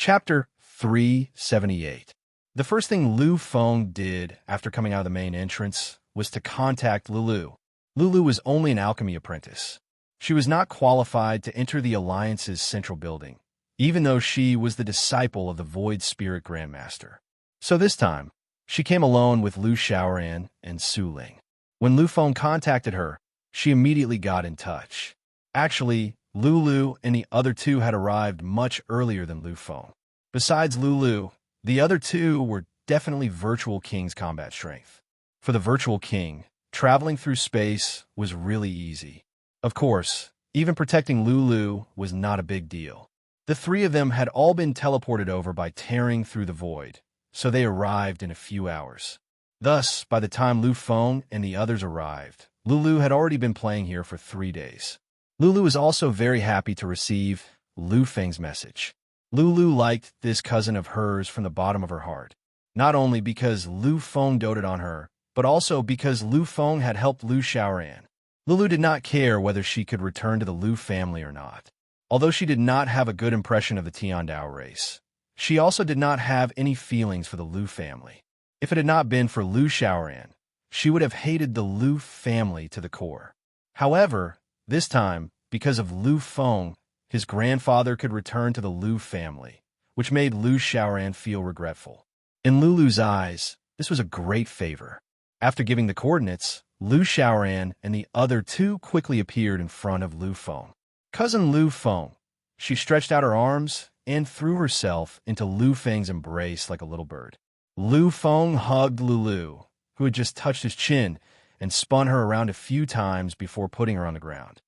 Chapter 378. The first thing Lu Feng did after coming out of the main entrance was to contact Lulu. Lulu was only an alchemy apprentice. She was not qualified to enter the Alliance's central building, even though she was the disciple of the Void Spirit Grandmaster. So this time, she came alone with Lu Xiaoran and Su Ling. When Lu Feng contacted her, she immediately got in touch. Actually, Lulu and the other two had arrived much earlier than Lu Feng. Besides Lulu, the other two were definitely Virtual King's combat strength. For the Virtual King, traveling through space was really easy. Of course, even protecting Lulu was not a big deal. The three of them had all been teleported over by tearing through the void, so they arrived in a few hours. Thus, by the time Lu Feng and the others arrived, Lulu had already been playing here for 3 days. Lulu was also very happy to receive Lu Feng's message. Lulu liked this cousin of hers from the bottom of her heart, not only because Lu Feng doted on her, but also because Lu Feng had helped Lu Xiaoran. Lulu did not care whether she could return to the Lu family or not. Although she did not have a good impression of the Tiandao race, she also did not have any feelings for the Lu family. If it had not been for Lu Xiaoran, she would have hated the Lu family to the core. However, this time, because of Lu Feng, his grandfather could return to the Lu family, which made Lu Xiaoran feel regretful. In Lulu's eyes, this was a great favor. After giving the coordinates, Lu Xiaoran and the other two quickly appeared in front of Lu Feng. Cousin Lu Feng. She stretched out her arms and threw herself into Lu Feng's embrace like a little bird. Lu Feng hugged Lulu, who had just touched his chin, and spun her around a few times before putting her on the ground.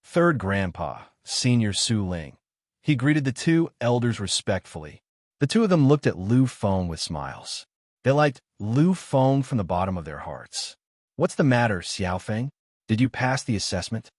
Third Grandpa, Senior Su Ling. He greeted the two elders respectfully. The two of them looked at Lu Feng with smiles. They liked Lu Feng from the bottom of their hearts. "What's the matter, Xiaofeng? Did you pass the assessment?"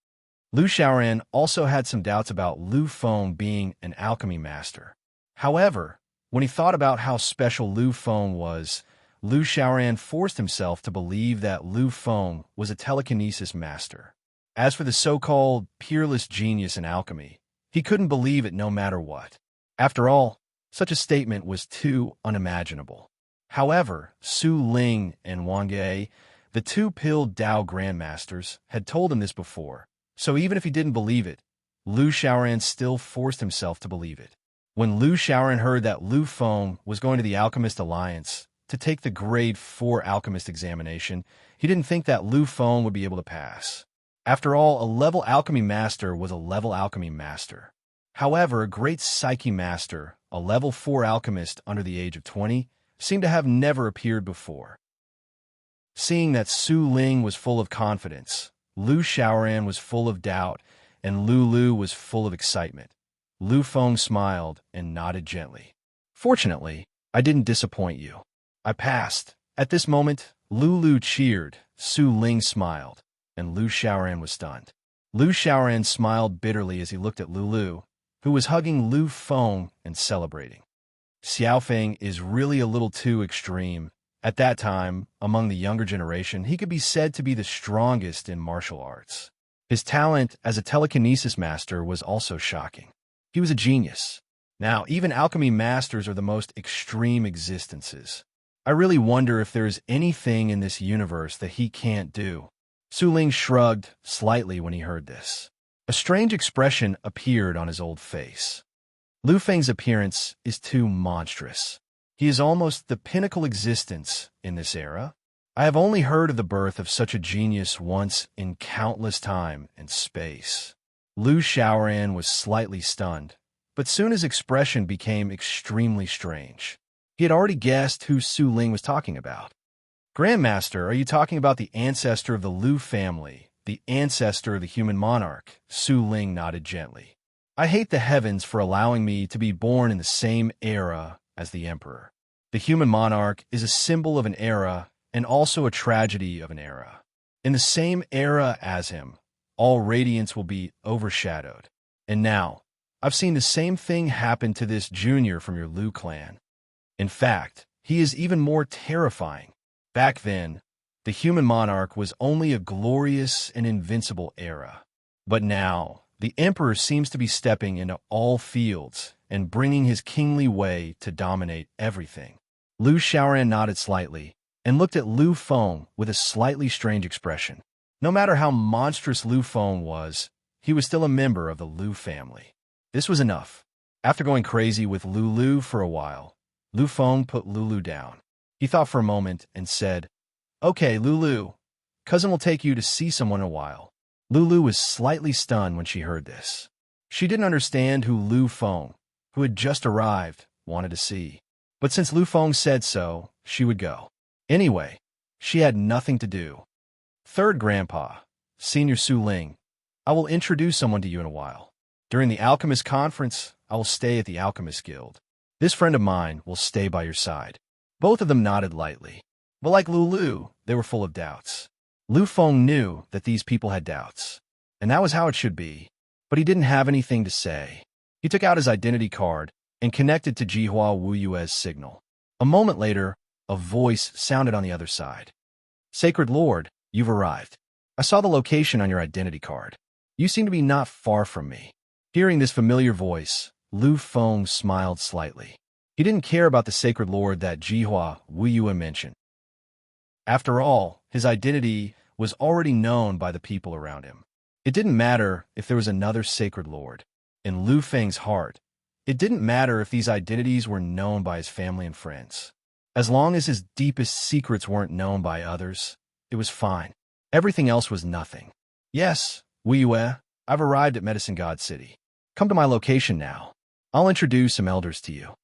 Lu Xiaoran also had some doubts about Lu Feng being an alchemy master. However, when he thought about how special Lu Feng was, Lu Xiaoran forced himself to believe that Lu Feng was a telekinesis master. As for the so-called peerless genius in alchemy, he couldn't believe it no matter what. After all, such a statement was too unimaginable. However, Su Ling and Wang Ye, the two-pilled Dao grandmasters, had told him this before, so even if he didn't believe it, Lu Xiaoran still forced himself to believe it. When Lu Xiaoran heard that Lu Feng was going to the Alchemist Alliance to take the Grade 4 Alchemist examination, he didn't think that Lu Feng would be able to pass. After all, a level alchemy master was a level alchemy master. However, a great psyche master, a level 4 alchemist under the age of 20, seemed to have never appeared before. Seeing that Su Ling was full of confidence, Lu Xiaoran was full of doubt, and Lulu was full of excitement, Lu Feng smiled and nodded gently. "Fortunately, I didn't disappoint you. I passed." At this moment, Lulu cheered, Su Ling smiled, and Lu Xiaoran was stunned. Lu Xiaoran smiled bitterly as he looked at Lulu, who was hugging Lu Feng and celebrating. Xiaofeng is really a little too extreme. At that time, among the younger generation, he could be said to be the strongest in martial arts. His talent as a telekinesis master was also shocking. He was a genius. Now, even alchemy masters are the most extreme existences. I really wonder if there is anything in this universe that he can't do. Su Ling shrugged slightly when he heard this. A strange expression appeared on his old face. Lu Feng's appearance is too monstrous. He is almost the pinnacle existence in this era. I have only heard of the birth of such a genius once in countless time and space. Lu Xiaoran was slightly stunned, but soon his expression became extremely strange. He had already guessed who Su Ling was talking about. "Grandmaster, are you talking about the ancestor of the Lu family, the ancestor of the human monarch?" Su Ling nodded gently. "I hate the heavens for allowing me to be born in the same era as the emperor. The human monarch is a symbol of an era and also a tragedy of an era. In the same era as him, all radiance will be overshadowed. And now, I've seen the same thing happen to this junior from your Lu clan. In fact, he is even more terrifying. Back then, the human monarch was only a glorious and invincible era. But now, the emperor seems to be stepping into all fields and bringing his kingly way to dominate everything. Lu Xiaoran nodded slightly and looked at Lu Feng with a slightly strange expression. No matter how monstrous Lu Feng was, he was still a member of the Lu family. This was enough. After going crazy with Lulu for a while, Lu Feng put Lulu down. He thought for a moment and said, "Okay, Lulu, cousin will take you to see someone in a while." Lulu was slightly stunned when she heard this. She didn't understand who Lu Feng, who had just arrived, wanted to see. But since Lu Feng said so, she would go. Anyway, she had nothing to do. "Third Grandpa, Senior Su Ling, I will introduce someone to you in a while. During the Alchemist Conference, I will stay at the Alchemist Guild. This friend of mine will stay by your side." Both of them nodded lightly. But like Lulu, they were full of doubts. Lu Feng knew that these people had doubts, and that was how it should be. But he didn't have anything to say. He took out his identity card and connected to Jihua Wuyue's signal. A moment later, a voice sounded on the other side. "Sacred Lord, you've arrived. I saw the location on your identity card. You seem to be not far from me." Hearing this familiar voice, Lu Feng smiled slightly. He didn't care about the Sacred Lord that Jihua Wuyue mentioned. After all, his identity was already known by the people around him. It didn't matter if there was another Sacred Lord. In Lu Feng's heart, it didn't matter if these identities were known by his family and friends. As long as his deepest secrets weren't known by others, it was fine. Everything else was nothing. "Yes, Wuyue, I've arrived at Medicine God City. Come to my location now. I'll introduce some elders to you."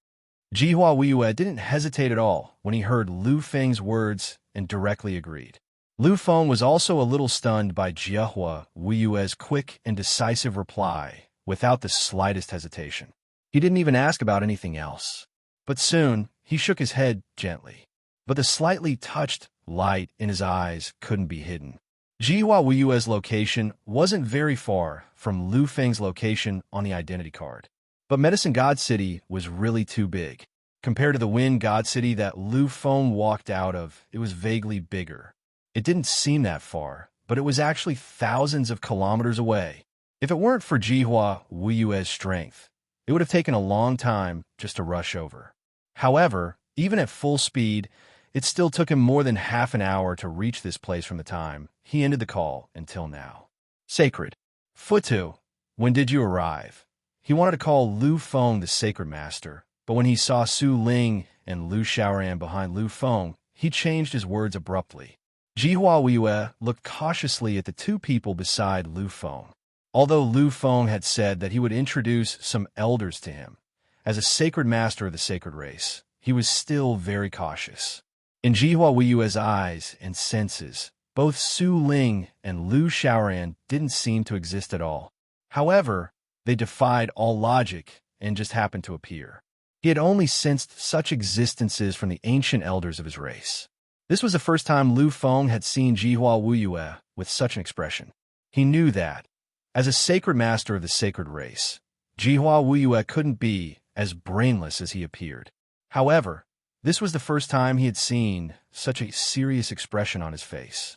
Jihua Wuyue didn't hesitate at all when he heard Lu Feng's words and directly agreed. Lu Feng was also a little stunned by Jihua Wuyue's quick and decisive reply without the slightest hesitation. He didn't even ask about anything else. But soon, he shook his head gently. But the slightly touched light in his eyes couldn't be hidden. Jihua Wuyue's location wasn't very far from Lu Feng's location on the identity card. But Medicine God City was really too big. Compared to the Wind God City that Lu Feng walked out of, it was vaguely bigger. It didn't seem that far, but it was actually thousands of kilometers away. If it weren't for Jihua Wuyue's strength, it would have taken a long time just to rush over. However, even at full speed, it still took him more than half an hour to reach this place from the time he ended the call until now. "Sacred. Futu, when did you arrive?" He wanted to call Lu Feng the Sacred Master, but when he saw Su Ling and Lu Xiaoran behind Lu Feng, he changed his words abruptly. Jihua Wuyue looked cautiously at the two people beside Lu Feng. Although Lu Feng had said that he would introduce some elders to him, as a sacred master of the sacred race, he was still very cautious. In Jihua Wuyue's eyes and senses, both Su Ling and Lu Xiaoran didn't seem to exist at all. However, they defied all logic and just happened to appear. He had only sensed such existences from the ancient elders of his race. This was the first time Lu Feng had seen Jihua Wuyue with such an expression. He knew that, as a sacred master of the sacred race, Jihua Wuyue couldn't be as brainless as he appeared. However, this was the first time he had seen such a serious expression on his face.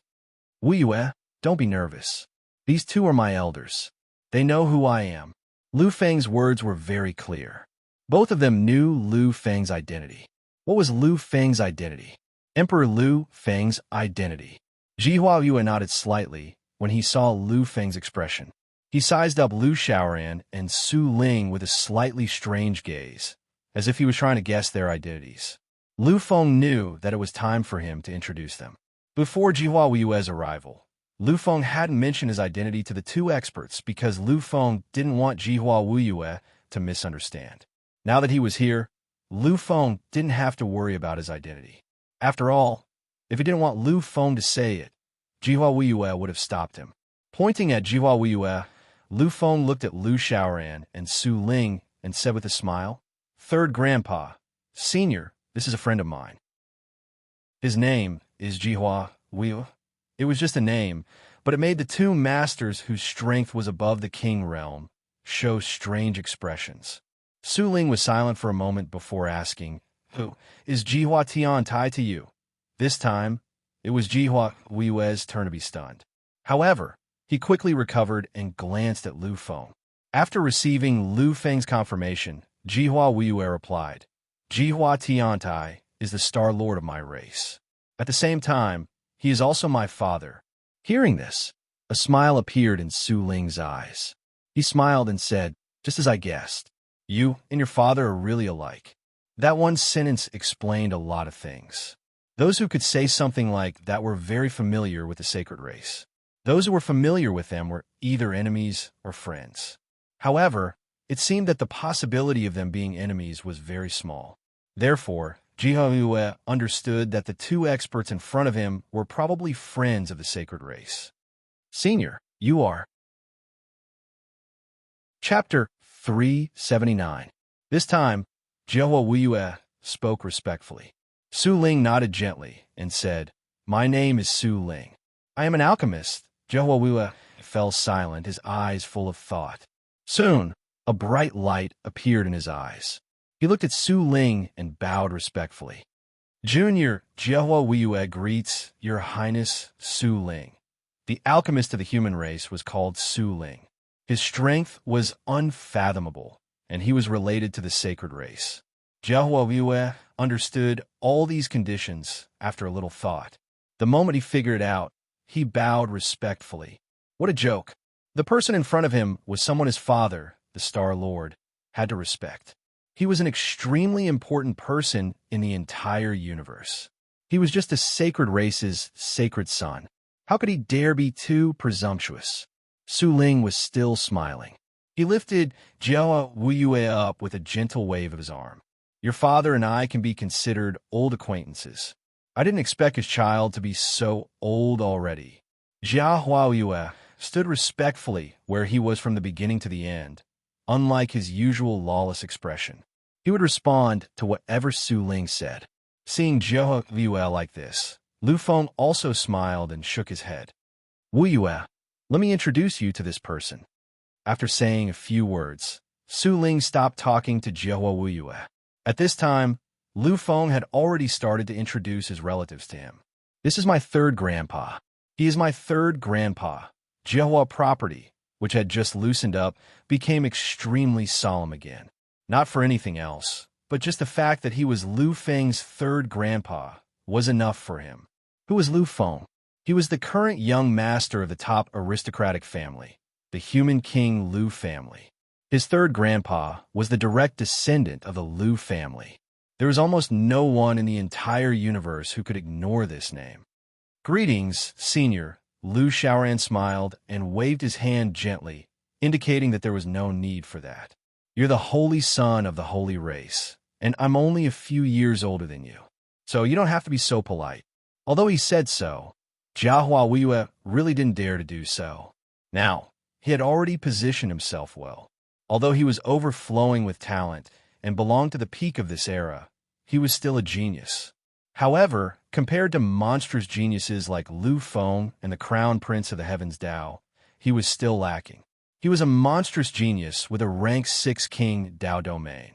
"Wuyue, don't be nervous. These two are my elders. They know who I am." Lu Feng's words were very clear. Both of them knew Lu Feng's identity. What was Lu Feng's identity? Emperor Lu Feng's identity. Jihua Wuyue nodded slightly when he saw Lu Feng's expression. He sized up Lu Xiaoran and Su Ling with a slightly strange gaze, as if he was trying to guess their identities. Lu Feng knew that it was time for him to introduce them. Before Jihua Wuyue's arrival, Lu Feng hadn't mentioned his identity to the two experts because Lu Feng didn't want Jihua Wuyue to misunderstand. Now that he was here, Lu Feng didn't have to worry about his identity. After all, if he didn't want Lu Feng to say it, Jihua Wuyue would have stopped him. Pointing at Jihua Wuyue, Lu Feng looked at Lu Xiaoran and Su Ling and said with a smile, "Third Grandpa, Senior, this is a friend of mine. His name is Jihua Wuyue." It was just a name, but it made the two masters whose strength was above the king realm show strange expressions. Su Ling was silent for a moment before asking, "Who is Jihua Tian tied to you?" This time, it was Jihua Wuyue's turn to be stunned. However, he quickly recovered and glanced at Lu Feng. After receiving Lu Feng's confirmation, Jihua Wiyue replied. Jihua Tiantai is the Star Lord of my race. At the same time, he is also my father. Hearing this, a smile appeared in Su Ling's eyes. He smiled and said, just as I guessed, you and your father are really alike. That one sentence explained a lot of things. Those who could say something like that were very familiar with the sacred race. Those who were familiar with them were either enemies or friends. However, it seemed that the possibility of them being enemies was very small. Therefore, Jihua understood that the two experts in front of him were probably friends of the sacred race. Senior, you are. Chapter 379. This time, Jihua Wiyue spoke respectfully. Su Ling nodded gently and said, My name is Su Ling. I am an alchemist. Jihua Wiyue fell silent, his eyes full of thought. Soon, a bright light appeared in his eyes. He looked at Su Ling and bowed respectfully. Junior Jihua Wiyue greets Your Highness Su Ling. The alchemist of the human race was called Su Ling. His strength was unfathomable, and he was related to the sacred race. Jihua Wiyue understood all these conditions after a little thought. The moment he figured it out, he bowed respectfully. What a joke. The person in front of him was someone his father, the Star Lord, had to respect. He was an extremely important person in the entire universe. He was just the sacred race's sacred son. How could he dare be too presumptuous? Su Ling was still smiling. He lifted Jihua Wiyue up with a gentle wave of his arm. Your father and I can be considered old acquaintances. I didn't expect his child to be so old already. Jihua Wiyue stood respectfully where he was from the beginning to the end, unlike his usual lawless expression. He would respond to whatever Su Ling said. Seeing Jihua Wiyue like this, Lu Feng also smiled and shook his head. Wiyue, let me introduce you to this person. After saying a few words, Su Ling stopped talking to Jihua Wiyue. At this time, Lu Feng had already started to introduce his relatives to him. This is my third grandpa. He is my third grandpa. Jihua property, which had just loosened up, became extremely solemn again. Not for anything else, but just the fact that he was Lu Feng's third grandpa was enough for him. Who was Lu Feng? He was the current young master of the top aristocratic family, the human king Lu family. His third grandpa was the direct descendant of the Lu family. There was almost no one in the entire universe who could ignore this name. Greetings, Senior. Lu Xiaoran smiled and waved his hand gently, indicating that there was no need for that. You're the holy son of the holy race, and I'm only a few years older than you, so you don't have to be so polite. Although he said so, Jihua Wiyue really didn't dare to do so. Now, he had already positioned himself well. Although he was overflowing with talent and belonged to the peak of this era, he was still a genius. However, compared to monstrous geniuses like Lu Feng and the Crown Prince of the Heavens Dao, he was still lacking. He was a monstrous genius with a rank 6 king Dao domain,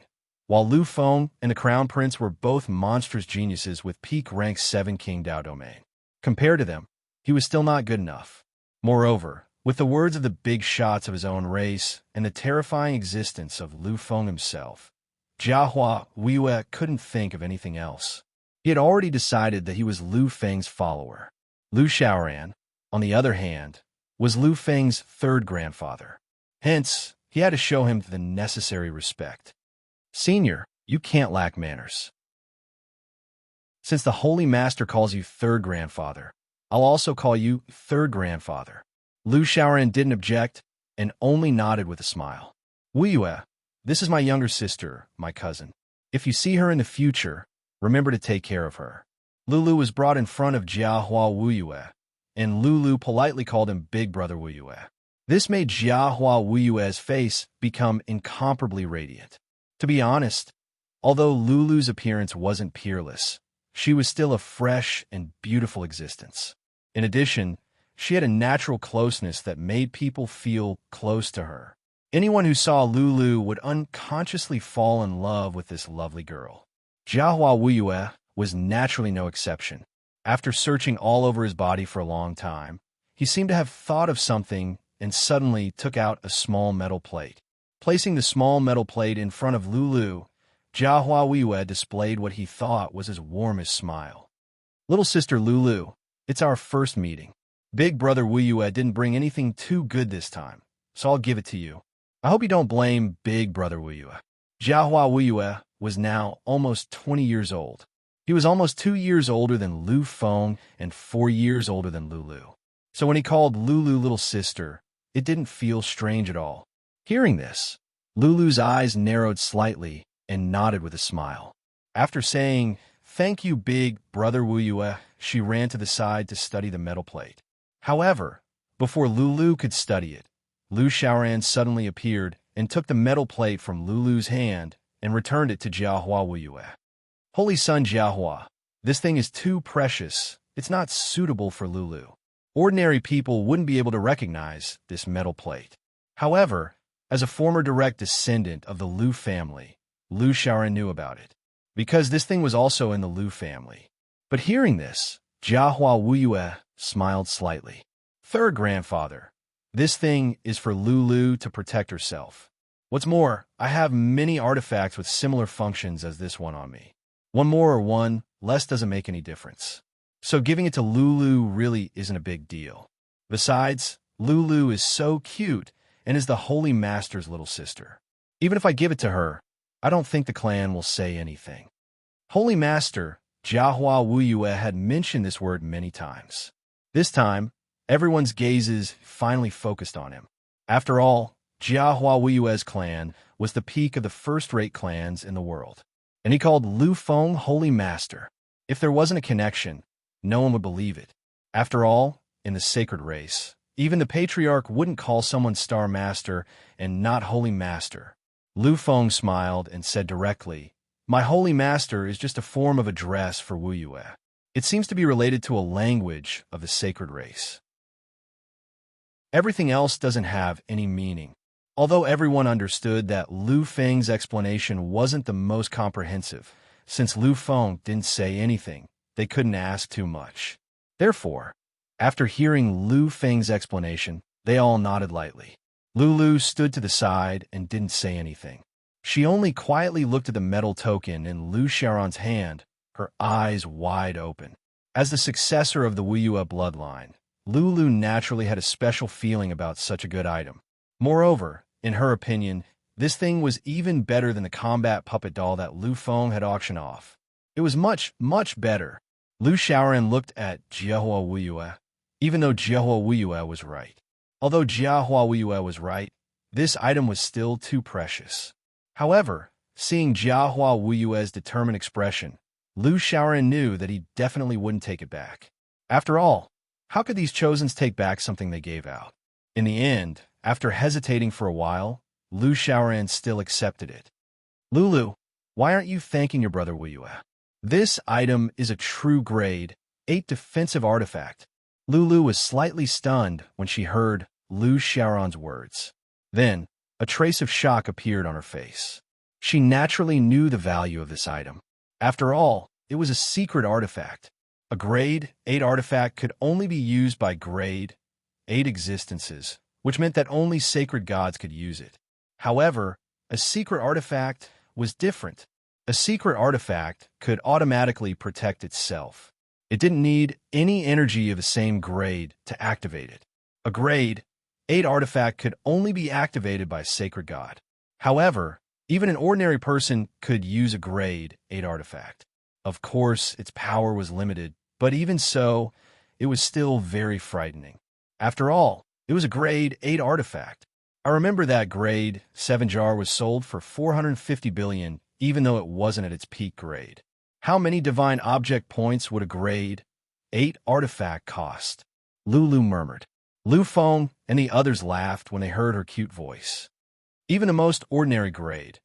while Lu Feng and the Crown Prince were both monstrous geniuses with peak rank 7 king Dao domain. Compared to them, he was still not good enough. Moreover, with the words of the big shots of his own race and the terrifying existence of Lu Feng himself, Jihua Wiyue couldn't think of anything else. He had already decided that he was Lu Feng's follower. Lu Xiaoran, on the other hand, was Lu Feng's third grandfather. Hence, he had to show him the necessary respect. Senior, you can't lack manners. Since the Holy Master calls you third grandfather, I'll also call you third grandfather. Lu Xiaoran didn't object and only nodded with a smile. Wiyue, this is my younger sister, my cousin. If you see her in the future, remember to take care of her. Lulu was brought in front of Jihua Wiyue, and Lulu politely called him Big Brother Wiyue. This made Jihua Wiyue's face become incomparably radiant. To be honest, although Lulu's appearance wasn't peerless, she was still a fresh and beautiful existence. In addition, she had a natural closeness that made people feel close to her. Anyone who saw Lulu would unconsciously fall in love with this lovely girl. Jihua Wiyue was naturally no exception. After searching all over his body for a long time, he seemed to have thought of something and suddenly took out a small metal plate. Placing the small metal plate in front of Lulu, Jiahua Wiyue displayed what he thought was his warmest smile. Little sister Lulu, it's our first meeting. Big brother Wiyue didn't bring anything too good this time, so I'll give it to you. I hope you don't blame big brother Wiyue. Jiahua Wiyue was now almost 20 years old. He was almost 2 years older than Lu Feng and 4 years older than Lulu. So when he called Lulu little sister, it didn't feel strange at all. Hearing this, Lulu's eyes narrowed slightly and nodded with a smile. After saying, "Thank you, big brother Wiyue," she ran to the side to study the metal plate. However, before Lulu could study it, Lu Xiaoran suddenly appeared and took the metal plate from Lulu's hand and returned it to Jiahua Wiyue. Holy son Jiahua, this thing is too precious. It's not suitable for Lulu. Ordinary people wouldn't be able to recognize this metal plate. However, as a former direct descendant of the Lu family, Lu Xiaoran knew about it, because this thing was also in the Lu family. But hearing this, Jiahua Wiyue smiled slightly. Third grandfather, this thing is for Lulu to protect herself. What's more, I have many artifacts with similar functions as this one on me. One more or one less doesn't make any difference. So giving it to Lulu really isn't a big deal. Besides, Lulu is so cute and is the Holy Master's little sister. Even if I give it to her, I don't think the clan will say anything. Holy Master, Jiahua Wiyue had mentioned this word many times. This time, everyone's gazes finally focused on him. After all, Jiahua Wiyue's clan was the peak of the first-rate clans in the world. And he called Lu Feng Holy Master. If there wasn't a connection, no one would believe it. After all, in the sacred race, even the patriarch wouldn't call someone Star Master and not Holy Master. Lu Feng smiled and said directly, "My Holy Master is just a form of address for Wiyue. It seems to be related to a language of the sacred race. Everything else doesn't have any meaning." Although everyone understood that Lu Feng's explanation wasn't the most comprehensive, since Lu Feng didn't say anything, they couldn't ask too much. Therefore, after hearing Lu Feng's explanation, they all nodded lightly. Lulu stood to the side and didn't say anything. She only quietly looked at the metal token in Lu Xiaoran's hand, her eyes wide open. As the successor of the Wiyue bloodline, Lulu naturally had a special feeling about such a good item. Moreover, in her opinion, this thing was even better than the combat puppet doll that Lu Feng had auctioned off. It was much, much better. Lu Xiaoran looked at Jiahua Wiyue, even though Jiahua Wiyue was right. Although Jiahua Wiyue was right, this item was still too precious. However, seeing Jiahua Wiyue's determined expression, Lu Xiaoran knew that he definitely wouldn't take it back. After all, how could these chosens take back something they gave out? In the end, after hesitating for a while, Lu Xiaoran still accepted it. "Lulu, why aren't you thanking your brother Wiyue? This item is a true grade 8 defensive artifact." Lulu was slightly stunned when she heard Lu Xiaoran's words. Then, a trace of shock appeared on her face. She naturally knew the value of this item. After all, it was a secret artifact. A grade 8 artifact could only be used by grade 8 existences, which meant that only sacred gods could use it. However, a secret artifact was different. A secret artifact could automatically protect itself. It didn't need any energy of the same grade to activate it. A grade 8 artifact could only be activated by a sacred god. However, even an ordinary person could use a grade 8 artifact. Of course, its power was limited, but even so, it was still very frightening. After all, it was a grade 8 artifact. I remember that grade 7 jar was sold for 450 billion, even though it wasn't at its peak grade. How many divine object points would a grade 8 artifact cost? Lulu murmured. Lu Feng and the others laughed when they heard her cute voice. Even the most ordinary grade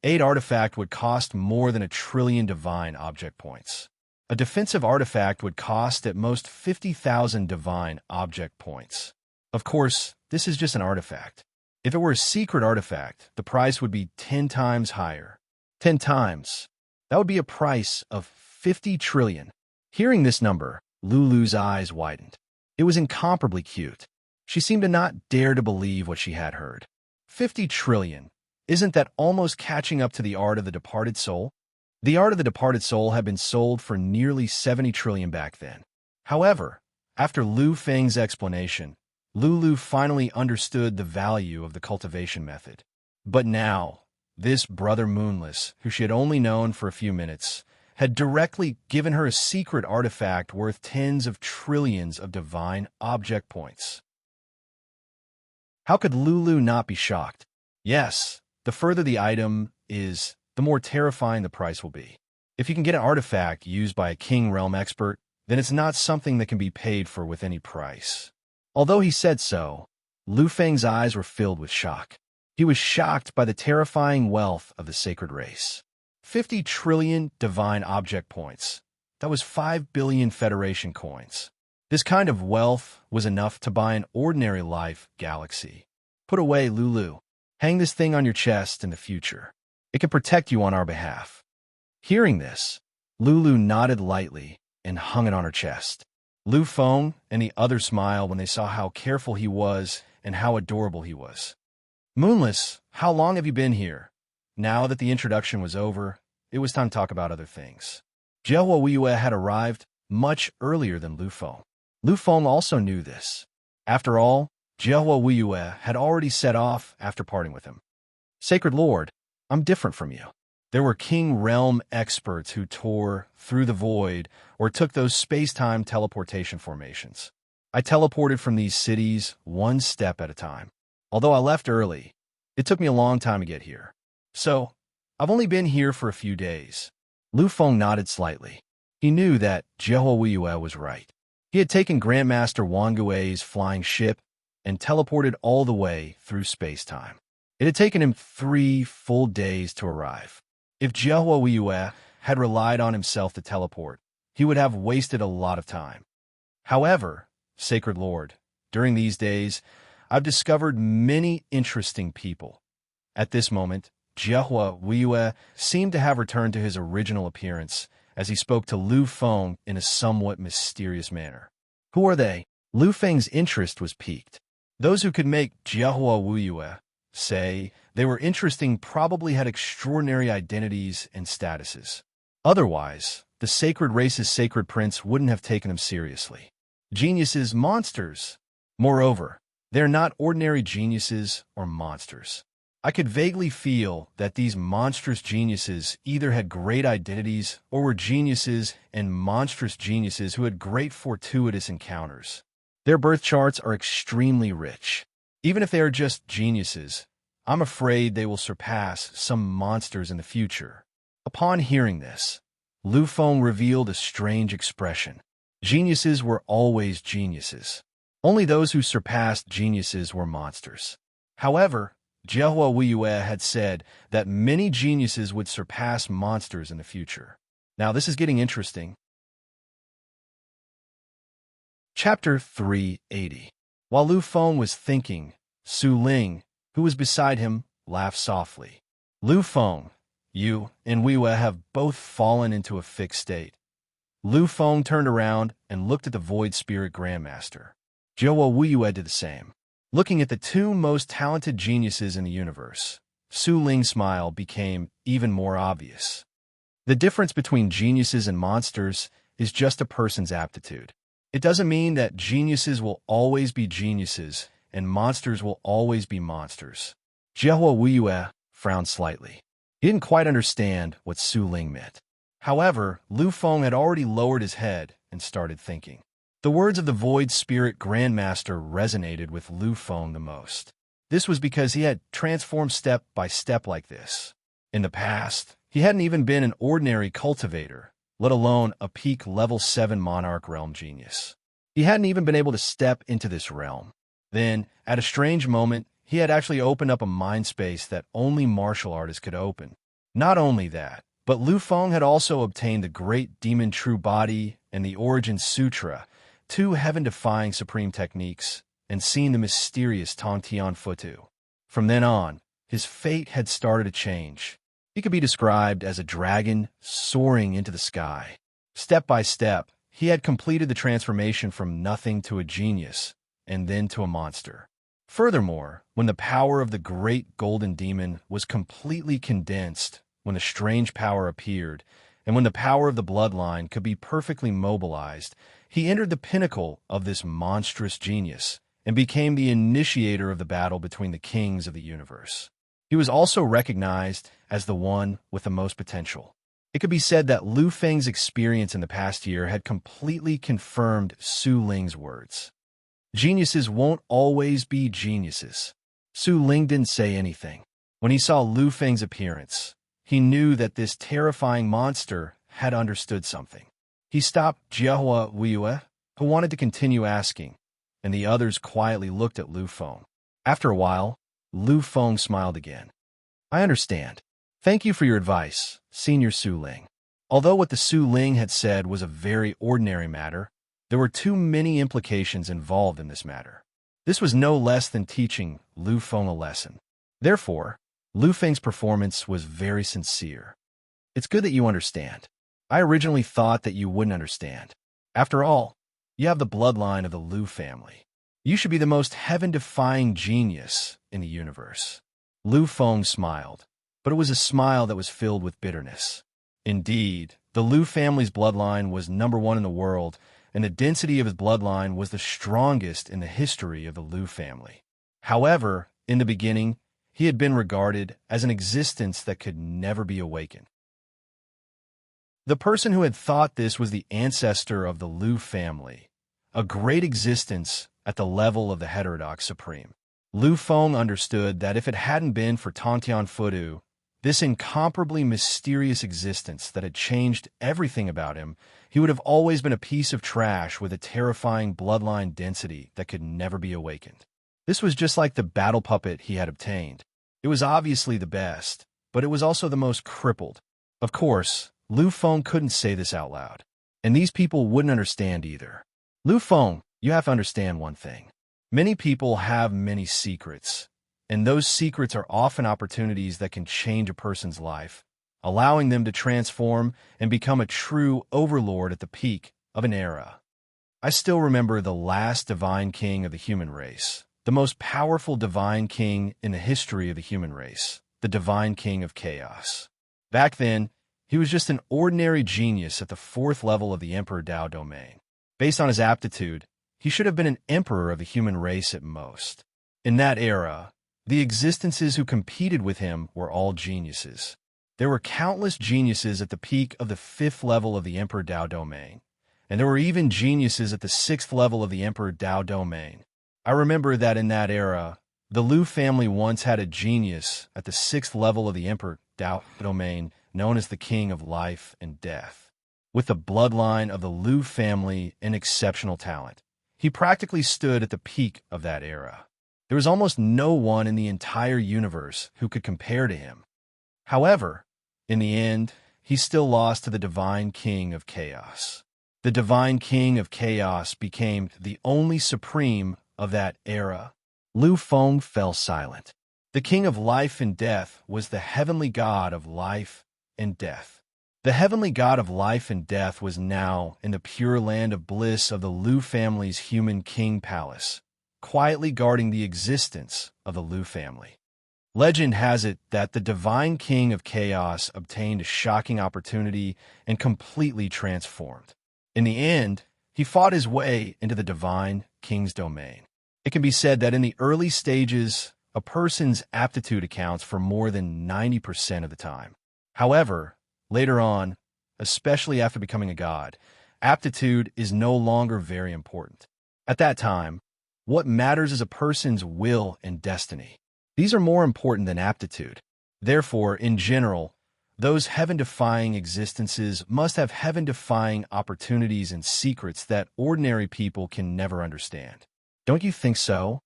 8 artifact would cost more than 1 trillion divine object points. A defensive artifact would cost at most 50,000 divine object points. Of course, this is just an artifact. If it were a secret artifact, the price would be 10 times higher. 10 times. That would be a price of 50 trillion. Hearing this number, Lulu's eyes widened. It was incomparably cute. She seemed to not dare to believe what she had heard. 50 trillion. Isn't that almost catching up to the art of the departed soul? The art of the departed soul had been sold for nearly 70 trillion back then. However, after Lu Feng's explanation, Lulu finally understood the value of the cultivation method. But now, this brother Moonless, who she had only known for a few minutes, had directly given her a secret artifact worth tens of trillions of divine object points. How could Lulu not be shocked? Yes, the further the item is, the more terrifying the price will be. If you can get an artifact used by a King Realm expert, then it's not something that can be paid for with any price. Although he said so, Lu Feng's eyes were filled with shock. He was shocked by the terrifying wealth of the sacred race. 50 trillion divine object points. That was 5 billion Federation coins. This kind of wealth was enough to buy an ordinary life galaxy. Put away, Lulu. Hang this thing on your chest in the future. It can protect you on our behalf. Hearing this, Lulu nodded lightly and hung it on her chest. Lu Feng and the others smiled when they saw how careful he was and how adorable he was. Moonless, how long have you been here? Now that the introduction was over, it was time to talk about other things. Jiehua Weiyue had arrived much earlier than Lu Feng. Lu Feng also knew this. After all, Jiehua Weiyue had already set off after parting with him. Sacred Lord, I'm different from you. There were King Realm experts who tore through the void or took those space-time teleportation formations. I teleported from these cities one step at a time. Although I left early, it took me a long time to get here. So, I've only been here for a few days. Lu Feng nodded slightly. He knew that Jiehua Weiyue was right. He had taken Grandmaster Wang Gui's flying ship and teleported all the way through space-time. It had taken him 3 full days to arrive. If Jiehua Weiyue had relied on himself to teleport, he would have wasted a lot of time. However, Sacred Lord, during these days, I've discovered many interesting people. At this moment, Jiehua Weiyue seemed to have returned to his original appearance as he spoke to Lu Feng in a somewhat mysterious manner. Who are they? Lu Feng's interest was piqued. Those who could make Jiehua Weiyue say they were interesting probably had extraordinary identities and statuses. Otherwise, the sacred race's sacred prince wouldn't have taken them seriously. Geniuses, monsters. Moreover, they're not ordinary geniuses or monsters. I could vaguely feel that these monstrous geniuses either had great identities or were geniuses and monstrous geniuses who had great fortuitous encounters. Their birth charts are extremely rich. Even if they are just geniuses, I'm afraid they will surpass some monsters in the future. Upon hearing this, Lu Feng revealed a strange expression. Geniuses were always geniuses. Only those who surpassed geniuses were monsters. However, Jiehua Weiyue had said that many geniuses would surpass monsters in the future. Now this is getting interesting. Chapter 380. While Lu Feng was thinking, Su Ling, who was beside him, laughed softly. Lu Feng, you and Weiyue have both fallen into a fixed state. Lu Feng turned around and looked at the Void Spirit Grandmaster. Jiehua Weiyue did the same. Looking at the 2 most talented geniuses in the universe, Su Ling's smile became even more obvious. The difference between geniuses and monsters is just a person's aptitude. It doesn't mean that geniuses will always be geniuses and monsters will always be monsters. Jiehua Weiyue frowned slightly. He didn't quite understand what Su Ling meant. However, Lu Feng had already lowered his head and started thinking. The words of the Void Spirit Grandmaster resonated with Lu Feng the most. This was because he had transformed step by step like this. In the past, he hadn't even been an ordinary cultivator, let alone a peak level 7 Monarch Realm genius. He hadn't even been able to step into this realm. Then, at a strange moment, he had actually opened up a mind space that only martial artists could open. Not only that, but Lu Feng had also obtained the Great Demon True Body and the Origin Sutra, 2 heaven-defying supreme techniques, and seen the mysterious Tongtian Futu. From then on, his fate had started to change. He could be described as a dragon soaring into the sky. Step by step, he had completed the transformation from nothing to a genius, and then to a monster. Furthermore, when the power of the great golden demon was completely condensed, when the strange power appeared, and when the power of the bloodline could be perfectly mobilized, he entered the pinnacle of this monstrous genius and became the initiator of the battle between the kings of the universe. He was also recognized as the one with the most potential. It could be said that Lu Feng's experience in the past year had completely confirmed Su Ling's words. Geniuses won't always be geniuses. Su Ling didn't say anything. When he saw Lu Feng's appearance, he knew that this terrifying monster had understood something. He stopped Jiahua Weiyue, who wanted to continue asking, and the others quietly looked at Lu Feng. After a while, Lu Feng smiled again. I understand. Thank you for your advice, Senior Su Ling. Although what the Su Ling had said was a very ordinary matter, there were too many implications involved in this matter. This was no less than teaching Lu Feng a lesson. Therefore, Lu Feng's performance was very sincere. It's good that you understand. I originally thought that you wouldn't understand. After all, you have the bloodline of the Lu family. You should be the most heaven-defying genius in the universe. Lu Feng smiled, but it was a smile that was filled with bitterness. Indeed, the Lu family's bloodline was #1 in the world, and the density of his bloodline was the strongest in the history of the Lu family. However, in the beginning, he had been regarded as an existence that could never be awakened. The person who had thought this was the ancestor of the Lu family, a great existence at the level of the heterodox supreme. Lu Feng understood that if it hadn't been for Tantian Fudu, this incomparably mysterious existence that had changed everything about him, he would have always been a piece of trash with a terrifying bloodline density that could never be awakened. This was just like the battle puppet he had obtained. It was obviously the best, but it was also the most crippled. Of course, Lu Feng couldn't say this out loud, and these people wouldn't understand either. Lu Feng, you have to understand one thing. Many people have many secrets, and those secrets are often opportunities that can change a person's life, allowing them to transform and become a true overlord at the peak of an era. I still remember the last divine king of the human race, the most powerful divine king in the history of the human race, the divine king of chaos. Back then, he was just an ordinary genius at the 4th level of the Emperor Dao domain. Based on his aptitude, he should have been an emperor of the human race at most. In that era, the existences who competed with him were all geniuses. There were countless geniuses at the peak of the 5th level of the Emperor Dao domain, and there were even geniuses at the 6th level of the Emperor Dao domain. I remember that in that era, the Lu family once had a genius at the 6th level of the Emperor Dao domain known as the King of Life and Death. With the bloodline of the Lu family and exceptional talent, he practically stood at the peak of that era. There was almost no one in the entire universe who could compare to him. However, in the end, he still lost to the Divine King of Chaos. The Divine King of Chaos became the only supreme of that era. Lu Feng fell silent. The King of Life and Death was the heavenly god of life and death. The heavenly god of life and death was now in the pure land of bliss of the Lu family's human king palace, quietly guarding the existence of the Lu family. Legend has it that the Divine King of Chaos obtained a shocking opportunity and completely transformed. In the end, he fought his way into the Divine King's domain. It can be said that in the early stages, a person's aptitude accounts for more than 90% of the time. However, later on, especially after becoming a god, aptitude is no longer very important. At that time, what matters is a person's will and destiny. These are more important than aptitude. Therefore, in general, those heaven-defying existences must have heaven-defying opportunities and secrets that ordinary people can never understand. Don't you think so?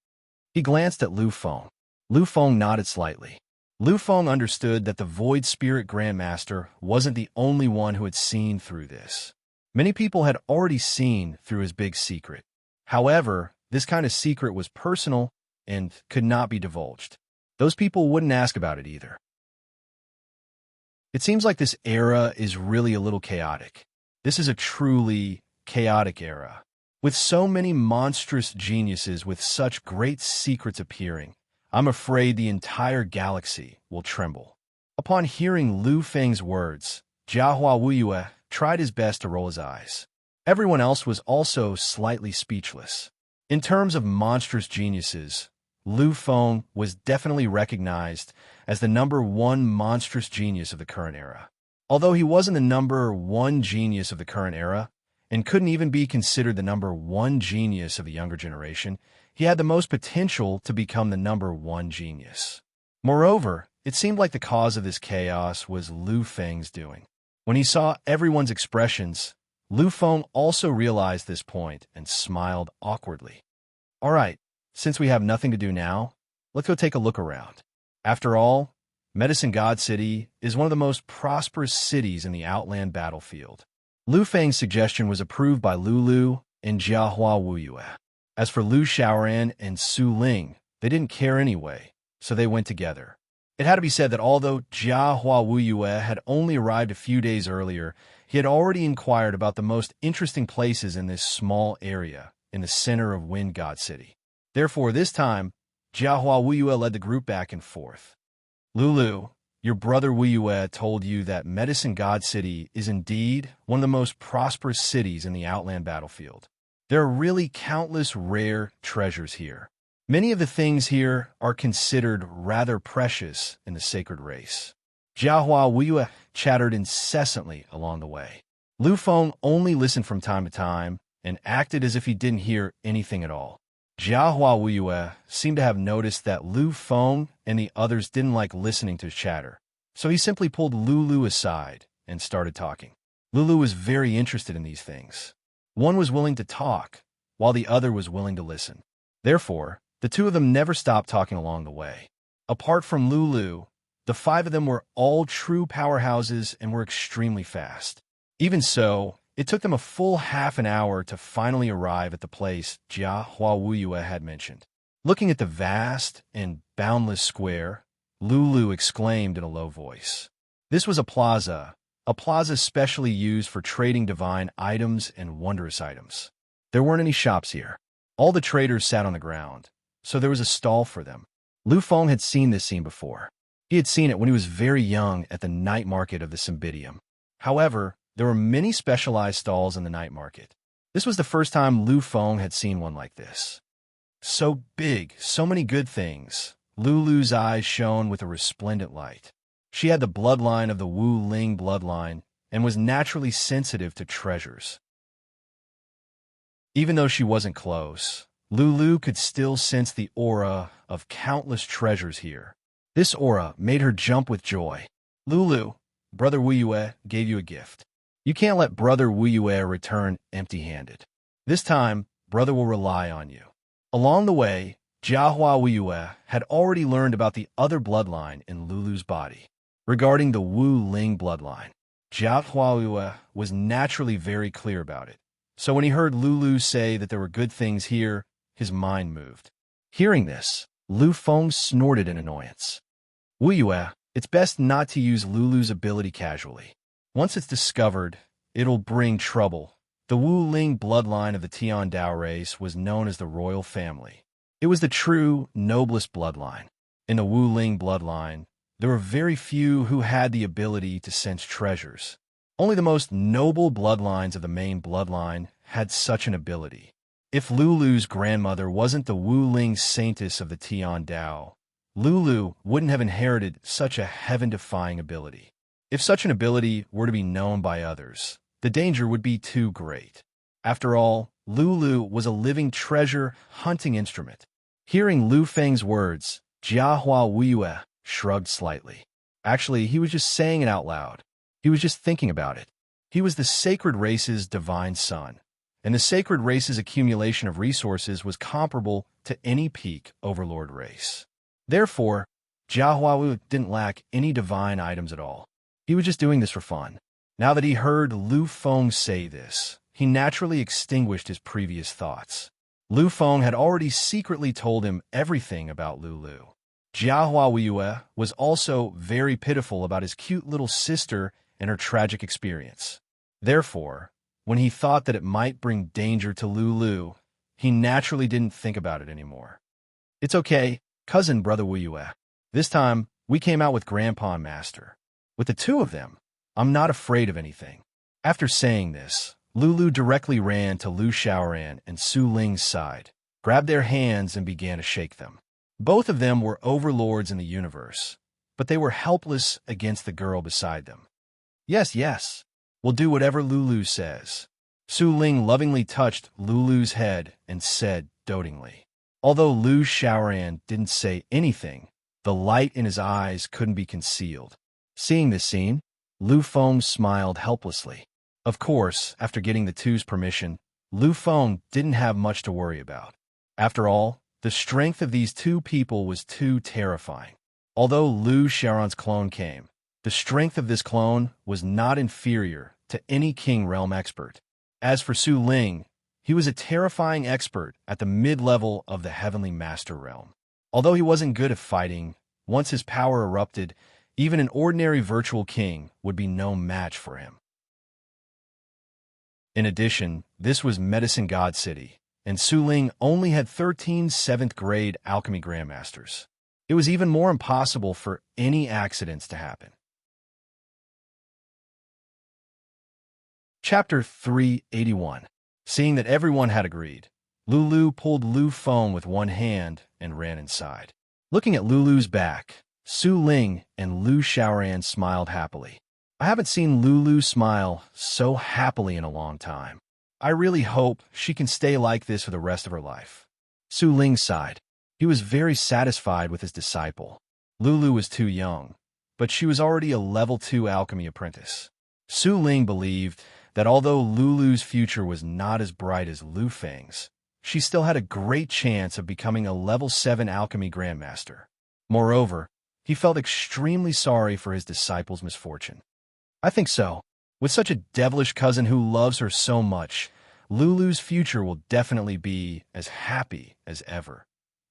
He glanced at Lu Feng. Lu Feng nodded slightly. Lu Feng understood that the Void Spirit Grandmaster wasn't the only one who had seen through this. Many people had already seen through his big secret. However, this kind of secret was personal and could not be divulged. Those people wouldn't ask about it either. It seems like this era is really a little chaotic. This is a truly chaotic era. With so many monstrous geniuses with such great secrets appearing, I'm afraid the entire galaxy will tremble. Upon hearing Lu Feng's words, Jiahua Wuyue tried his best to roll his eyes. Everyone else was also slightly speechless. In terms of monstrous geniuses, Lu Feng was definitely recognized as the #1 monstrous genius of the current era. Although he wasn't the #1 genius of the current era, and couldn't even be considered the #1 genius of the younger generation, he had the most potential to become the #1 genius. Moreover, it seemed like the cause of this chaos was Lu Feng's doing. When he saw everyone's expressions, Lu Feng also realized this point and smiled awkwardly. All right, since we have nothing to do now, let's go take a look around. After all, Medicine God City is one of the most prosperous cities in the Outland battlefield. Lu Feng's suggestion was approved by Lulu and Jiahua Wuyue. As for Lu Xiaoran and Su Ling, they didn't care anyway, so they went together. It had to be said that although Jiahua Wuyue had only arrived a few days earlier, he had already inquired about the most interesting places in this small area in the center of Wind God City. Therefore, this time, Jiahua Wuyue led the group back and forth. Lulu, your brother Wuyue told you that Medicine God City is indeed one of the most prosperous cities in the Outland battlefield. There are really countless rare treasures here. Many of the things here are considered rather precious in the sacred race. Jiahua Wuyue chattered incessantly along the way. Lu Feng only listened from time to time and acted as if he didn't hear anything at all. Jiahua Wuyue seemed to have noticed that Lu Feng and the others didn't like listening to his chatter, so he simply pulled Lulu aside and started talking. Lulu was very interested in these things. One was willing to talk, while the other was willing to listen. Therefore, the two of them never stopped talking along the way. Apart from Lulu, the 5 of them were all true powerhouses and were extremely fast. Even so, it took them a full half an hour to finally arrive at the place Jiahua Wuyue had mentioned. Looking at the vast and boundless square, Lulu exclaimed in a low voice. This was a plaza specially used for trading divine items and wondrous items. There weren't any shops here. All the traders sat on the ground, so there was a stall for them. Lu Feng had seen this scene before. He had seen it when he was very young at the night market of the Cymbidium. However, there were many specialized stalls in the night market. This was the first time Lu Feng had seen one like this. So big, so many good things. Lulu's eyes shone with a resplendent light. She had the bloodline of the Wu Ling bloodline and was naturally sensitive to treasures. Even though she wasn't close, Lulu could still sense the aura of countless treasures here. This aura made her jump with joy. Lulu, Brother Wuyue gave you a gift. You can't let Brother Wuyue return empty-handed. This time, Brother will rely on you. Along the way, Jiahua Wuyue had already learned about the other bloodline in Lulu's body. Regarding the Wu Ling bloodline, Jiahua Wuyue was naturally very clear about it. So when he heard Lulu say that there were good things here, his mind moved. Hearing this, Lu Feng snorted in annoyance. Wuyue, it's best not to use Lulu's ability casually. Once it's discovered, it'll bring trouble. The Wu Ling bloodline of the Tian Dao race was known as the royal family. It was the true, noblest bloodline. In the Wu Ling bloodline, there were very few who had the ability to sense treasures. Only the most noble bloodlines of the main bloodline had such an ability. If Lulu's grandmother wasn't the Wu Ling saintess of the Tian Dao, Lulu wouldn't have inherited such a heaven-defying ability. If such an ability were to be known by others, the danger would be too great. After all, Lulu was a living treasure hunting instrument. Hearing Lu Feng's words, Jiahua Wuyue shrugged slightly. Actually, he was just saying it out loud. He was just thinking about it. He was the sacred race's divine son, and the sacred race's accumulation of resources was comparable to any peak Overlord race. Therefore, Jiahua Wuyue didn't lack any divine items at all. He was just doing this for fun. Now that he heard Lu Feng say this, he naturally extinguished his previous thoughts. Lu Feng had already secretly told him everything about Lulu. Jiahua Wuyue was also very pitiful about his cute little sister and her tragic experience. Therefore, when he thought that it might bring danger to Lulu, he naturally didn't think about it anymore. It's okay, cousin brother Wuyue. This time, we came out with Grandpa and Master. With the two of them, I'm not afraid of anything. After saying this, Lulu directly ran to Lu Xiaoran and Su Ling's side, grabbed their hands and began to shake them. Both of them were overlords in the universe, but they were helpless against the girl beside them. Yes, yes, we'll do whatever Lulu says. Su Ling lovingly touched Lulu's head and said dotingly. Although Lu Xiaoran didn't say anything, the light in his eyes couldn't be concealed. Seeing this scene, Lu Feng smiled helplessly. Of course, after getting the two's permission, Lu Feng didn't have much to worry about. After all, the strength of these two people was too terrifying. Although Lu Xiaoran's clone came, the strength of this clone was not inferior to any King Realm expert. As for Su Ling, he was a terrifying expert at the mid-level of the Heavenly Master Realm. Although he wasn't good at fighting, once his power erupted, even an ordinary virtual king would be no match for him. In addition, this was Medicine God City, and Su Ling only had 13 7th-grade alchemy grandmasters. It was even more impossible for any accidents to happen. Chapter 381. Seeing that everyone had agreed, Lulu pulled Lu Feng with one hand and ran inside. Looking at Lulu's back, Su Ling and Lu Xiaoran smiled happily. I haven't seen Lulu smile so happily in a long time. I really hope she can stay like this for the rest of her life. Su Ling sighed. He was very satisfied with his disciple. Lulu was too young, but she was already a level 2 alchemy apprentice. Su Ling believed that although Lulu's future was not as bright as Lu Feng's, she still had a great chance of becoming a level 7 alchemy grandmaster. Moreover, he felt extremely sorry for his disciple's misfortune. I think so. With such a devilish cousin who loves her so much, Lulu's future will definitely be as happy as ever.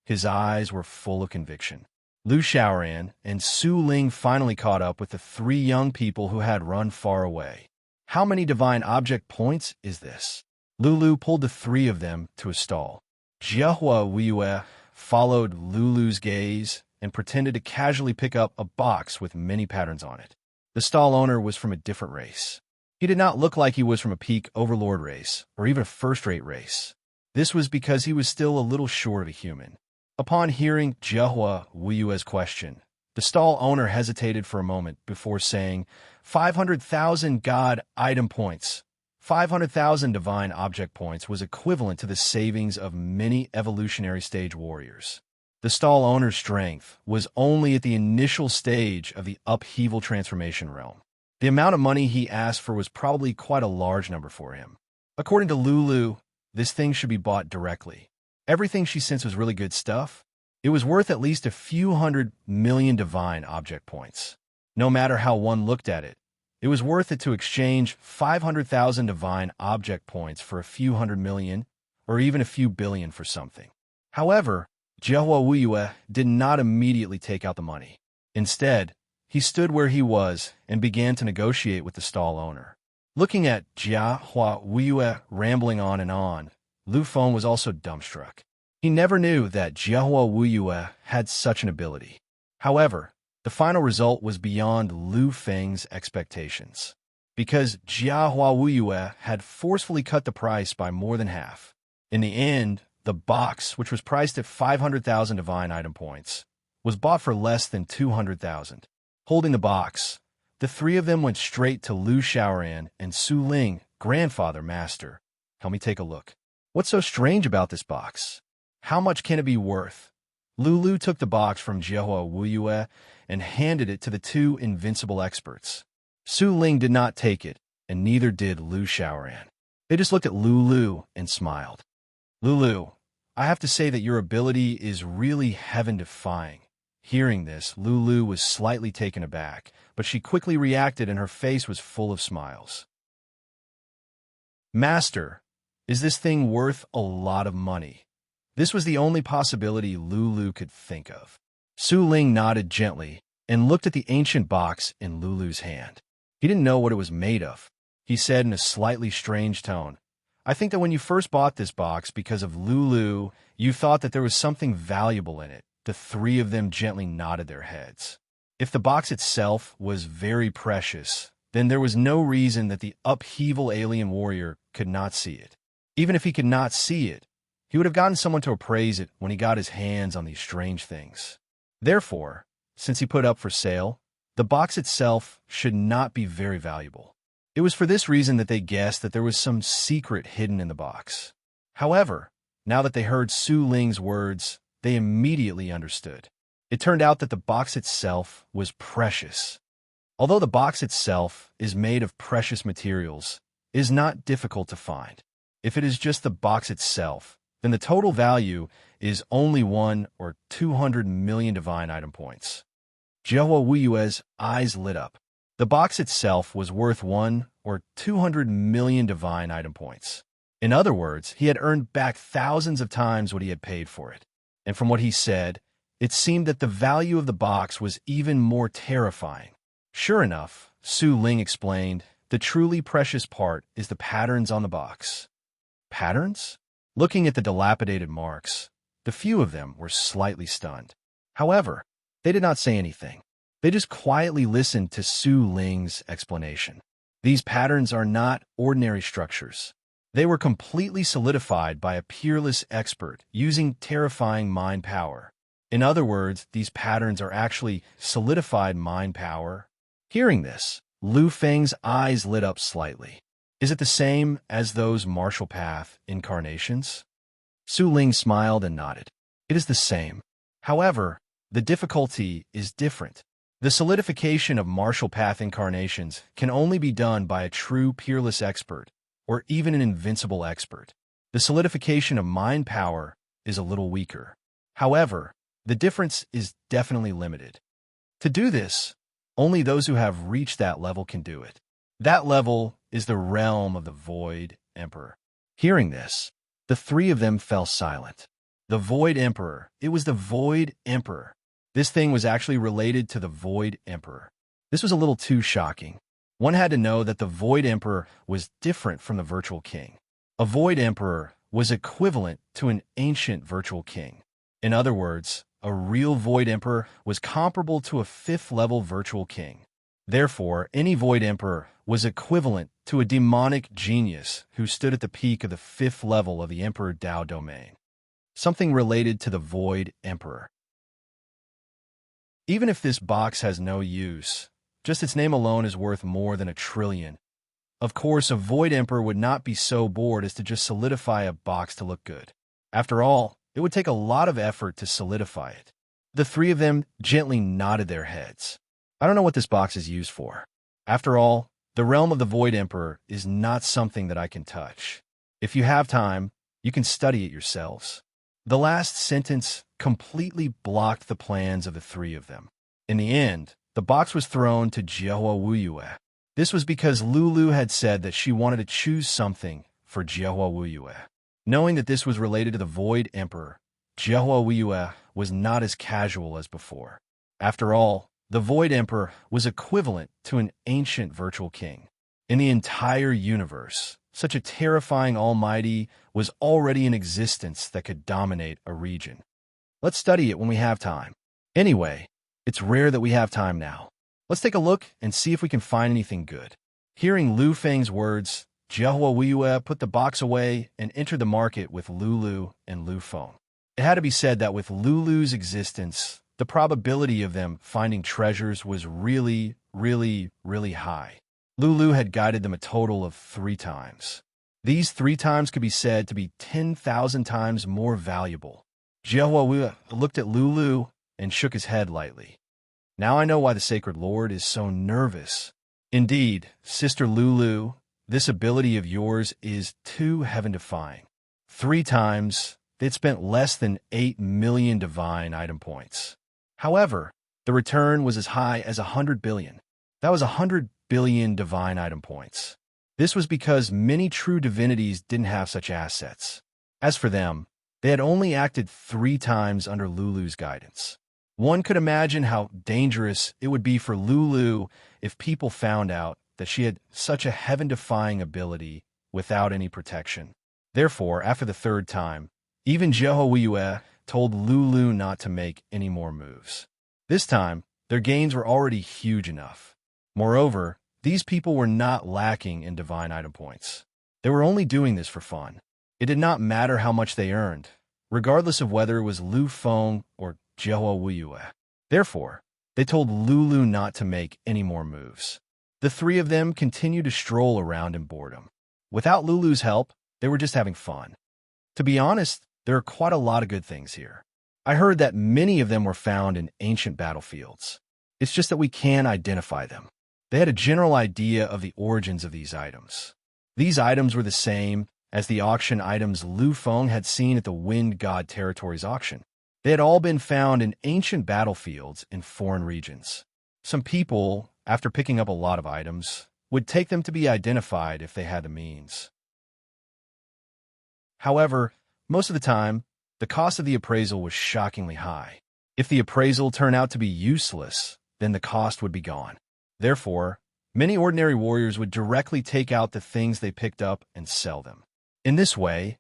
His eyes were full of conviction. Lu Xiaoran and Su Ling finally caught up with the 3 young people who had run far away. How many divine object points is this? Lulu pulled the 3 of them to a stall. Jiahua Wuyue followed Lulu's gaze and pretended to casually pick up a box with many patterns on it. The stall owner was from a different race. He did not look like he was from a peak Overlord race or even a first-rate race. This was because he was still a little short of a human. Upon hearing Jiahua Wuyue's question, the stall owner hesitated for a moment before saying, 500,000 God item points. 500,000 divine object points was equivalent to the savings of many evolutionary stage warriors. The stall owner's strength was only at the initial stage of the upheaval transformation realm. The amount of money he asked for was probably quite a large number for him. According to Lulu, this thing should be bought directly. Everything she sensed was really good stuff. It was worth at least a few 100 million divine object points. No matter how one looked at it, it was worth it to exchange 500,000 divine object points for a few 100 million or even a few billion for something. However, Jiahua Wuyue did not immediately take out the money. Instead, he stood where he was and began to negotiate with the stall owner. Looking at Jiahua Wuyue rambling on and on, Lu Feng was also dumbstruck. He never knew that Jiahua Wuyue had such an ability. However, the final result was beyond Lu Feng's expectations, because Jiahua Wuyue had forcefully cut the price by more than half. In the end, the box, which was priced at 500,000 divine item points, was bought for less than 200,000. Holding the box, the 3 of them went straight to Lu Xiaoran and Su Ling, grandfather, master. Help me take a look. What's so strange about this box? How much can it be worth? Lulu took the box from Jiahua Wuyue and handed it to the 2 invincible experts. Su Ling did not take it, and neither did Lu Xiaoran. They just looked at Lulu and smiled. Lulu, I have to say that your ability is really heaven-defying. Hearing this, Lulu was slightly taken aback, but she quickly reacted and her face was full of smiles. Master, is this thing worth a lot of money? This was the only possibility Lulu could think of. Su Ling nodded gently and looked at the ancient box in Lulu's hand. He didn't know what it was made of. he said in a slightly strange tone. "I think that when you first bought this box because of Lulu, you thought that there was something valuable in it." The three of them gently nodded their heads. If the box itself was very precious, then there was no reason that the upheaval alien warrior could not see it. Even if he could not see it, he would have gotten someone to appraise it when he got his hands on these strange things. Therefore, since he put up for sale, the box itself should not be very valuable. It was for this reason that they guessed that there was some secret hidden in the box. However, now that they heard Su Ling's words, they immediately understood. It turned out that the box itself was precious. Although the box itself is made of precious materials, it is not difficult to find. If it is just the box itself, then the total value is only 1 or 200 million divine item points. Jiahua Wuyue's eyes lit up. The box itself was worth 1 or 200 million divine item points. In other words, he had earned back thousands of times what he had paid for it. And from what he said, it seemed that the value of the box was even more terrifying. Sure enough, Su Ling explained, the truly precious part is the patterns on the box. Patterns? Looking at the dilapidated marks, the few of them were slightly stunned. However, they did not say anything. They just quietly listened to Su Ling's explanation. These patterns are not ordinary structures. They were completely solidified by a peerless expert using terrifying mind power. In other words, these patterns are actually solidified mind power. Hearing this, Lu Feng's eyes lit up slightly. Is it the same as those martial path incarnations? Su Ling smiled and nodded. It is the same. However, the difficulty is different. The solidification of martial path incarnations can only be done by a true peerless expert, or even an invincible expert. The solidification of mind power is a little weaker. However, the difference is definitely limited. To do this, only those who have reached that level can do it. That level is the realm of the Void Emperor. Hearing this, the three of them fell silent. The Void Emperor. It was the Void Emperor. This thing was actually related to the Void Emperor. This was a little too shocking. One had to know that the Void Emperor was different from the Virtual King. A Void Emperor was equivalent to an ancient Virtual King. In other words, a real Void Emperor was comparable to a 5th-level Virtual King. Therefore, any Void Emperor was equivalent to a demonic genius who stood at the peak of the 5th level of the Emperor Dao domain. Something related to the Void Emperor. Even if this box has no use, just its name alone is worth more than 1 trillion. Of course, a Void Emperor would not be so bored as to just solidify a box to look good. After all, it would take a lot of effort to solidify it. The three of them gently nodded their heads. I don't know what this box is used for. After all, the realm of the Void Emperor is not something that I can touch. If you have time, you can study it yourselves. The last sentence completely blocked the plans of the three of them. In the end, the box was thrown to Jiahua Wuyue. This was because Lulu had said that she wanted to choose something for Jiahua Wuyue. Knowing that this was related to the Void Emperor, Jiahua Wuyue was not as casual as before. After all, the Void Emperor was equivalent to an ancient Virtual King. In the entire universe, such a terrifying almighty was already in existence that could dominate a region. Let's study it when we have time. Anyway, it's rare that we have time now. Let's take a look and see if we can find anything good. Hearing Lu Feng's words, Jiahua Wuyue put the box away and entered the market with Lulu and Lu Feng. It had to be said that with Lulu's existence, the probability of them finding treasures was really high. Lulu had guided them a total of 3 times. These 3 times could be said to be 10,000 times more valuable. Jiahua Wuyue looked at Lulu and shook his head lightly. Now I know why the Sacred Lord is so nervous. Indeed, Sister Lulu, this ability of yours is too heaven-defying. 3 times, they'd spent less than 8 million divine item points. However, the return was as high as 100 billion. That was 100 billion divine item points. This was because many true divinities didn't have such assets. As for them, they had only acted 3 times under Lulu's guidance. One could imagine how dangerous it would be for Lulu if people found out that she had such a heaven-defying ability without any protection. Therefore, after the third time, even Jehoiue told Lulu not to make any more moves. This time, their gains were already huge enough. Moreover, these people were not lacking in divine item points. They were only doing this for fun. It did not matter how much they earned, regardless of whether it was Lu Feng or Jehoiue. Therefore, they told Lulu not to make any more moves. The three of them continued to stroll around in boredom. Without Lulu's help, they were just having fun. To be honest, there are quite a lot of good things here. I heard that many of them were found in ancient battlefields. It's just that we can identify them. They had a general idea of the origins of these items. These items were the same as the auction items Lu Feng had seen at the Wind God Territories auction. They had all been found in ancient battlefields in foreign regions. Some people, after picking up a lot of items, would take them to be identified if they had the means. However, most of the time, the cost of the appraisal was shockingly high. If the appraisal turned out to be useless, then the cost would be gone. Therefore, many ordinary warriors would directly take out the things they picked up and sell them. In this way,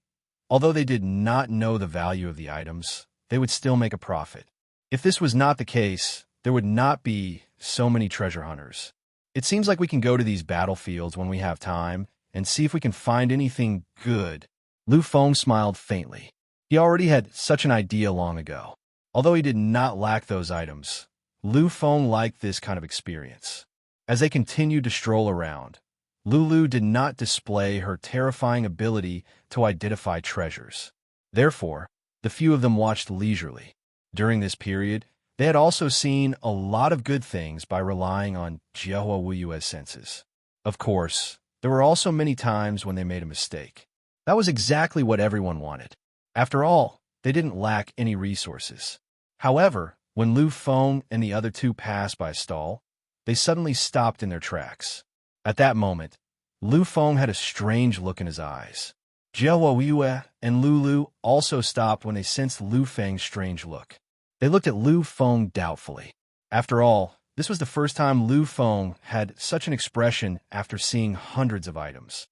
although they did not know the value of the items, they would still make a profit. If this was not the case, there would not be so many treasure hunters. It seems like we can go to these battlefields when we have time and see if we can find anything good. Lu Feng smiled faintly. He already had such an idea long ago. Although he did not lack those items, Lu Feng liked this kind of experience. As they continued to stroll around, Lulu did not display her terrifying ability to identify treasures. Therefore, the few of them watched leisurely. During this period, they had also seen a lot of good things by relying on Jehoiue's senses. Of course, there were also many times when they made a mistake. That was exactly what everyone wanted. After all, they didn't lack any resources. However, when Lu Feng and the other two passed by a stall, they suddenly stopped in their tracks. At that moment, Lu Feng had a strange look in his eyes. Jehoiue and Lulu also stopped when they sensed Lu Feng's strange look. They looked at Lu Feng doubtfully. After all, this was the first time Lu Feng had such an expression after seeing hundreds of items.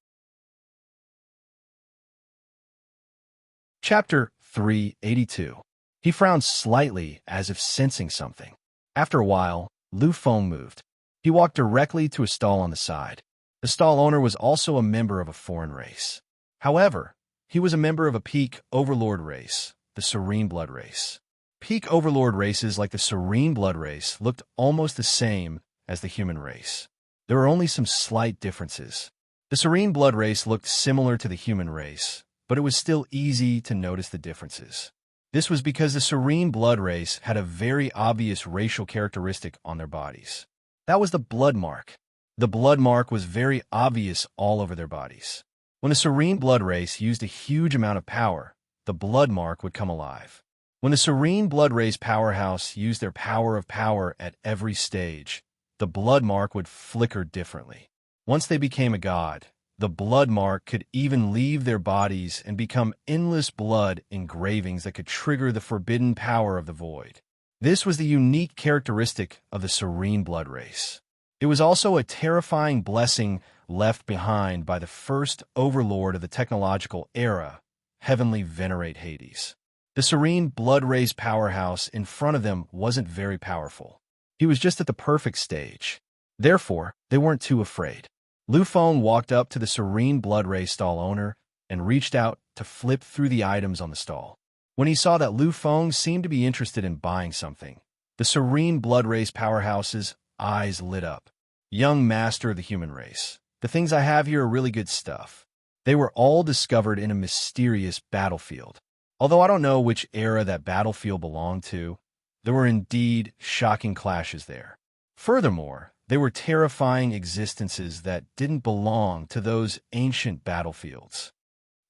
Chapter 382. He frowned slightly as if sensing something. After a while, Lu Feng moved. He walked directly to a stall on the side. The stall owner was also a member of a foreign race. However, he was a member of a peak Overlord race, the serene blood race. Peak Overlord races like the serene blood race looked almost the same as the human race. There were only some slight differences. The serene blood race looked similar to the human race, but it was still easy to notice the differences. This was because the serene blood race had a very obvious racial characteristic on their bodies. That was the blood mark. The blood mark was very obvious all over their bodies. When the serene blood race used a huge amount of power, the blood mark would come alive. When the serene blood race powerhouse used their power of power at every stage, the blood mark would flicker differently. Once they became a god, the blood mark could even leave their bodies and become endless blood engravings that could trigger the forbidden power of the void. This was the unique characteristic of the serene blood race. It was also a terrifying blessing left behind by the first overlord of the technological era, heavenly venerate Hades. The serene blood race powerhouse in front of them wasn't very powerful. He was just at the perfect stage. Therefore, they weren't too afraid. Lu Feng walked up to the serene blood race stall owner and reached out to flip through the items on the stall. When he saw that Lu Feng seemed to be interested in buying something, the serene blood race powerhouse's eyes lit up. Young master of the human race, the things I have here are really good stuff. They were all discovered in a mysterious battlefield. Although I don't know which era that battlefield belonged to, there were indeed shocking clashes there. Furthermore, they were terrifying existences that didn't belong to those ancient battlefields.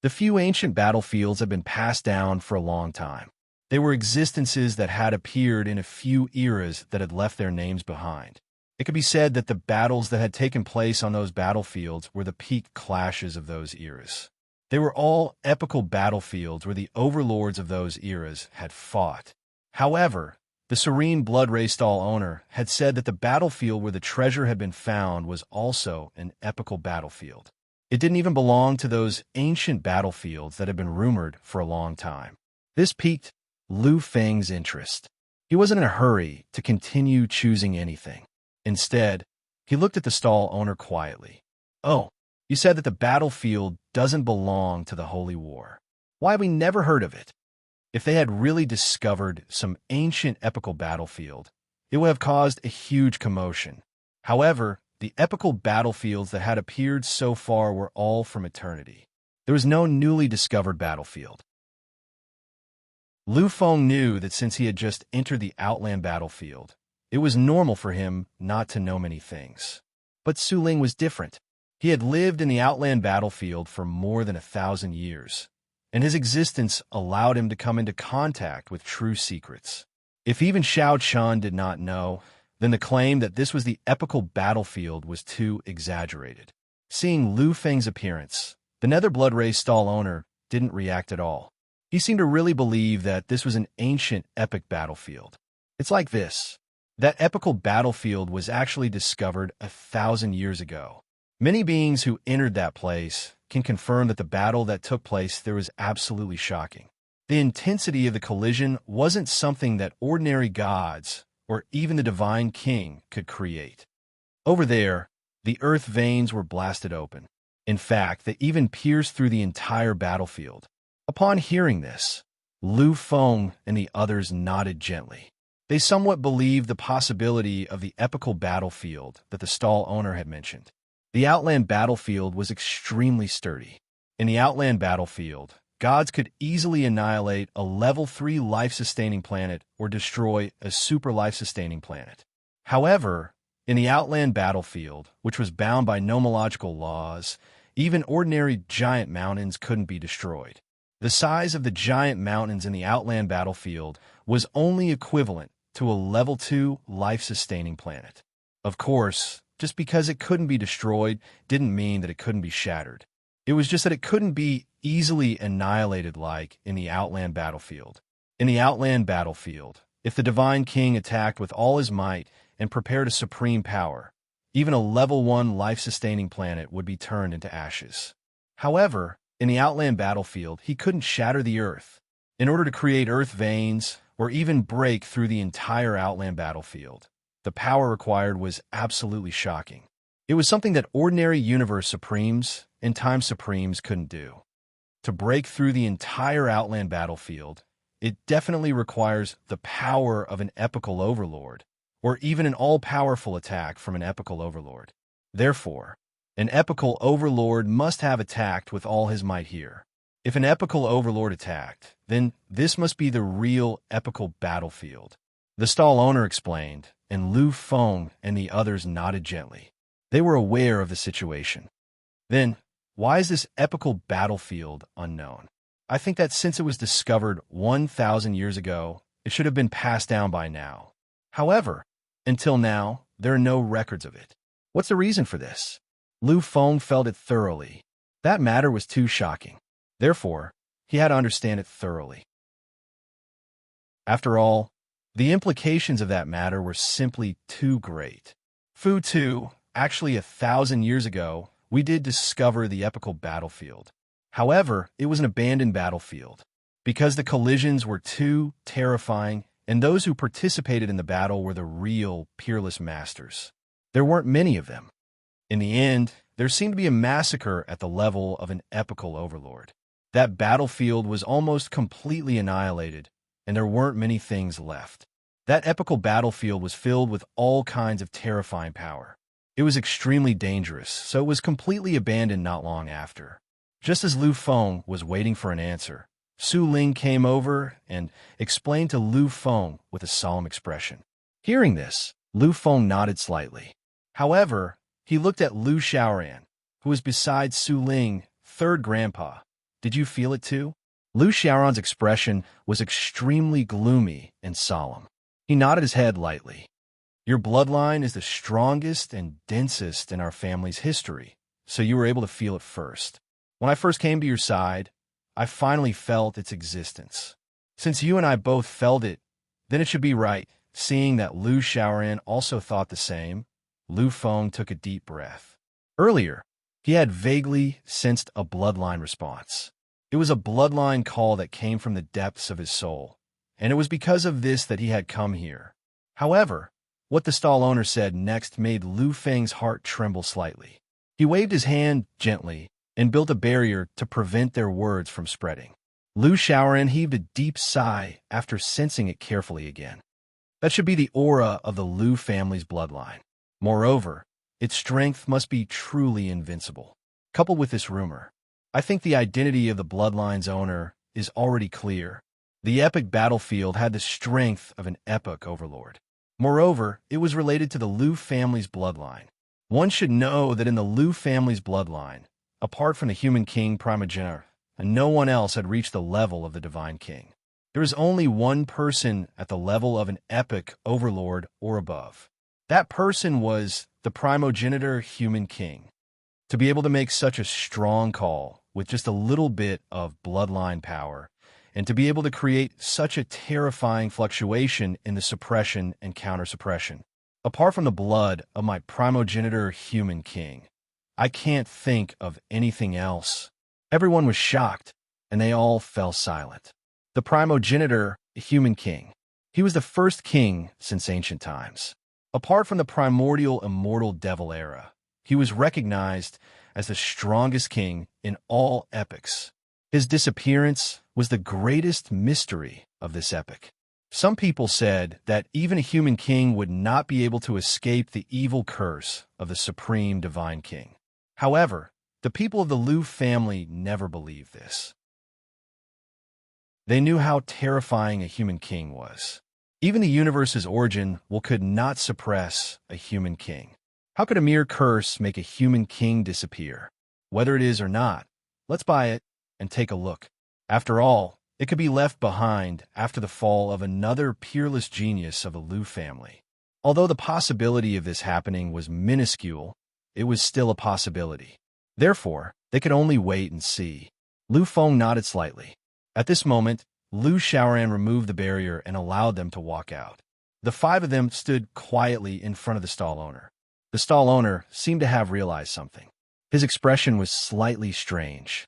The few ancient battlefields have been passed down for a long time. They were existences that had appeared in a few eras that had left their names behind. It could be said that the battles that had taken place on those battlefields were the peak clashes of those eras. They were all epical battlefields where the overlords of those eras had fought. However, The serene blood ray stall owner had said that the battlefield where the treasure had been found was also an epical battlefield. It didn't even belong to those ancient battlefields that had been rumored for a long time. This piqued Lu Feng's interest. He wasn't in a hurry to continue choosing anything. Instead, he looked at the stall owner quietly. "Oh, you said that the battlefield doesn't belong to the Holy War. Why have we never heard of it?" If they had really discovered some ancient epical battlefield, it would have caused a huge commotion. However, the epical battlefields that had appeared so far were all from eternity. There was no newly discovered battlefield. Lu Feng knew that since he had just entered the Outland battlefield, it was normal for him not to know many things. But Su Ling was different. He had lived in the Outland battlefield for more than 1,000 years, and his existence allowed him to come into contact with true secrets. If even Xiao Chun did not know, then the claim that this was the epical battlefield was too exaggerated. Seeing Lu Feng's appearance, the Nether Blood Ray stall owner didn't react at all. He seemed to really believe that this was an ancient epic battlefield. It's like this. That epical battlefield was actually discovered 1,000 years ago. Many beings who entered that place can confirm that the battle that took place there was absolutely shocking. The intensity of the collision wasn't something that ordinary gods or even the Divine King could create. Over there, the earth veins were blasted open. In fact, they even pierced through the entire battlefield. Upon hearing this, Lu Feng and the others nodded gently. They somewhat believed the possibility of the epical battlefield that the stall owner had mentioned. The Outland battlefield was extremely sturdy. In the Outland battlefield, gods could easily annihilate a level 3 life-sustaining planet or destroy a super life-sustaining planet. However, in the Outland battlefield, which was bound by nomological laws, even ordinary giant mountains couldn't be destroyed. The size of the giant mountains in the Outland battlefield was only equivalent to a level 2 life-sustaining planet. Of course, just because it couldn't be destroyed didn't mean that it couldn't be shattered. It was just that it couldn't be easily annihilated like in the Outland battlefield. In the Outland battlefield, if the Divine King attacked with all his might and prepared a supreme power, even a level 1 life-sustaining planet would be turned into ashes. However, in the Outland battlefield, he couldn't shatter the earth. In order to create earth veins or even break through the entire Outland battlefield, the power required was absolutely shocking. It was something that ordinary universe supremes and time supremes couldn't do. To break through the entire Outland battlefield, it definitely requires the power of an epical overlord, or even an all-powerful attack from an epical overlord. Therefore, an epical overlord must have attacked with all his might here. If an epical overlord attacked, then this must be the real epical battlefield. The stall owner explained, and Lu Feng and the others nodded gently. They were aware of the situation. Then, why is this epical battlefield unknown? I think that since it was discovered 1,000 years ago, it should have been passed down by now. However, until now, there are no records of it. What's the reason for this? Lu Feng felt it thoroughly. That matter was too shocking. Therefore, he had to understand it thoroughly. After all, the implications of that matter were simply too great. Fu Tu, actually 1,000 years ago, we did discover the epical battlefield. However, it was an abandoned battlefield, because the collisions were too terrifying and those who participated in the battle were the real peerless masters. There weren't many of them. In the end, there seemed to be a massacre at the level of an epical overlord. That battlefield was almost completely annihilated, and there weren't many things left. That epical battlefield was filled with all kinds of terrifying power. It was extremely dangerous, so it was completely abandoned not long after. Just as Lu Feng was waiting for an answer, Su Ling came over and explained to Lu Feng with a solemn expression. Hearing this, Lu Feng nodded slightly. However, he looked at Lu Xiaoran, who was beside Su Ling, third grandpa. Did you feel it too? Lu Xiaoran's expression was extremely gloomy and solemn. He nodded his head lightly. Your bloodline is the strongest and densest in our family's history, so you were able to feel it first. When I first came to your side, I finally felt its existence. Since you and I both felt it, then it should be right Seeing that Lu Xiaoran also thought the same, Lu Feng took a deep breath. Earlier, he had vaguely sensed a bloodline response. It was a bloodline call that came from the depths of his soul, and it was because of this that he had come here. However, what the stall owner said next made Lu Feng's heart tremble slightly. He waved his hand gently and built a barrier to prevent their words from spreading. Lu Xiaoran heaved a deep sigh after sensing it carefully again. That should be the aura of the Lu family's bloodline. Moreover, its strength must be truly invincible. Coupled with this rumor, I think the identity of the bloodline's owner is already clear. The epic battlefield had the strength of an epic overlord. Moreover, it was related to the Lu family's bloodline. One should know that in the Lu family's bloodline, apart from the human king primogenitor, and no one else had reached the level of the divine king. There is only one person at the level of an epic overlord or above. That person was the primogenitor human king. To be able to make such a strong call with just a little bit of bloodline power, and to be able to create such a terrifying fluctuation in the suppression and counter-suppression. Apart from the blood of my primogenitor human king, I can't think of anything else. Everyone was shocked, and they all fell silent. The primogenitor human king. He was the first king since ancient times. Apart from the primordial immortal devil era, he was recognized as the strongest king in all epics. His disappearance was the greatest mystery of this epic. Some people said that even a human king would not be able to escape the evil curse of the supreme divine king. However, the people of the Lu family never believed this. They knew how terrifying a human king was. Even the universe's origin could not suppress a human king. How could a mere curse make a human king disappear? Whether it is or not, let's buy it and take a look. After all, it could be left behind after the fall of another peerless genius of the Lu family. Although the possibility of this happening was minuscule, it was still a possibility. Therefore, they could only wait and see. Lu Feng nodded slightly. At this moment, Lu Xiaoran removed the barrier and allowed them to walk out. The five of them stood quietly in front of the stall owner. The stall owner seemed to have realized something. His expression was slightly strange.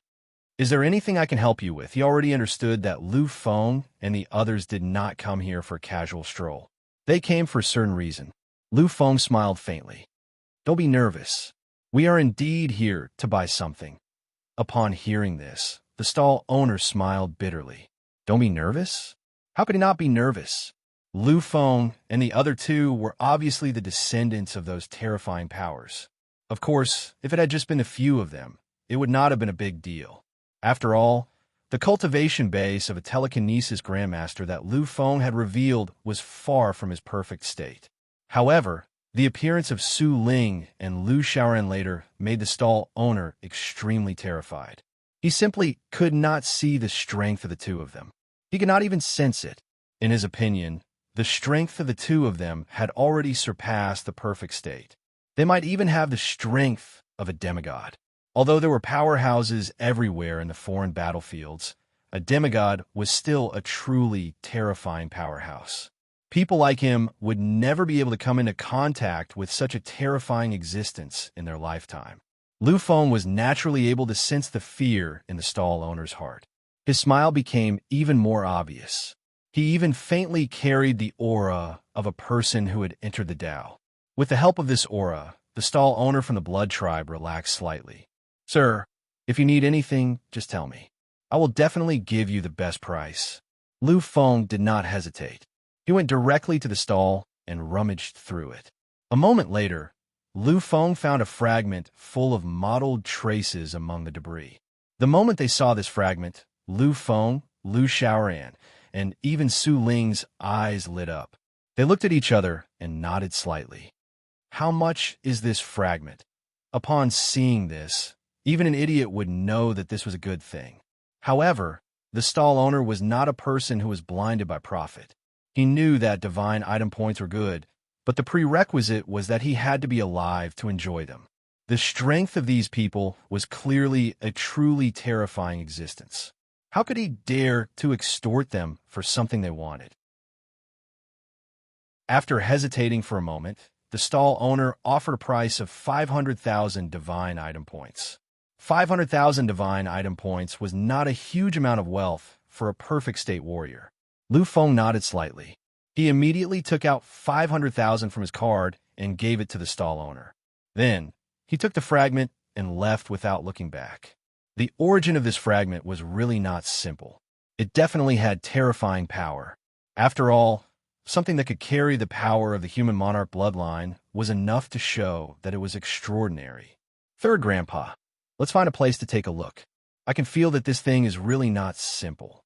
Is there anything I can help you with? He already understood that Lu Feng and the others did not come here for a casual stroll. They came for a certain reason. Lu Feng smiled faintly. Don't be nervous. We are indeed here to buy something. Upon hearing this, the stall owner smiled bitterly. Don't be nervous? How could he not be nervous? Lu Feng and the other two were obviously the descendants of those terrifying powers. Of course, if it had just been a few of them, it would not have been a big deal. After all, the cultivation base of a telekinesis grandmaster that Lu Feng had revealed was far from his perfect state. However, the appearance of Su Ling and Lu Xiaoran later made the stall owner extremely terrified. He simply could not see the strength of the two of them. He could not even sense it. In his opinion, the strength of the two of them had already surpassed the perfect state. They might even have the strength of a demigod. Although there were powerhouses everywhere in the foreign battlefields, a demigod was still a truly terrifying powerhouse. People like him would never be able to come into contact with such a terrifying existence in their lifetime. Lu Feng was naturally able to sense the fear in the stall owner's heart. His smile became even more obvious. He even faintly carried the aura of a person who had entered the Tao. With the help of this aura, the stall owner from the blood tribe relaxed slightly. Sir, if you need anything, just tell me. I will definitely give you the best price. Lu Feng did not hesitate. He went directly to the stall and rummaged through it. A moment later, Lu Feng found a fragment full of mottled traces among the debris. The moment they saw this fragment, Lu Feng, Lu Xiaoran, and even Su Ling's eyes lit up. They looked at each other and nodded slightly. How much is this fragment? Upon seeing this, even an idiot would know that this was a good thing. However, the stall owner was not a person who was blinded by profit. He knew that divine item points were good, but the prerequisite was that he had to be alive to enjoy them. The strength of these people was clearly a truly terrifying existence. How could he dare to extort them for something they wanted? After hesitating for a moment, the stall owner offered a price of 500,000 divine item points. 500,000 divine item points was not a huge amount of wealth for a perfect state warrior. Lu Feng nodded slightly. He immediately took out 500,000 from his card and gave it to the stall owner. Then, he took the fragment and left without looking back. The origin of this fragment was really not simple. It definitely had terrifying power. After all, something that could carry the power of the human monarch bloodline was enough to show that it was extraordinary. Third Grandpa, let's find a place to take a look. I can feel that this thing is really not simple.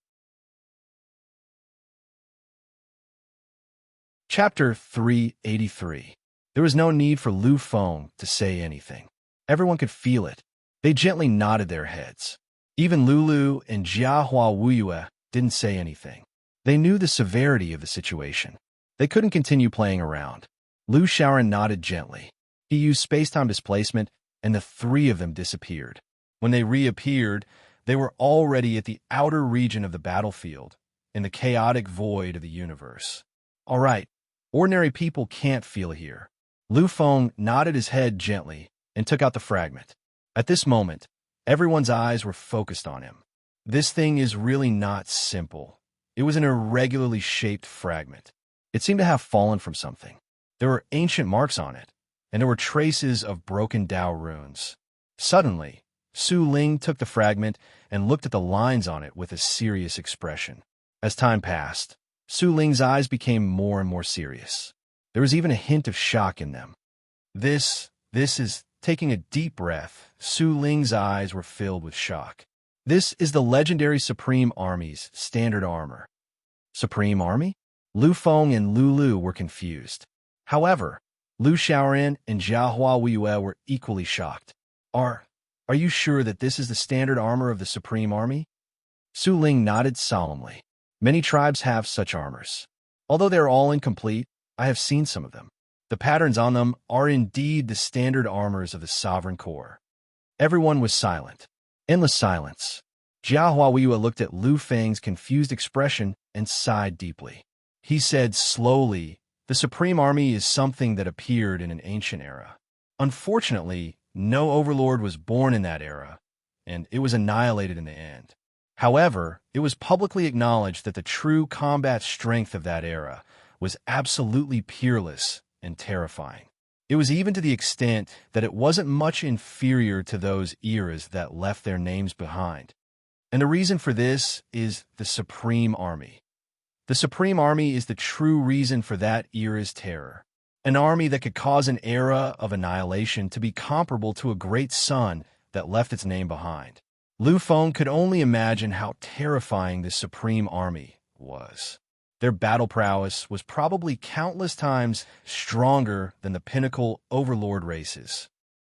Chapter 383. There was no need for Lu Feng to say anything. Everyone could feel it. They gently nodded their heads. Even Lulu and Jiahua Wuyue didn't say anything. They knew the severity of the situation. They couldn't continue playing around. Lu Shaoran nodded gently. He used space-time displacement, and the three of them disappeared. When they reappeared, they were already at the outer region of the battlefield, in the chaotic void of the universe. All right, ordinary people can't feel here. Lu Feng nodded his head gently and took out the fragment. At this moment, everyone's eyes were focused on him. This thing is really not simple. It was an irregularly shaped fragment. It seemed to have fallen from something. There were ancient marks on it, and there were traces of broken Dao runes. Suddenly, Su Ling took the fragment and looked at the lines on it with a serious expression. As time passed, Su Ling's eyes became more and more serious. There was even a hint of shock in them. This is... Taking a deep breath, Su Ling's eyes were filled with shock. This is the legendary Supreme Army's standard armor. Supreme Army? Lu Feng and Lulu were confused. However, Lu Shaoran and Jiahua Wuyue were equally shocked. Are you sure that this is the standard armor of the Supreme Army? Su Ling nodded solemnly. Many tribes have such armors. Although they are all incomplete, I have seen some of them. The patterns on them are indeed the standard armors of the Sovereign Corps. Everyone was silent. Endless silence. Jiahua Wuyue looked at Lu Feng's confused expression and sighed deeply. He said slowly, the Supreme Army is something that appeared in an ancient era. Unfortunately, no Overlord was born in that era, and it was annihilated in the end. However, it was publicly acknowledged that the true combat strength of that era was absolutely peerless and terrifying. It was even to the extent that it wasn't much inferior to those eras that left their names behind. And the reason for this is the Supreme Army. The Supreme Army is the true reason for that era's terror. An army that could cause an era of annihilation to be comparable to a great sun that left its name behind. Lu Feng could only imagine how terrifying this Supreme Army was. Their battle prowess was probably countless times stronger than the pinnacle Overlord races.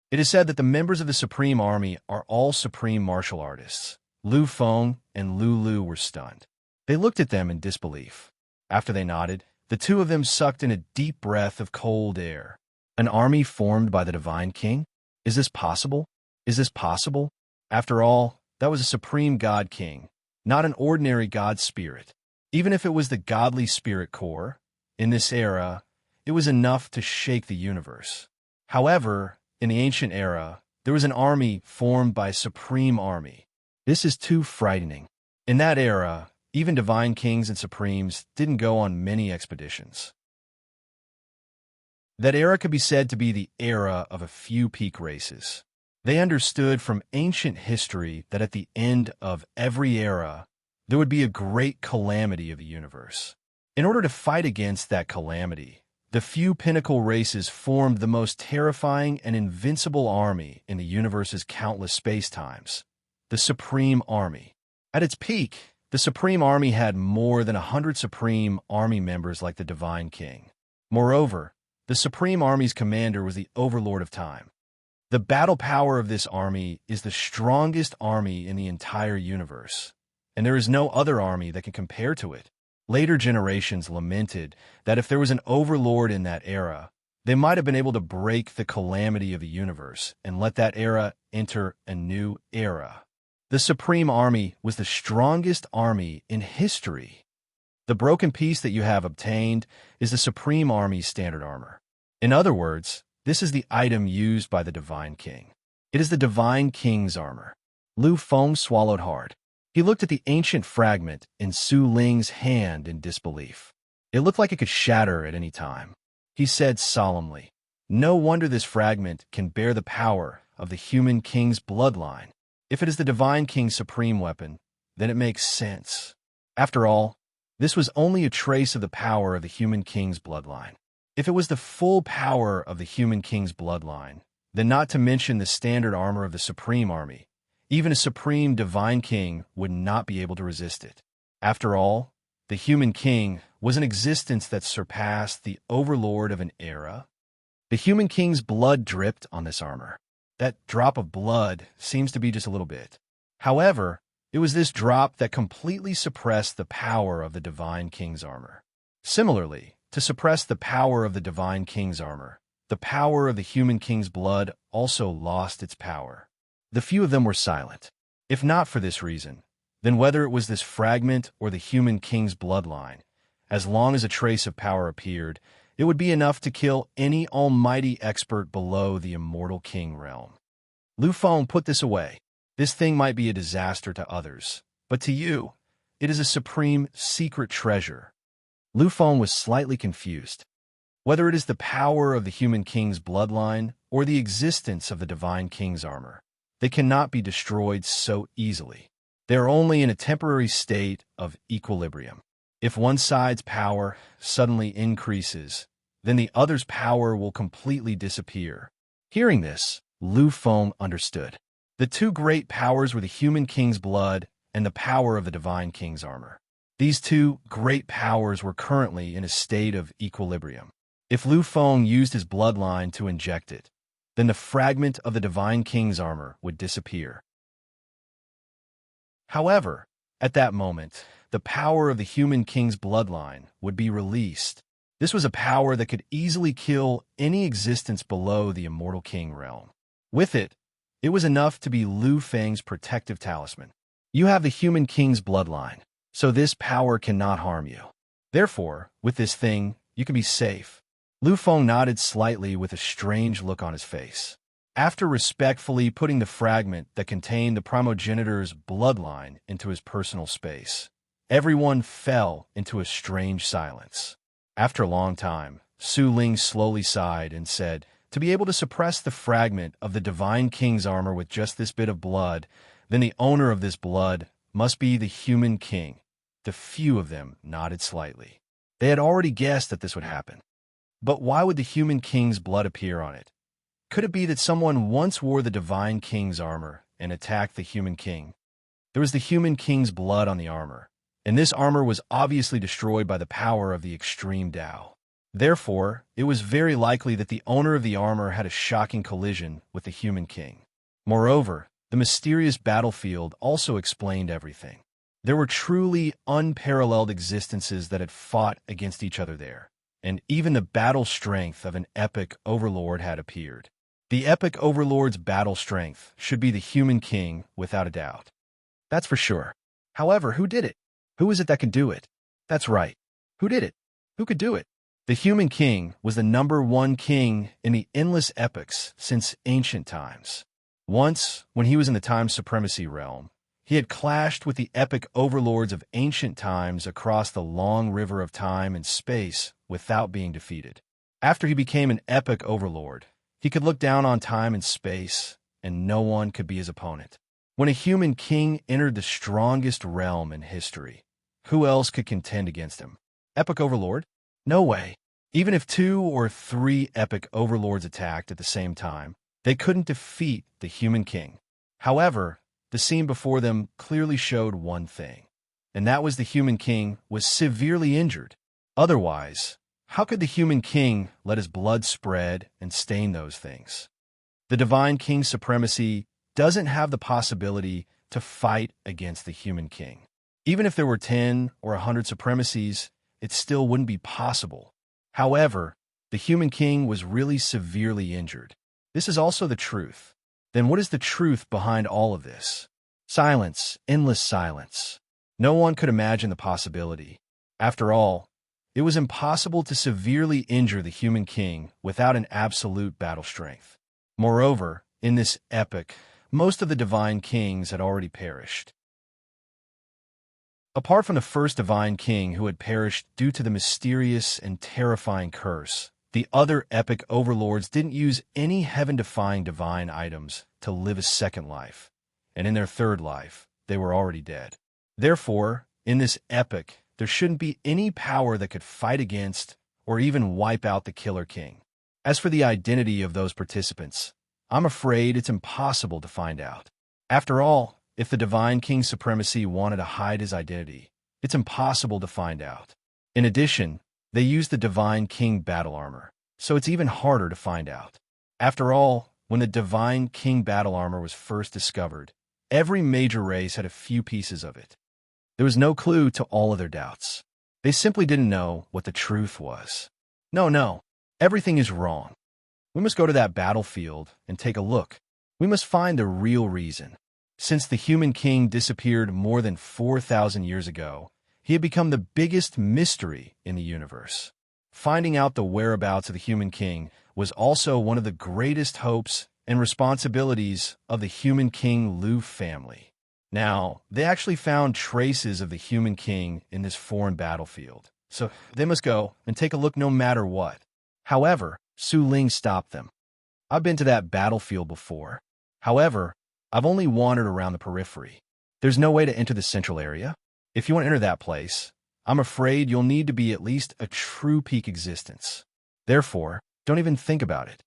It is said that the members of the Supreme Army are all supreme martial artists. Lu Feng and Lulu were stunned. They looked at them in disbelief. After they nodded, the two of them sucked in a deep breath of cold air. An army formed by the Divine King? Is this possible? Is this possible? After all, that was a Supreme God King, not an ordinary God Spirit. Even if it was the godly spirit core, in this era, it was enough to shake the universe. However, in the ancient era, there was an army formed by a Supreme Army. This is too frightening. In that era, even divine kings and supremes didn't go on many expeditions. That era could be said to be the era of a few peak races. They understood from ancient history that at the end of every era, there would be a great calamity of the universe. In order to fight against that calamity, the few pinnacle races formed the most terrifying and invincible army in the universe's countless space-times, the Supreme Army. At its peak, the Supreme Army had more than 100 Supreme Army members like the Divine King. Moreover, the Supreme Army's commander was the Overlord of Time. The battle power of this army is the strongest army in the entire universe, and there is no other army that can compare to it. Later generations lamented that if there was an Overlord in that era, they might have been able to break the calamity of the universe and let that era enter a new era. The Supreme Army was the strongest army in history. The broken piece that you have obtained is the Supreme Army's standard armor. In other words, this is the item used by the Divine King. It is the Divine King's armor. Lu Feng swallowed hard. He looked at the ancient fragment in Su Ling's hand in disbelief. It looked like it could shatter at any time. He said solemnly, "No wonder this fragment can bear the power of the human king's bloodline. If it is the Divine King's supreme weapon, then it makes sense. After all, this was only a trace of the power of the human king's bloodline. If it was the full power of the human king's bloodline, then not to mention the standard armor of the Supreme Army, even a supreme divine king would not be able to resist it. After all, the human king was an existence that surpassed the overlord of an era. The human king's blood dripped on this armor. That drop of blood seems to be just a little bit. However, it was this drop that completely suppressed the power of the divine king's armor. Similarly, to suppress the power of the divine king's armor, the power of the human king's blood also lost its power. The few of them were silent. If not for this reason, then whether it was this fragment or the human king's bloodline, as long as a trace of power appeared, it would be enough to kill any almighty expert below the immortal king realm. Lu Feng put this away. This thing might be a disaster to others, but to you, it is a supreme secret treasure. Lu Feng was slightly confused. Whether it is the power of the human king's bloodline or the existence of the divine king's armor, they cannot be destroyed so easily. They are only in a temporary state of equilibrium. If one side's power suddenly increases, then the other's power will completely disappear. Hearing this, Lu Feng understood. The two great powers were the human king's blood and the power of the divine king's armor. These two great powers were currently in a state of equilibrium. If Lu Feng used his bloodline to inject it, then the fragment of the divine king's armor would disappear. However, at that moment, the power of the human king's bloodline would be released. This was a power that could easily kill any existence below the immortal king realm. With it, it was enough to be Lu Feng's protective talisman. You have the human king's bloodline, so this power cannot harm you. Therefore, with this thing, you can be safe. Lu Feng nodded slightly with a strange look on his face. After respectfully putting the fragment that contained the primogenitor's bloodline into his personal space, everyone fell into a strange silence. After a long time, Su Ling slowly sighed and said, "To be able to suppress the fragment of the divine king's armor with just this bit of blood, then the owner of this blood must be the human king." The few of them nodded slightly. They had already guessed that this would happen. But why would the human king's blood appear on it? Could it be that someone once wore the divine king's armor and attacked the human king? There was the human king's blood on the armor, and this armor was obviously destroyed by the power of the extreme Tao. Therefore, it was very likely that the owner of the armor had a shocking collision with the human king. Moreover, the mysterious battlefield also explained everything. There were truly unparalleled existences that had fought against each other there, and even the battle strength of an epic overlord had appeared. The epic overlord's battle strength should be the human king without a doubt. That's for sure. However, who did it? Who is it that can do it? That's right. Who did it? Who could do it? The human king was the #1 king in the endless epics since ancient times. Once, when he was in the time supremacy realm, he had clashed with the epic overlords of ancient times across the long river of time and space without being defeated. After he became an epic overlord, he could look down on time and space, and no one could be his opponent. When a human king entered the strongest realm in history, who else could contend against him? Epic overlord? No way. Even if 2 or 3 epic overlords attacked at the same time, they couldn't defeat the human king. However, the scene before them clearly showed one thing, and that was the human king was severely injured. Otherwise, how could the human king let his blood spread and stain those things? The divine king's supremacy doesn't have the possibility to fight against the human king. Even if there were 10 or 100 supremacies, it still wouldn't be possible. However, the human king was really severely injured. This is also the truth. Then what is the truth behind all of this? Silence, endless silence. No one could imagine the possibility. After all, it was impossible to severely injure the human king without an absolute battle strength. Moreover, in this epic, most of the divine kings had already perished. Apart from the first divine king who had perished due to the mysterious and terrifying curse, the other epic overlords didn't use any heaven-defying divine items to live a second life, and in their third life, they were already dead. Therefore, in this epic, there shouldn't be any power that could fight against or even wipe out the Killer King. As for the identity of those participants, I'm afraid it's impossible to find out. After all, if the Divine King's supremacy wanted to hide his identity, it's impossible to find out. In addition, they used the Divine King battle armor, so it's even harder to find out. After all, when the Divine King battle armor was first discovered, every major race had a few pieces of it. There was no clue to all of their doubts. They simply didn't know what the truth was. No, everything is wrong. We must go to that battlefield and take a look. We must find the real reason. Since the human king disappeared more than 4,000 years ago, he had become the biggest mystery in the universe. Finding out the whereabouts of the human king was also one of the greatest hopes and responsibilities of the human king Lu family. Now, they actually found traces of the human king in this foreign battlefield, so they must go and take a look no matter what. However, Su Ling stopped them. I've been to that battlefield before. However, I've only wandered around the periphery. There's no way to enter the central area. If you want to enter that place, I'm afraid you'll need to be at least a true peak existence. Therefore, don't even think about it.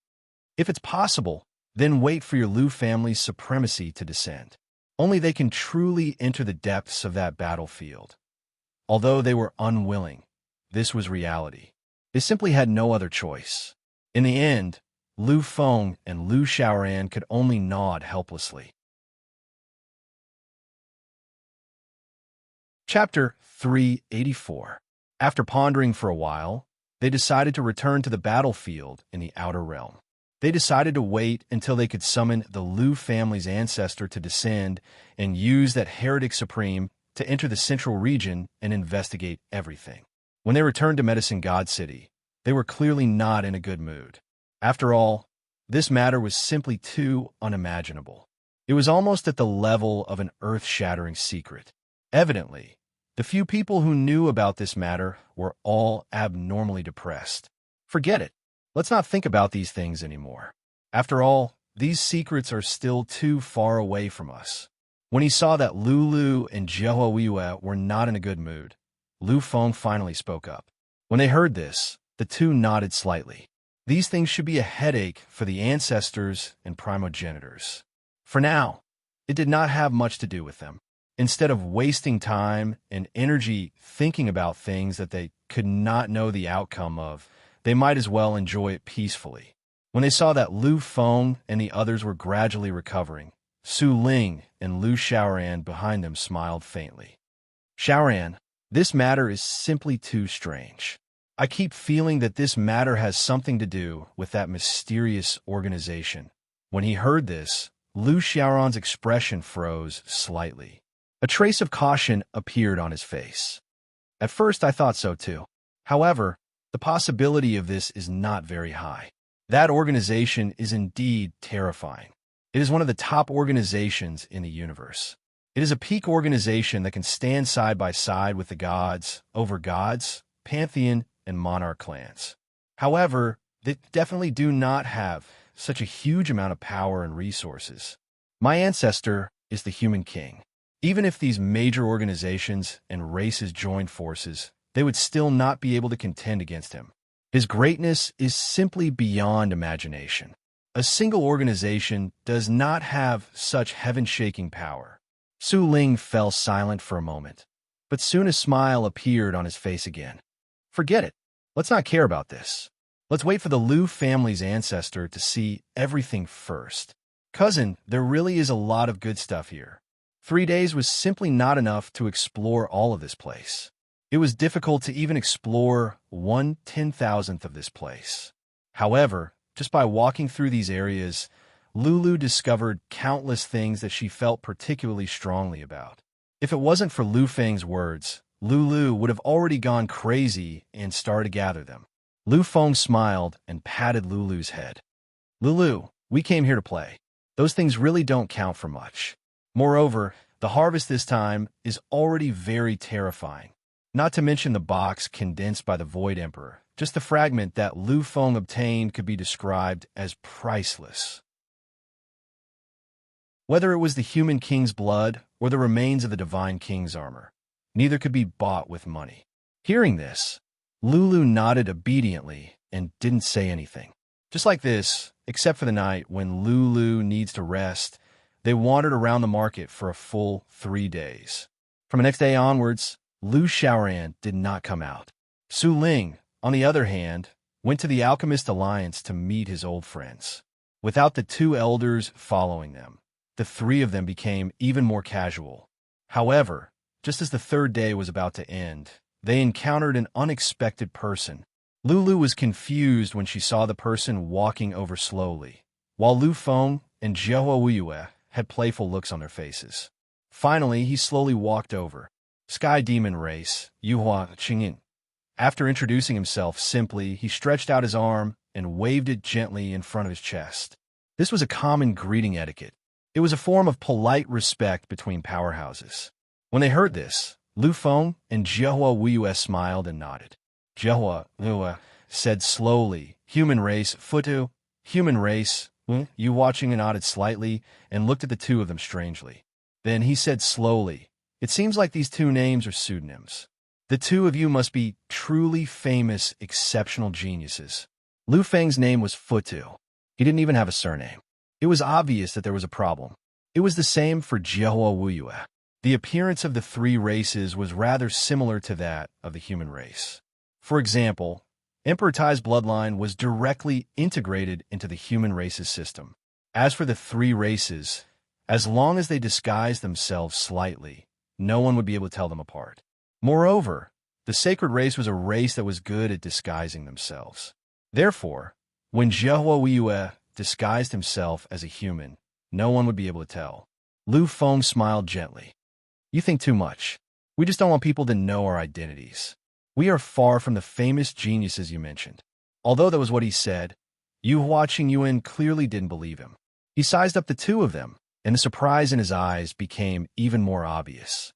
If it's possible, then wait for your Lu family's supremacy to descend. Only they can truly enter the depths of that battlefield. Although they were unwilling, this was reality. They simply had no other choice. In the end, Lu Feng and Lu Xiaoran could only nod helplessly. Chapter 384. After pondering for a while, they decided to return to the battlefield in the outer realm. They decided to wait until they could summon the Lu family's ancestor to descend and use that heretic supreme to enter the central region and investigate everything. When they returned to Medicine God City, they were clearly not in a good mood. After all, this matter was simply too unimaginable. It was almost at the level of an earth-shattering secret. Evidently, the few people who knew about this matter were all abnormally depressed. Forget it. Let's not think about these things anymore. After all, these secrets are still too far away from us. When he saw that Lulu and Jehoiwa were not in a good mood, Lu Feng finally spoke up. When they heard this, the two nodded slightly. These things should be a headache for the ancestors and primogenitors. For now, it did not have much to do with them. Instead of wasting time and energy thinking about things that they could not know the outcome of, they might as well enjoy it peacefully. When they saw that Lu Feng and the others were gradually recovering, Su Ling and Lu Xiaoran behind them smiled faintly. Xiaoran, this matter is simply too strange. I keep feeling that this matter has something to do with that mysterious organization. When he heard this, Lu Xiaoran's expression froze slightly. A trace of caution appeared on his face. At first I thought so too. However, the possibility of this is not very high. That organization is indeed terrifying. It is one of the top organizations in the universe. It is a peak organization that can stand side by side with the gods, over gods, pantheon, and monarch clans. However, they definitely do not have such a huge amount of power and resources. My ancestor is the human king. Even if these major organizations and races joined forces, they would still not be able to contend against him. His greatness is simply beyond imagination. A single organization does not have such heaven-shaking power. Su Ling fell silent for a moment, but soon a smile appeared on his face again. Forget it. Let's not care about this. Let's wait for the Lu family's ancestor to see everything first. Cousin, there really is a lot of good stuff here. 3 days was simply not enough to explore all of this place. It was difficult to even explore 1/10,000th of this place. However, just by walking through these areas, Lulu discovered countless things that she felt particularly strongly about. If it wasn't for Lu Feng's words, Lulu would have already gone crazy and started to gather them. Lu Feng smiled and patted Lulu's head. Lulu, we came here to play. Those things really don't count for much. Moreover, the harvest this time is already very terrifying. Not to mention the box condensed by the Void Emperor. Just the fragment that Lu Feng obtained could be described as priceless. Whether it was the human king's blood or the remains of the divine king's armor, neither could be bought with money. Hearing this, Lulu nodded obediently and didn't say anything. Just like this, except for the night when Lulu needs to rest, they wandered around the market for a full 3 days. From the next day onwards, Lu Xiaoran did not come out. Su Ling, on the other hand, went to the Alchemist Alliance to meet his old friends. Without the 2 elders following them, the 3 of them became even more casual. However, just as the 3rd day was about to end, they encountered an unexpected person. Lulu was confused when she saw the person walking over slowly, while Lu Feng and Jiahua Wuyue had playful looks on their faces. Finally, he slowly walked over. Sky Demon Race, Yuhua Qingyin. After introducing himself simply, he stretched out his arm and waved it gently in front of his chest. This was a common greeting etiquette. It was a form of polite respect between powerhouses. When they heard this, Lu Feng and Jiahua Wuyue smiled and nodded. Jiahua Wuyue said slowly, "Human race, Futu, human race." You watching and nodded slightly and looked at the 2 of them strangely. Then he said slowly, "It seems like these 2 names are pseudonyms. The 2 of you must be truly famous, exceptional geniuses." Lu Feng's name was Futu. He didn't even have a surname. It was obvious that there was a problem. It was the same for Jiahua Wuyue. The appearance of the 3 races was rather similar to that of the human race. For example, Emperor Tai's bloodline was directly integrated into the human race's system. As for the 3 races, as long as they disguised themselves slightly, no one would be able to tell them apart. Moreover, the sacred race was a race that was good at disguising themselves. Therefore, when Jiahua Wuyue disguised himself as a human, no one would be able to tell. Lu Feng smiled gently. "You think too much. We just don't want people to know our identities. We are far from the famous geniuses you mentioned." Although that was what he said, Yuhua Qingyuan clearly didn't believe him. He sized up the 2 of them, and the surprise in his eyes became even more obvious.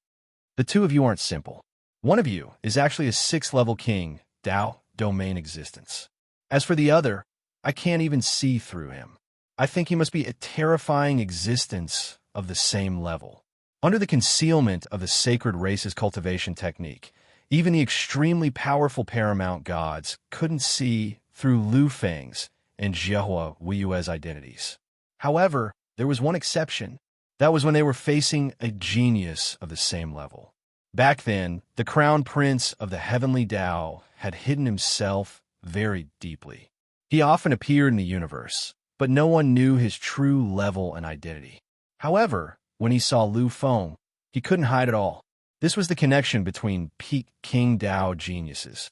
"The 2 of you aren't simple. One of you is actually a 6th-level king, Dao, domain existence. As for the other, I can't even see through him. I think he must be a terrifying existence of the same level." Under the concealment of the sacred race's cultivation technique, even the extremely powerful paramount gods couldn't see through Lu Feng's and Jiahua Wuyue's identities. However, there was one exception. That was when they were facing a genius of the same level. Back then, the crown prince of the heavenly Dao had hidden himself very deeply. He often appeared in the universe, but no one knew his true level and identity. However, when he saw Lu Feng, he couldn't hide it all. This was the connection between peak King Dao geniuses.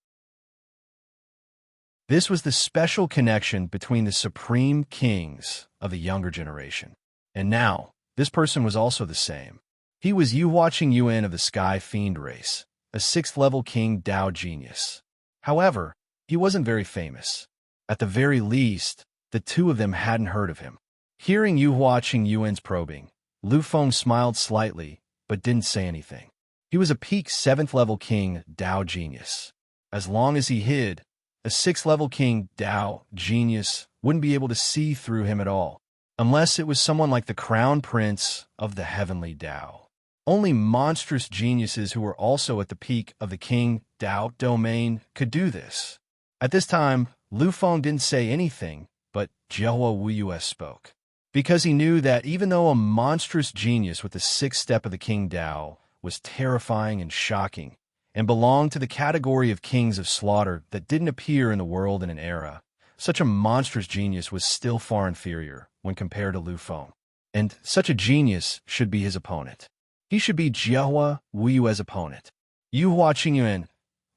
This was the special connection between the supreme kings of the younger generation. And now, this person was also the same. He was Yuhua Qingyuan of the Sky Fiend race, a 6th-level King Dao genius. However, he wasn't very famous. At the very least, the 2 of them hadn't heard of him. Hearing Yuhua Qingyuan's probing, Lu Feng smiled slightly, but didn't say anything. He was a peak 7th-level King Dao genius. As long as he hid, a 6th-level King Dao genius wouldn't be able to see through him at all, unless it was someone like the Crown Prince of the Heavenly Dao. Only monstrous geniuses who were also at the peak of the King Dao domain could do this. At this time, Lu Feng didn't say anything, but Jiahua Wuyue spoke. Because he knew that even though a monstrous genius with the 6th step of the King Dao was terrifying and shocking, and belonged to the category of kings of slaughter that didn't appear in the world in an era, such a monstrous genius was still far inferior when compared to Lu Feng. And such a genius should be his opponent. He should be Jiahua Wuyue's opponent. Yuhua Qingyuan,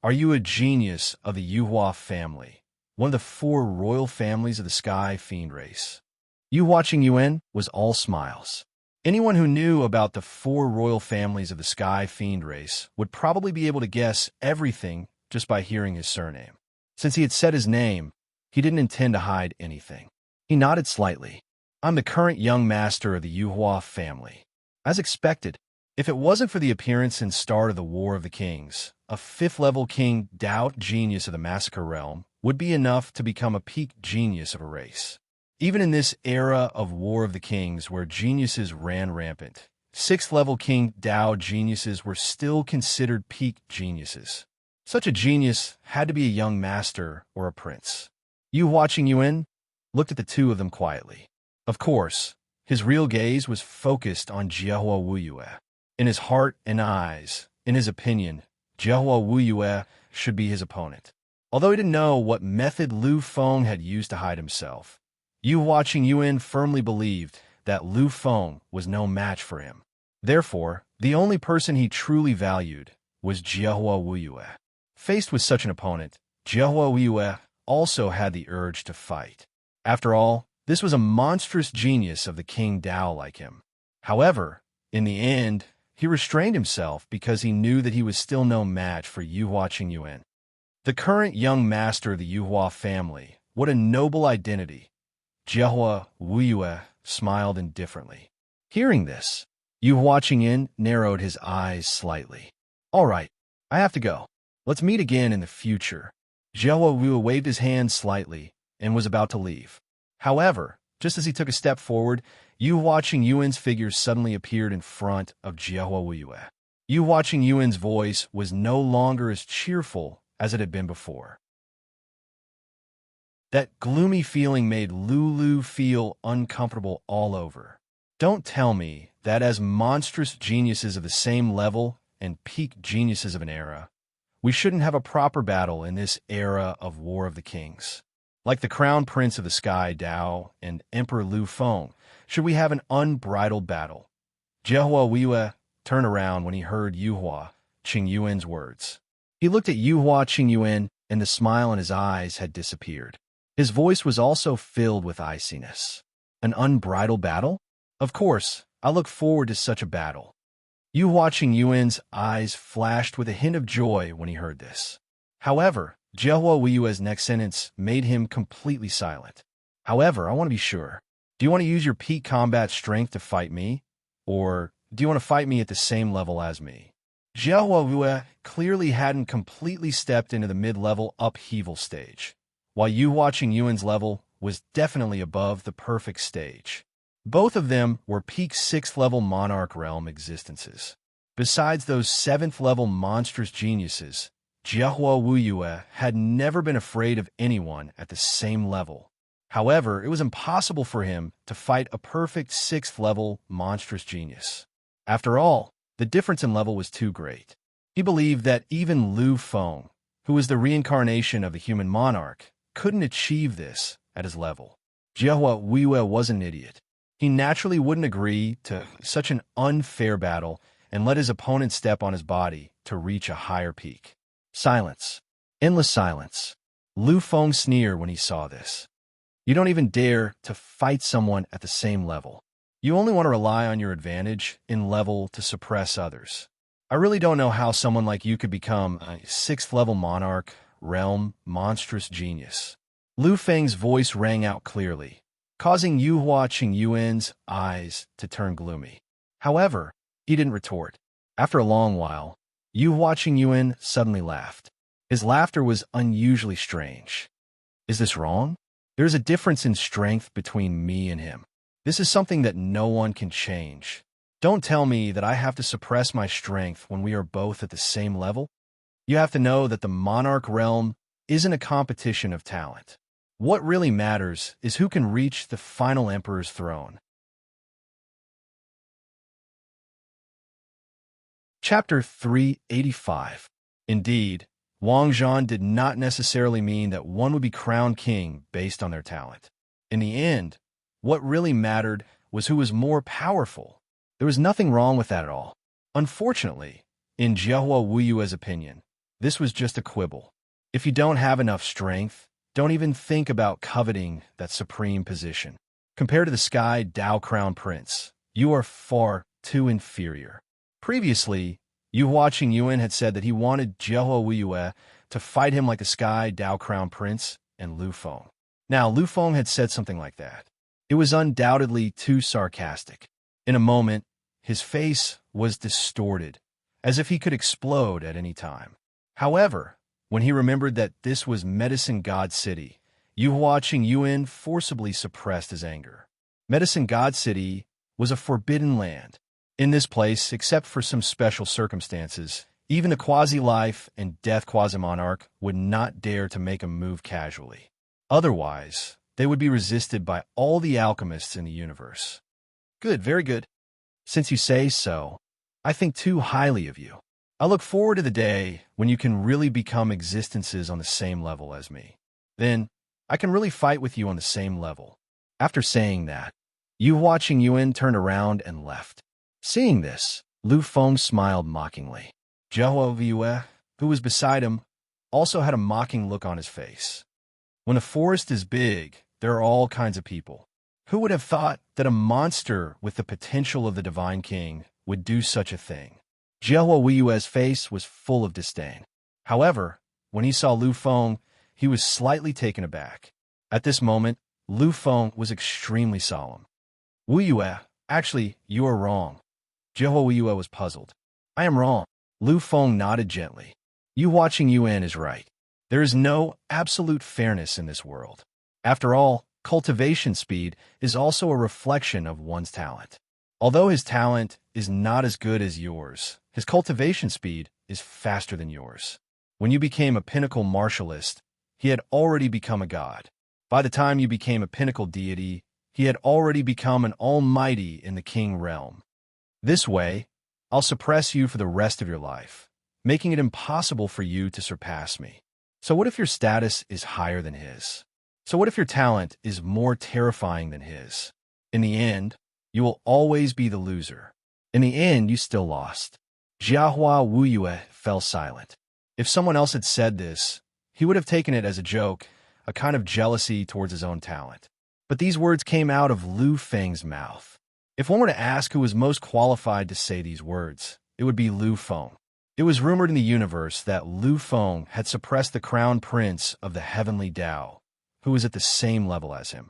are you a genius of the Yuhua family, one of the 4 royal families of the Sky Fiend race? Yuhua Qingyuan was all smiles. Anyone who knew about the 4 royal families of the Sky Fiend race would probably be able to guess everything just by hearing his surname. Since he had said his name, he didn't intend to hide anything. He nodded slightly. I'm the current young master of the Yuhua family. As expected, if it wasn't for the appearance and start of the War of the Kings, a 5th-level King Dao genius of the Massacre Realm would be enough to become a peak genius of a race. Even in this era of War of the Kings where geniuses ran rampant, 6th-level King Dao geniuses were still considered peak geniuses. Such a genius had to be a young master or a prince. Yu watching Yuan looked at the two of them quietly. Of course, his real gaze was focused on Jiahua Wuyue. In his heart and eyes, in his opinion, Jiahua Wuyue should be his opponent. Although he didn't know what method Lu Feng had used to hide himself, Yu watching Yuan firmly believed that Lu Feng was no match for him. Therefore, the only person he truly valued was Jiahua Wuyue. Faced with such an opponent, Jiahua Wuyue also had the urge to fight. After all, this was a monstrous genius of the King Dao like him. However, in the end, he restrained himself because he knew that he was still no match for Yu watching Yuan. The current young master of the Yuhua family, what a noble identity. Jiahua Wuyue smiled indifferently. Hearing this, Yu watching Yin narrowed his eyes slightly. All right, I have to go. Let's meet again in the future. Jiahua Wuyue waved his hand slightly and was about to leave. However, just as he took a step forward, Yu watching Yuan's figure suddenly appeared in front of Jiahua Wuyue. Yu watching Yuan's voice was no longer as cheerful as it had been before. That gloomy feeling made Lulu feel uncomfortable all over. Don't tell me that as monstrous geniuses of the same level and peak geniuses of an era, we shouldn't have a proper battle in this era of War of the Kings. Like the Crown Prince of the Sky Dao and Emperor Lu Feng, should we have an unbridled battle? Jiahua Wuyue turned around when he heard Yuhua Qingyuan's words. He looked at Yuhua Qingyuan, and the smile in his eyes had disappeared. His voice was also filled with iciness. An unbridled battle? Of course, I look forward to such a battle. Yuhua Qingyuan's eyes flashed with a hint of joy when he heard this. However, Jiahua Wuyue's next sentence made him completely silent. However, I want to be sure. Do you want to use your peak combat strength to fight me? Or do you want to fight me at the same level as me? Jiahua Wuyue clearly hadn't completely stepped into the mid-level upheaval stage, while Yu watching Yuan's level was definitely above the perfect stage. Both of them were peak 6th-level Monarch Realm existences. Besides those 7th-level monstrous geniuses, Jiahua Wuyue had never been afraid of anyone at the same level. However, it was impossible for him to fight a perfect 6th-level monstrous genius. After all, the difference in level was too great. He believed that even Lu Feng, who was the reincarnation of the human monarch, couldn't achieve this at his level. Jiahua Wuyue was an idiot. He naturally wouldn't agree to such an unfair battle and let his opponent step on his body to reach a higher peak. Silence. Endless silence. Lu Feng sneered when he saw this. You don't even dare to fight someone at the same level. You only want to rely on your advantage in level to suppress others. I really don't know how someone like you could become a 6th-level monarch, realm, monstrous genius. Lu Feng's voice rang out clearly, causing Yuhua Qingyuan's eyes to turn gloomy. However, he didn't retort. After a long while, Yuhua Qingyuan suddenly laughed. His laughter was unusually strange. Is this wrong? There is a difference in strength between me and him. This is something that no one can change. Don't tell me that I have to suppress my strength when we are both at the same level. You have to know that the Monarch Realm isn't a competition of talent. What really matters is who can reach the final Emperor's throne. Chapter 385. Indeed, Wang Zhan did not necessarily mean that one would be crowned king based on their talent. In the end, what really mattered was who was more powerful. There was nothing wrong with that at all. Unfortunately, in Jiahua Wuyue's opinion, this was just a quibble. If you don't have enough strength, don't even think about coveting that supreme position. Compared to the Sky Dao Crown Prince, You are far too inferior. Previously, Yu Huaqing Yuan had said that he wanted Jiahua Wuyue to fight him like the Sky Dao Crown Prince and Lu Feng. Now, Lu Feng had said something like that. It was undoubtedly too sarcastic. In a moment, his face was distorted, as if he could explode at any time. However, when he remembered that this was Medicine God City, Yu Huaqing Yuan forcibly suppressed his anger. Medicine God City was a forbidden land. In this place, except for some special circumstances, even the quasi-life and death quasi-monarch would not dare to make a move casually. Otherwise, they would be resisted by all the alchemists in the universe. Good, very good. Since you say so, I think too highly of you. I look forward to the day when you can really become existences on the same level as me. Then, I can really fight with you on the same level. After saying that, Yu Huaqing Yuan turned around and left. Seeing this, Lu Feng smiled mockingly. Jiahua Wuyue, who was beside him, also had a mocking look on his face. When a forest is big, there are all kinds of people. Who would have thought that a monster with the potential of the Divine King would do such a thing? Jiahua Wuyue's face was full of disdain. However, when he saw Lu Feng, he was slightly taken aback. At this moment, Lu Feng was extremely solemn. Wuyue, actually, you are wrong. Jiahua Wuyue was puzzled. I am wrong. Lu Feng nodded gently. Yu Huaqing Yuan is right. There is no absolute fairness in this world. After all, cultivation speed is also a reflection of one's talent. Although his talent is not as good as yours, his cultivation speed is faster than yours. When you became a pinnacle martialist, he had already become a god. By the time you became a pinnacle deity, he had already become an almighty in the king realm. This way, I'll suppress you for the rest of your life, making it impossible for you to surpass me. So what if your status is higher than his? So what if your talent is more terrifying than his? In the end, you will always be the loser. In the end, you still lost. Jiahua Wuyue fell silent. If someone else had said this, he would have taken it as a joke, a kind of jealousy towards his own talent. But these words came out of Lu Feng's mouth. If one were to ask who was most qualified to say these words, it would be Lu Feng. It was rumored in the universe that Lu Feng had suppressed the crown prince of the heavenly Tao, who was at the same level as him.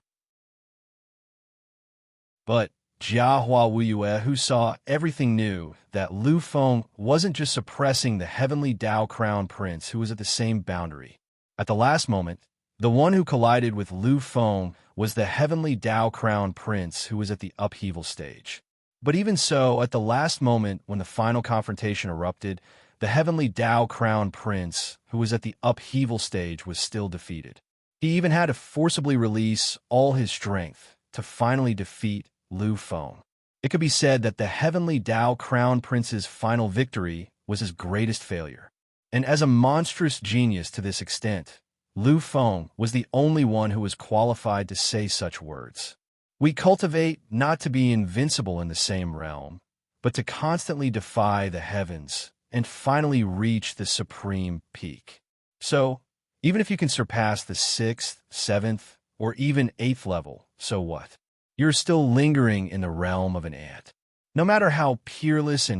But Jiahua Wuyue, who saw everything, knew that Lu Feng wasn't just suppressing the heavenly Tao crown prince who was at the same boundary. At the last moment, the one who collided with Lu Feng was the heavenly Tao crown prince who was at the upheaval stage. But even so, at the last moment when the final confrontation erupted, the heavenly Tao crown prince who was at the upheaval stage was still defeated. He even had to forcibly release all his strength to finally defeat Lu Feng. It could be said that the heavenly Tao crown prince's final victory was his greatest failure. And as a monstrous genius to this extent, Lu Feng was the only one who was qualified to say such words. We cultivate not to be invincible in the same realm, but to constantly defy the heavens and finally reach the supreme peak. So, even if you can surpass the 6th, 7th, or even 8th level, so what? You're still lingering in the realm of an ant. No matter how peerless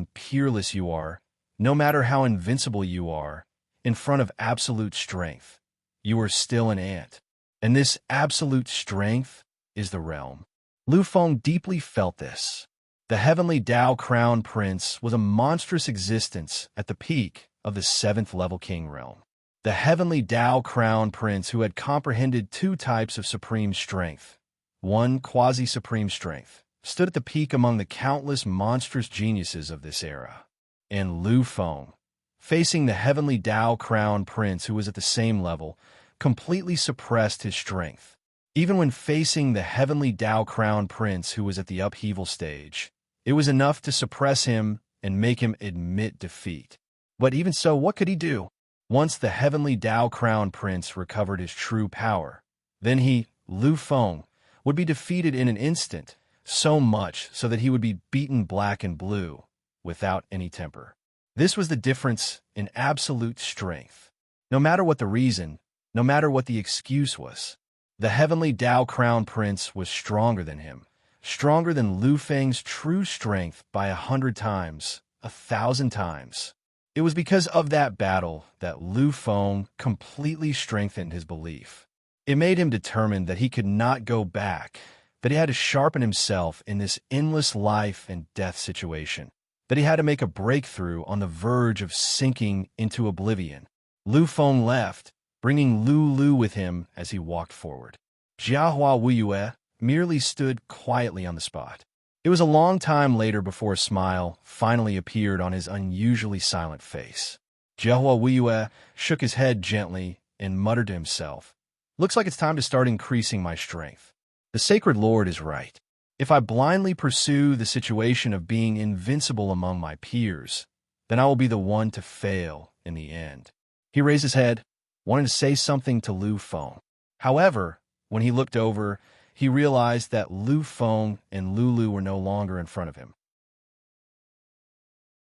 you are, no matter how invincible you are, in front of absolute strength, you are still an ant. And this absolute strength is the realm. Lu Feng deeply felt this. The heavenly Tao crown prince was a monstrous existence at the peak of the 7th level king realm. The heavenly Tao crown prince who had comprehended two types of supreme strength, one quasi-supreme strength, stood at the peak among the countless monstrous geniuses of this era. And Lu Feng, facing the heavenly Tao crown prince who was at the same level, completely suppressed his strength. Even when facing the heavenly Tao crown prince who was at the upheaval stage, it was enough to suppress him and make him admit defeat. But even so, what could he do? Once the heavenly Tao crown prince recovered his true power, then he, Lu Feng, would be defeated in an instant, so much so that he would be beaten black and blue, without any temper. This was the difference in absolute strength. No matter what the reason, no matter what the excuse was, the heavenly Tao crown prince was stronger than him, stronger than Lu Feng's true strength by 100 times, 1,000 times. It was because of that battle that Lu Feng completely strengthened his belief. It made him determined that he could not go back, that he had to sharpen himself in this endless life and death situation, that he had to make a breakthrough on the verge of sinking into oblivion. Lu Feng left, bringing Lu with him as he walked forward. Jiahua Wuyue merely stood quietly on the spot. It was a long time later before a smile finally appeared on his unusually silent face. Jiahua Wuyue shook his head gently and muttered to himself, "Looks like it's time to start increasing my strength. The Sacred Lord is right. If I blindly pursue the situation of being invincible among my peers, then I will be the one to fail in the end." He raised his head, wanting to say something to Lu Feng. However, when he looked over, he realized that Lu Feng and Lulu were no longer in front of him.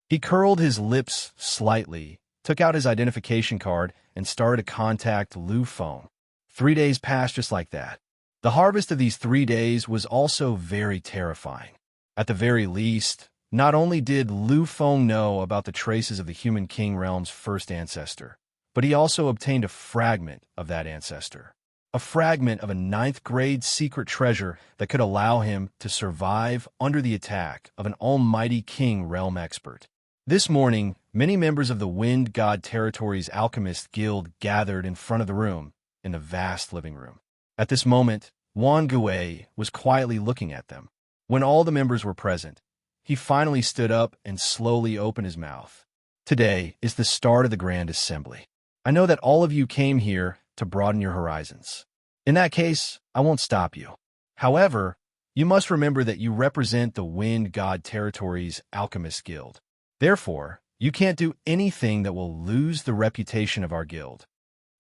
He curled his lips slightly, took out his identification card, and started to contact Lu Feng. 3 days passed just like that. The harvest of these 3 days was also very terrifying. At the very least, not only did Lu Feng know about the traces of the human king realm's first ancestor, but he also obtained a fragment of that ancestor. A fragment of a 9th-grade secret treasure that could allow him to survive under the attack of an almighty king realm expert. This morning, many members of the Wind God Territory's Alchemist Guild gathered in front of the room, in the vast living room. At this moment, Wang Gui was quietly looking at them. When all the members were present, he finally stood up and slowly opened his mouth. "Today is the start of the Grand Assembly. I know that all of you came here to broaden your horizons. In that case, I won't stop you. However, you must remember that you represent the Wind God Territory's Alchemist Guild. Therefore, you can't do anything that will lose the reputation of our guild.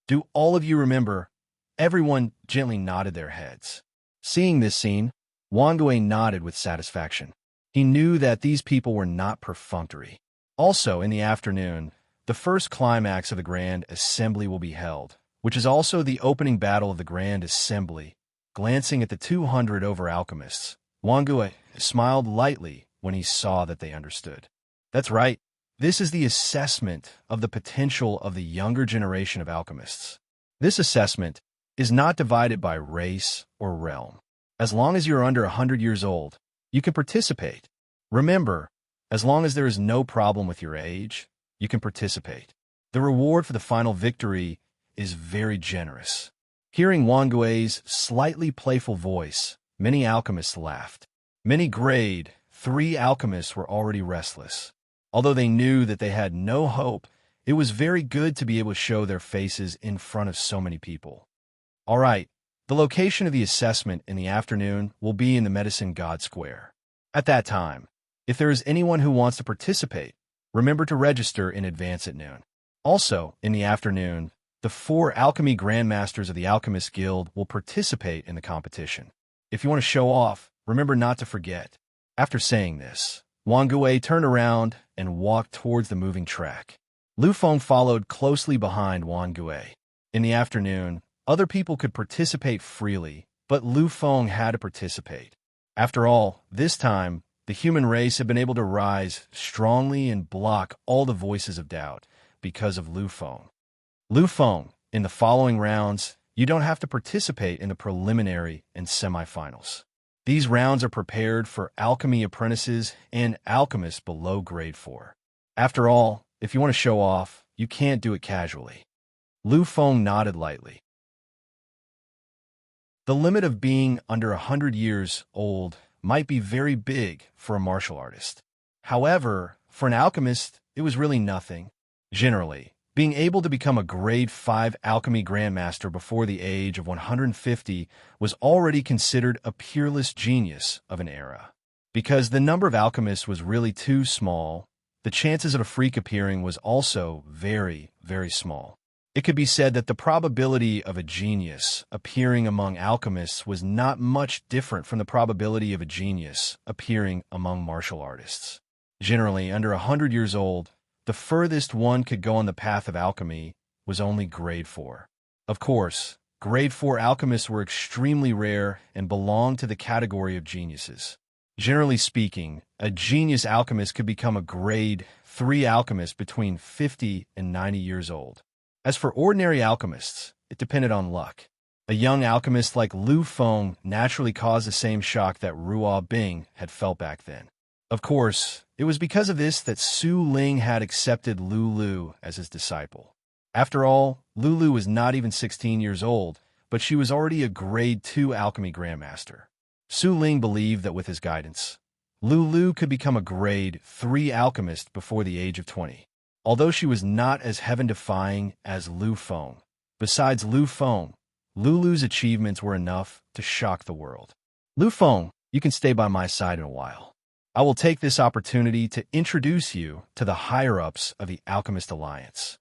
Do all of you remember?" Everyone gently nodded their heads. Seeing this scene, Wang Gui nodded with satisfaction. He knew that these people were not perfunctory. Also, in the afternoon, the first climax of the Grand Assembly will be held, which is also the opening battle of the Grand Assembly. Glancing at the 200 over alchemists, Wang Gui smiled lightly when he saw that they understood. That's right. This is the assessment of the potential of the younger generation of alchemists. This assessment is not divided by race or realm. As long as you're under 100 years old, you can participate. Remember, as long as there is no problem with your age, you can participate. The reward for the final victory is very generous. Hearing Wang Gui's slightly playful voice, many alchemists laughed. Many grade 3 alchemists were already restless. Although they knew that they had no hope, it was very good to be able to show their faces in front of so many people. All right, the location of the assessment in the afternoon will be in the Medicine God Square. At that time, if there is anyone who wants to participate, remember to register in advance at noon. Also, in the afternoon, the 4 alchemy grandmasters of the Alchemist Guild will participate in the competition. If you want to show off, remember not to forget. After saying this, Wang Gui turned around and walked towards the moving track. Lu Feng followed closely behind Wang Gui. In the afternoon, other people could participate freely, but Lu Feng had to participate. After all, this time, the human race had been able to rise strongly and block all the voices of doubt because of Lu Feng. Lu Feng, in the following rounds, you don't have to participate in the preliminary and semifinals. These rounds are prepared for alchemy apprentices and alchemists below grade 4. After all, if you want to show off, you can't do it casually. Lu Feng nodded lightly. The limit of being under 100 years old might be very big for a martial artist. However, for an alchemist, it was really nothing. Generally, being able to become a grade 5 alchemy grandmaster before the age of 150 was already considered a peerless genius of an era. Because the number of alchemists was really too small, the chances of a freak appearing was also very, very small. It could be said that the probability of a genius appearing among alchemists was not much different from the probability of a genius appearing among martial artists. Generally, under 100 years old, the furthest one could go on the path of alchemy was only grade 4. Of course, Grade 4 alchemists were extremely rare and belonged to the category of geniuses. Generally speaking, a genius alchemist could become a grade 3 alchemist between 50 and 90 years old. As for ordinary alchemists, it depended on luck. A young alchemist like Lu Feng naturally caused the same shock that Ruo Bing had felt back then. Of course, it was because of this that Su Ling had accepted Lulu as his disciple. After all, Lulu was not even 16 years old, but she was already a grade 2 alchemy grandmaster. Su Ling believed that with his guidance, Lulu could become a grade 3 alchemist before the age of 20. Although she was not as heaven-defying as Lu Feng, besides Lu Feng, Lulu's achievements were enough to shock the world. Lu Feng, you can stay by my side in a while. I will take this opportunity to introduce you to the higher-ups of the Alchemist Alliance.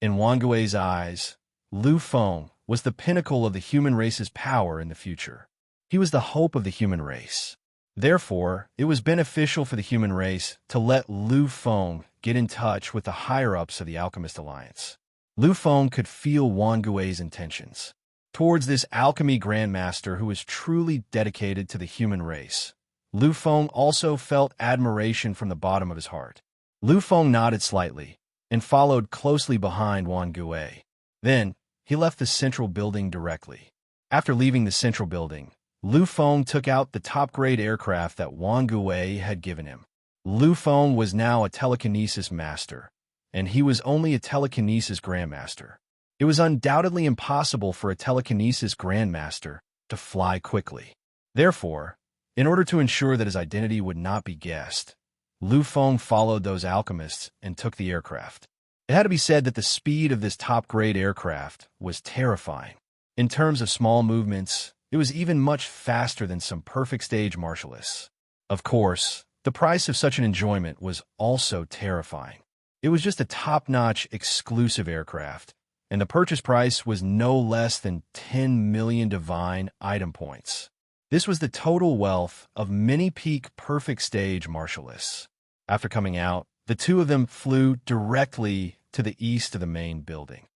In Wangui's eyes, Lu Feng was the pinnacle of the human race's power in the future. He was the hope of the human race. Therefore, it was beneficial for the human race to let Lu Feng get in touch with the higher-ups of the Alchemist Alliance. Lu Feng could feel Wangui's intentions towards this alchemy grandmaster who was truly dedicated to the human race. Lu Feng also felt admiration from the bottom of his heart. Lu Feng nodded slightly and followed closely behind Wangui. Then, he left the central building directly. After leaving the central building, Lu Feng took out the top-grade aircraft that Wangui had given him. Lu Feng was now a telekinesis master, and he was only a telekinesis grandmaster. It was undoubtedly impossible for a telekinesis grandmaster to fly quickly. Therefore, in order to ensure that his identity would not be guessed, Lu Feng followed those alchemists and took the aircraft. It had to be said that the speed of this top-grade aircraft was terrifying. In terms of small movements, it was even much faster than some perfect stage martialists. Of course, the price of such an enjoyment was also terrifying. It was just a top-notch exclusive aircraft, and the purchase price was no less than 10 million divine item points. This was the total wealth of many peak perfect stage martialists. After coming out, the two of them flew directly to the east of the main building.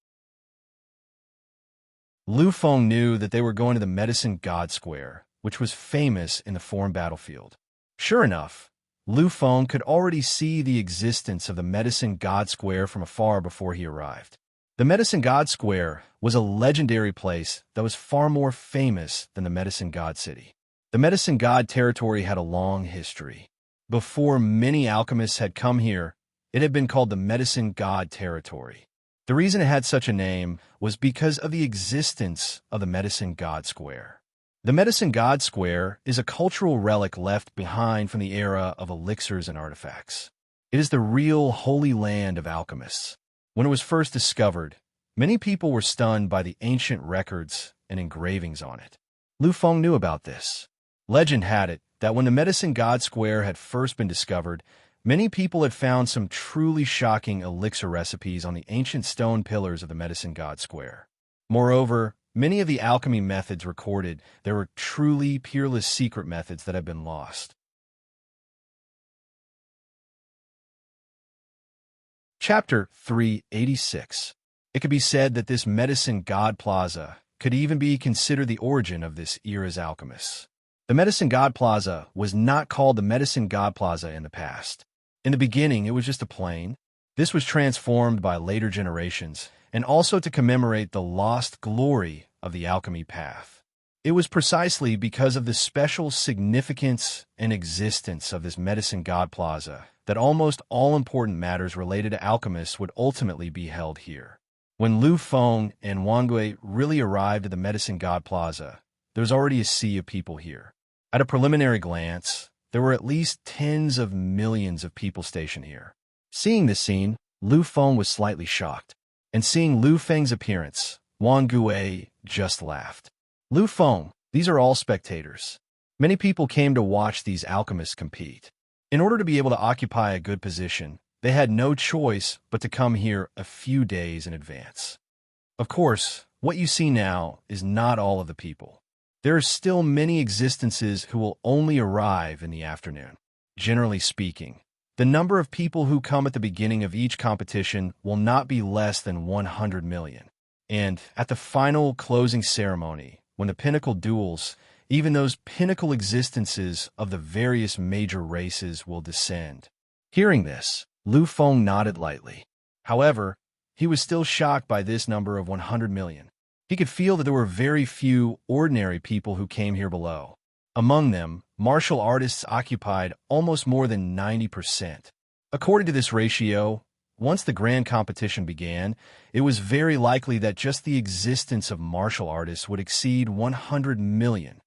Lu Feng knew that they were going to the Medicine God Square, which was famous in the foreign battlefield. Sure enough, Lu Feng could already see the existence of the Medicine God Square from afar before he arrived. The Medicine God Square was a legendary place that was far more famous than the Medicine God City. The Medicine God territory had a long history. Before many alchemists had come here, it had been called the Medicine God territory. The reason it had such a name was because of the existence of the Medicine God Square. The Medicine God Square is a cultural relic left behind from the era of elixirs and artifacts. It is the real holy land of alchemists. When it was first discovered, many people were stunned by the ancient records and engravings on it. Lu Feng knew about this. Legend had it that when the Medicine God Square had first been discovered, many people had found some truly shocking elixir recipes on the ancient stone pillars of the Medicine God Square. Moreover, many of the alchemy methods recorded, there were truly peerless secret methods that had been lost. Chapter 386. It could be said that this Medicine God Plaza could even be considered the origin of this era's alchemists. The Medicine God Plaza was not called the Medicine God Plaza in the past. In the beginning, it was just a plain. This was transformed by later generations, and also to commemorate the lost glory of the alchemy path. It was precisely because of the special significance and existence of this Medicine God Plaza that almost all important matters related to alchemists would ultimately be held here. When Lu Feng and Wangui really arrived at the Medicine God Plaza, there was already a sea of people here. At a preliminary glance, there were at least tens of millions of people stationed here. Seeing this scene, Lu Feng was slightly shocked, and seeing Lu Feng's appearance, Wangui just laughed. Lu Feng, these are all spectators. Many people came to watch these alchemists compete. In order to be able to occupy a good position, they had no choice but to come here a few days in advance. Of course, what you see now is not all of the people. There are still many existences who will only arrive in the afternoon. Generally speaking, the number of people who come at the beginning of each competition will not be less than 100 million. And at the final closing ceremony, when the pinnacle duels, even those pinnacle existences of the various major races will descend. Hearing this, Lu Feng nodded lightly. However, he was still shocked by this number of 100 million. He could feel that there were very few ordinary people who came here below. Among them, martial artists occupied almost more than 90%. According to this ratio, once the grand competition began, it was very likely that just the existence of martial artists would exceed 100 million.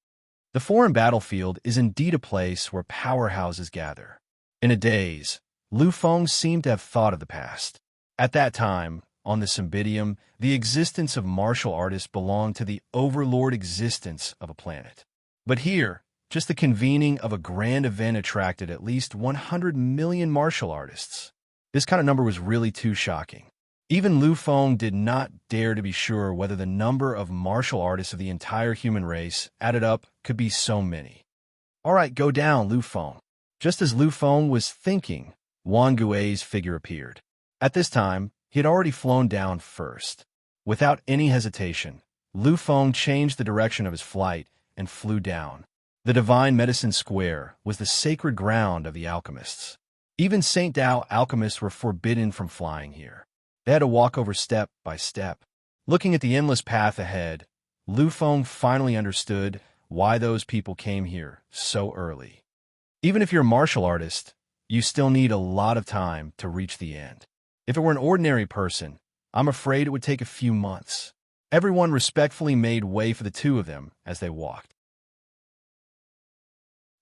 The foreign battlefield is indeed a place where powerhouses gather. In a daze, Lu Feng seemed to have thought of the past. At that time, on the Cymbidium, the existence of martial artists belonged to the Overlord existence of a planet. But here, just the convening of a grand event attracted at least 100 million martial artists. This kind of number was really too shocking. Even Lu Feng did not dare to be sure whether the number of martial artists of the entire human race added up could be so many. All right, go down, Lu Feng. Just as Lu Feng was thinking, Wang Gui's figure appeared. At this time, he had already flown down first. Without any hesitation, Lu Feng changed the direction of his flight and flew down. The Divine Medicine Square was the sacred ground of the alchemists. Even St. Tao alchemists were forbidden from flying here. They had to walk over step by step. Looking at the endless path ahead, Lu Feng finally understood why those people came here so early. Even if you're a martial artist, you still need a lot of time to reach the end. If it were an ordinary person, I'm afraid it would take a few months. Everyone respectfully made way for the two of them as they walked.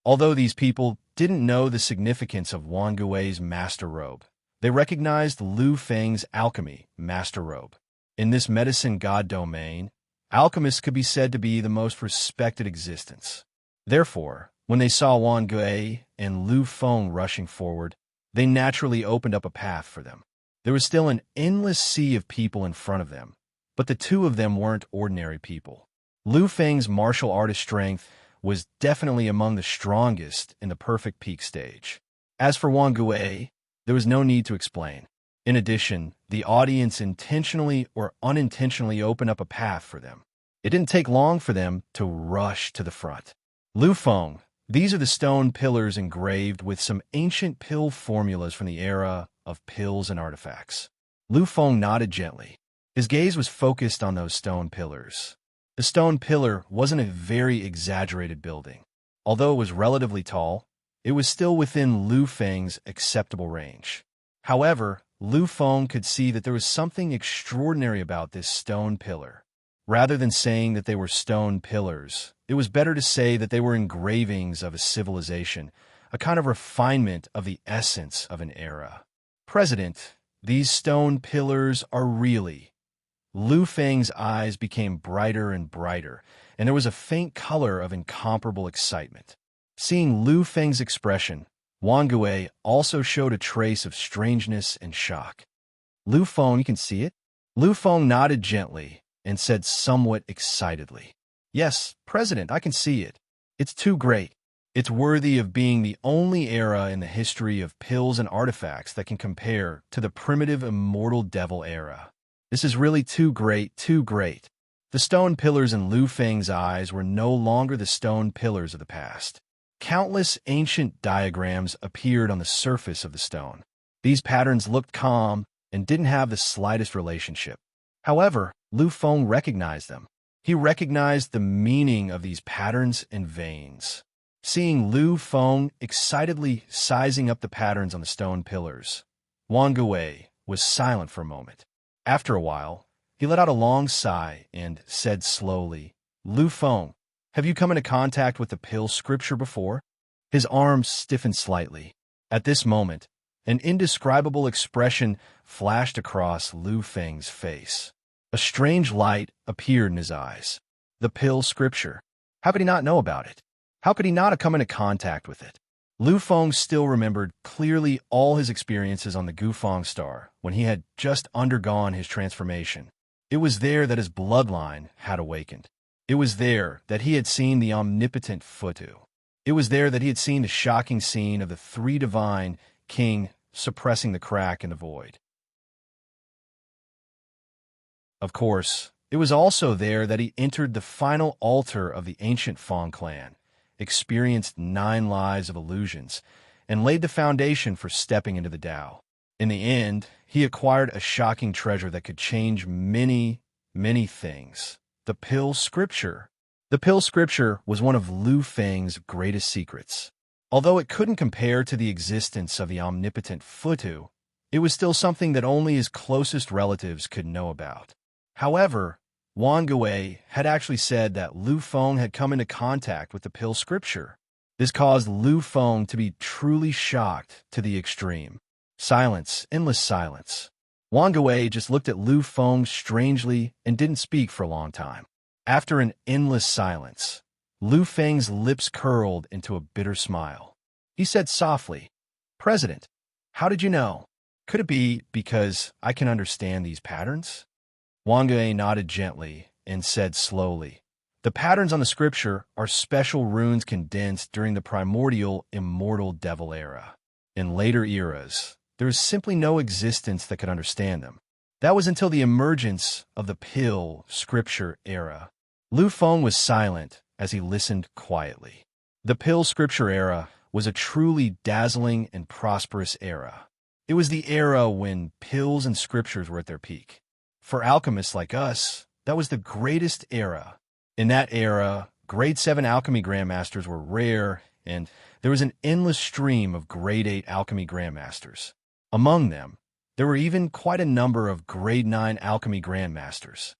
Although these people didn't know the significance of Wang Gui's master robe, they recognized Lu Feng's alchemy master robe. In this medicine god domain, alchemists could be said to be the most respected existence. Therefore, when they saw Wang Gui and Lu Feng rushing forward, they naturally opened up a path for them. There was still an endless sea of people in front of them, but the two of them weren't ordinary people. Lu Feng's martial artist strength was definitely among the strongest in the perfect peak stage. As for Wang Gui, there was no need to explain. In addition, the audience intentionally or unintentionally opened up a path for them. It didn't take long for them to rush to the front. Lu Feng, these are the stone pillars engraved with some ancient pill formulas from the era of pills and artifacts. Lu Feng nodded gently. His gaze was focused on those stone pillars. The stone pillar wasn't a very exaggerated building. Although it was relatively tall, it was still within Lu Feng's acceptable range. However, Lu Feng could see that there was something extraordinary about this stone pillar. Rather than saying that they were stone pillars, it was better to say that they were engravings of a civilization, a kind of refinement of the essence of an era. President, these stone pillars are really... Lu Feng's eyes became brighter and brighter, and there was a faint color of incomparable excitement. Seeing Lu Feng's expression, Wang Gui also showed a trace of strangeness and shock. Lu Feng, you can see it? Lu Feng nodded gently and said somewhat excitedly, "Yes, President, I can see it. It's too great. It's worthy of being the only era in the history of pills and artifacts that can compare to the primitive immortal devil era. This is really too great, too great." The stone pillars in Lu Feng's eyes were no longer the stone pillars of the past. Countless ancient diagrams appeared on the surface of the stone. These patterns looked calm and didn't have the slightest relationship. However, Lu Feng recognized them. He recognized the meaning of these patterns and veins. Seeing Lu Feng excitedly sizing up the patterns on the stone pillars, Wang Gui was silent for a moment. After a while, he let out a long sigh and said slowly, "Lu Feng, have you come into contact with the pill scripture before?" His arms stiffened slightly. At this moment, an indescribable expression flashed across Lu Feng's face. A strange light appeared in his eyes. The pill scripture. How could he not know about it? How could he not have come into contact with it? Lu Feng still remembered clearly all his experiences on the Gufang star when he had just undergone his transformation. It was there that his bloodline had awakened. It was there that he had seen the omnipotent Futu. It was there that he had seen the shocking scene of the three divine king suppressing the crack in the void. Of course, it was also there that he entered the final altar of the ancient Fong clan, experienced 9 lives of illusions, and laid the foundation for stepping into the Tao. In the end, he acquired a shocking treasure that could change many, many things. The Pill Scripture. The Pill Scripture was one of Lu Feng's greatest secrets. Although it couldn't compare to the existence of the omnipotent Futu, it was still something that only his closest relatives could know about. However, Wang Gui had actually said that Lu Feng had come into contact with the Pill Scripture. This caused Lu Feng to be truly shocked to the extreme. Silence, endless silence. Wang Gui just looked at Lu Feng strangely and didn't speak for a long time. After an endless silence, Lu Feng's lips curled into a bitter smile. He said softly, "President, how did you know? Could it be because I can understand these patterns?" Wang Gui nodded gently and said slowly, "The patterns on the scripture are special runes condensed during the primordial immortal devil era. In later eras, there is simply no existence that could understand them. That was until the emergence of the Pill Scripture era." Lu Feng was silent as he listened quietly. The Pill Scripture era was a truly dazzling and prosperous era. It was the era when pills and scriptures were at their peak. For alchemists like us, that was the greatest era. In that era, Grade 7 alchemy grandmasters were rare, and there was an endless stream of Grade 8 alchemy grandmasters. Among them, there were even quite a number of Grade 9 alchemy grandmasters.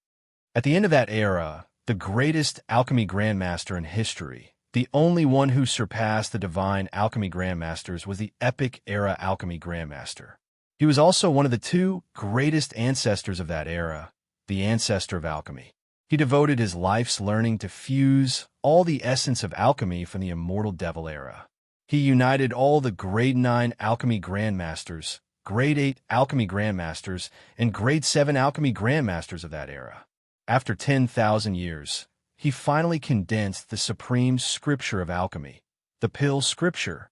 At the end of that era, the greatest alchemy grandmaster in history, the only one who surpassed the divine alchemy grandmasters, was the epic era alchemy grandmaster. He was also one of the 2 greatest ancestors of that era, the ancestor of alchemy. He devoted his life's learning to fuse all the essence of alchemy from the immortal devil era. He united all the Grade 9 alchemy grandmasters, Grade 8 alchemy grandmasters, and Grade 7 alchemy grandmasters of that era. After 10,000 years, he finally condensed the supreme scripture of alchemy, the Pill Scripture.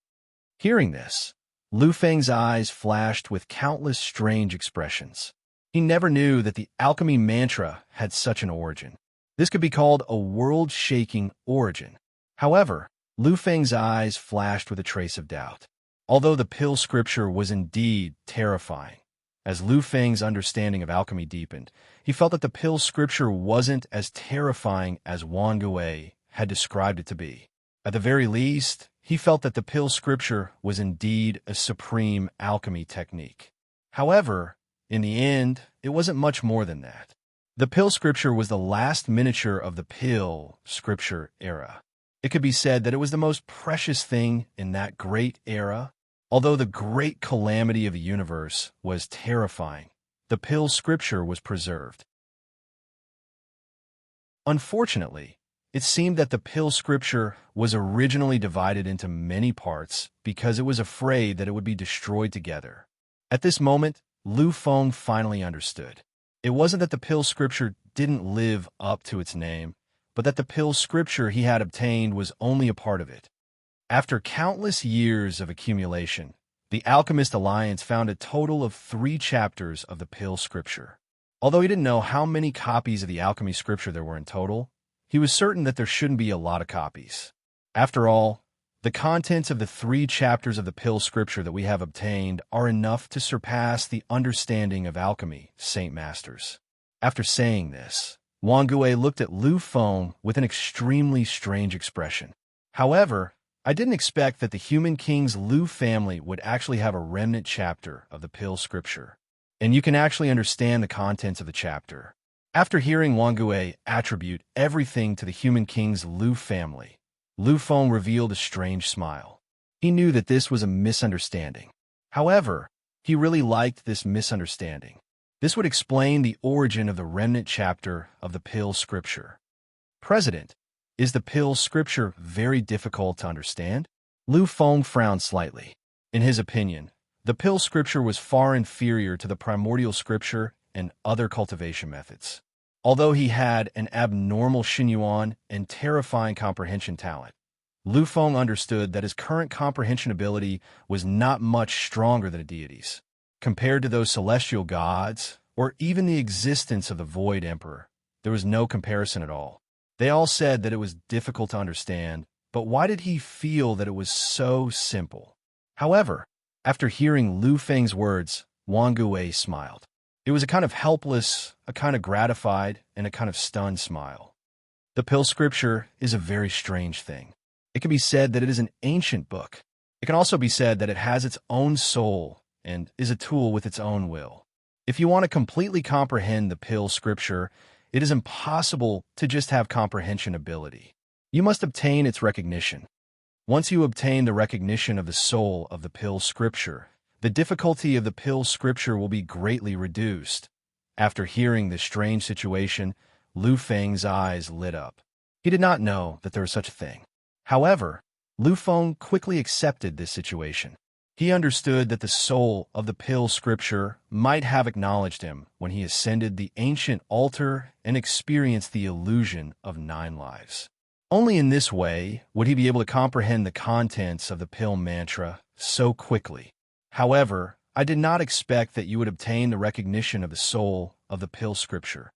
Hearing this, Lu Feng's eyes flashed with countless strange expressions. He never knew that the alchemy mantra had such an origin. This could be called a world-shaking origin. However, Lu Feng's eyes flashed with a trace of doubt. Although the Pill Scripture was indeed terrifying, as Lu Feng's understanding of alchemy deepened, he felt that the Pill Scripture wasn't as terrifying as Wang Gui had described it to be. At the very least, he felt that the Pill Scripture was indeed a supreme alchemy technique. However, in the end, it wasn't much more than that. The Pill Scripture was the last miniature of the Pill Scripture era. It could be said that it was the most precious thing in that great era. Although the great calamity of the universe was terrifying, the Pill Scripture was preserved. Unfortunately, it seemed that the Pill Scripture was originally divided into many parts because it was afraid that it would be destroyed together. At this moment, Lu Feng finally understood. It wasn't that the Pill Scripture didn't live up to its name, but that the Pill Scripture he had obtained was only a part of it. After countless years of accumulation, the Alchemist Alliance found a total of 3 chapters of the Pill Scripture. Although he didn't know how many copies of the Alchemy Scripture there were in total, he was certain that there shouldn't be a lot of copies. After all, the contents of the 3 chapters of the Pill Scripture that we have obtained are enough to surpass the understanding of alchemy, Saint Masters. After saying this, Wang Gui looked at Lu Feng with an extremely strange expression. However, I didn't expect that the Human King's Lu family would actually have a remnant chapter of the Pill Scripture, and you can actually understand the contents of the chapter. After hearing Wang Gui attribute everything to the Human King's Lu family, Lu Feng revealed a strange smile. He knew that this was a misunderstanding. However, he really liked this misunderstanding. This would explain the origin of the remnant chapter of the Pill Scripture. President, is the Pill Scripture very difficult to understand? Lu Feng frowned slightly. In his opinion, the Pill Scripture was far inferior to the primordial scripture and other cultivation methods. Although he had an abnormal Xinyuan and terrifying comprehension talent, Lu Feng understood that his current comprehension ability was not much stronger than a deity's. Compared to those celestial gods, or even the existence of the Void Emperor. There was no comparison at all. They all said that it was difficult to understand, but why did he feel that it was so simple? However, after hearing Lu Feng's words, Wang Gui smiled. It was a kind of helpless, a kind of gratified, and a kind of stunned smile. The Pill Scripture is a very strange thing. It can be said that it is an ancient book. It can also be said that it has its own soul and is a tool with its own will. If you want to completely comprehend the Pill Scripture, it is impossible to just have comprehension ability. You must obtain its recognition. Once you obtain the recognition of the soul of the Pill Scripture, the difficulty of the Pill Scripture will be greatly reduced. After hearing this strange situation, Lu Feng's eyes lit up. He did not know that there was such a thing. However, Lu Feng quickly accepted this situation. He understood that the soul of the Pill Scripture might have acknowledged him when he ascended the ancient altar and experienced the illusion of 9 lives. Only in this way would he be able to comprehend the contents of the Pill Mantra so quickly. However, I did not expect that you would obtain the recognition of the soul of the Pill Scripture.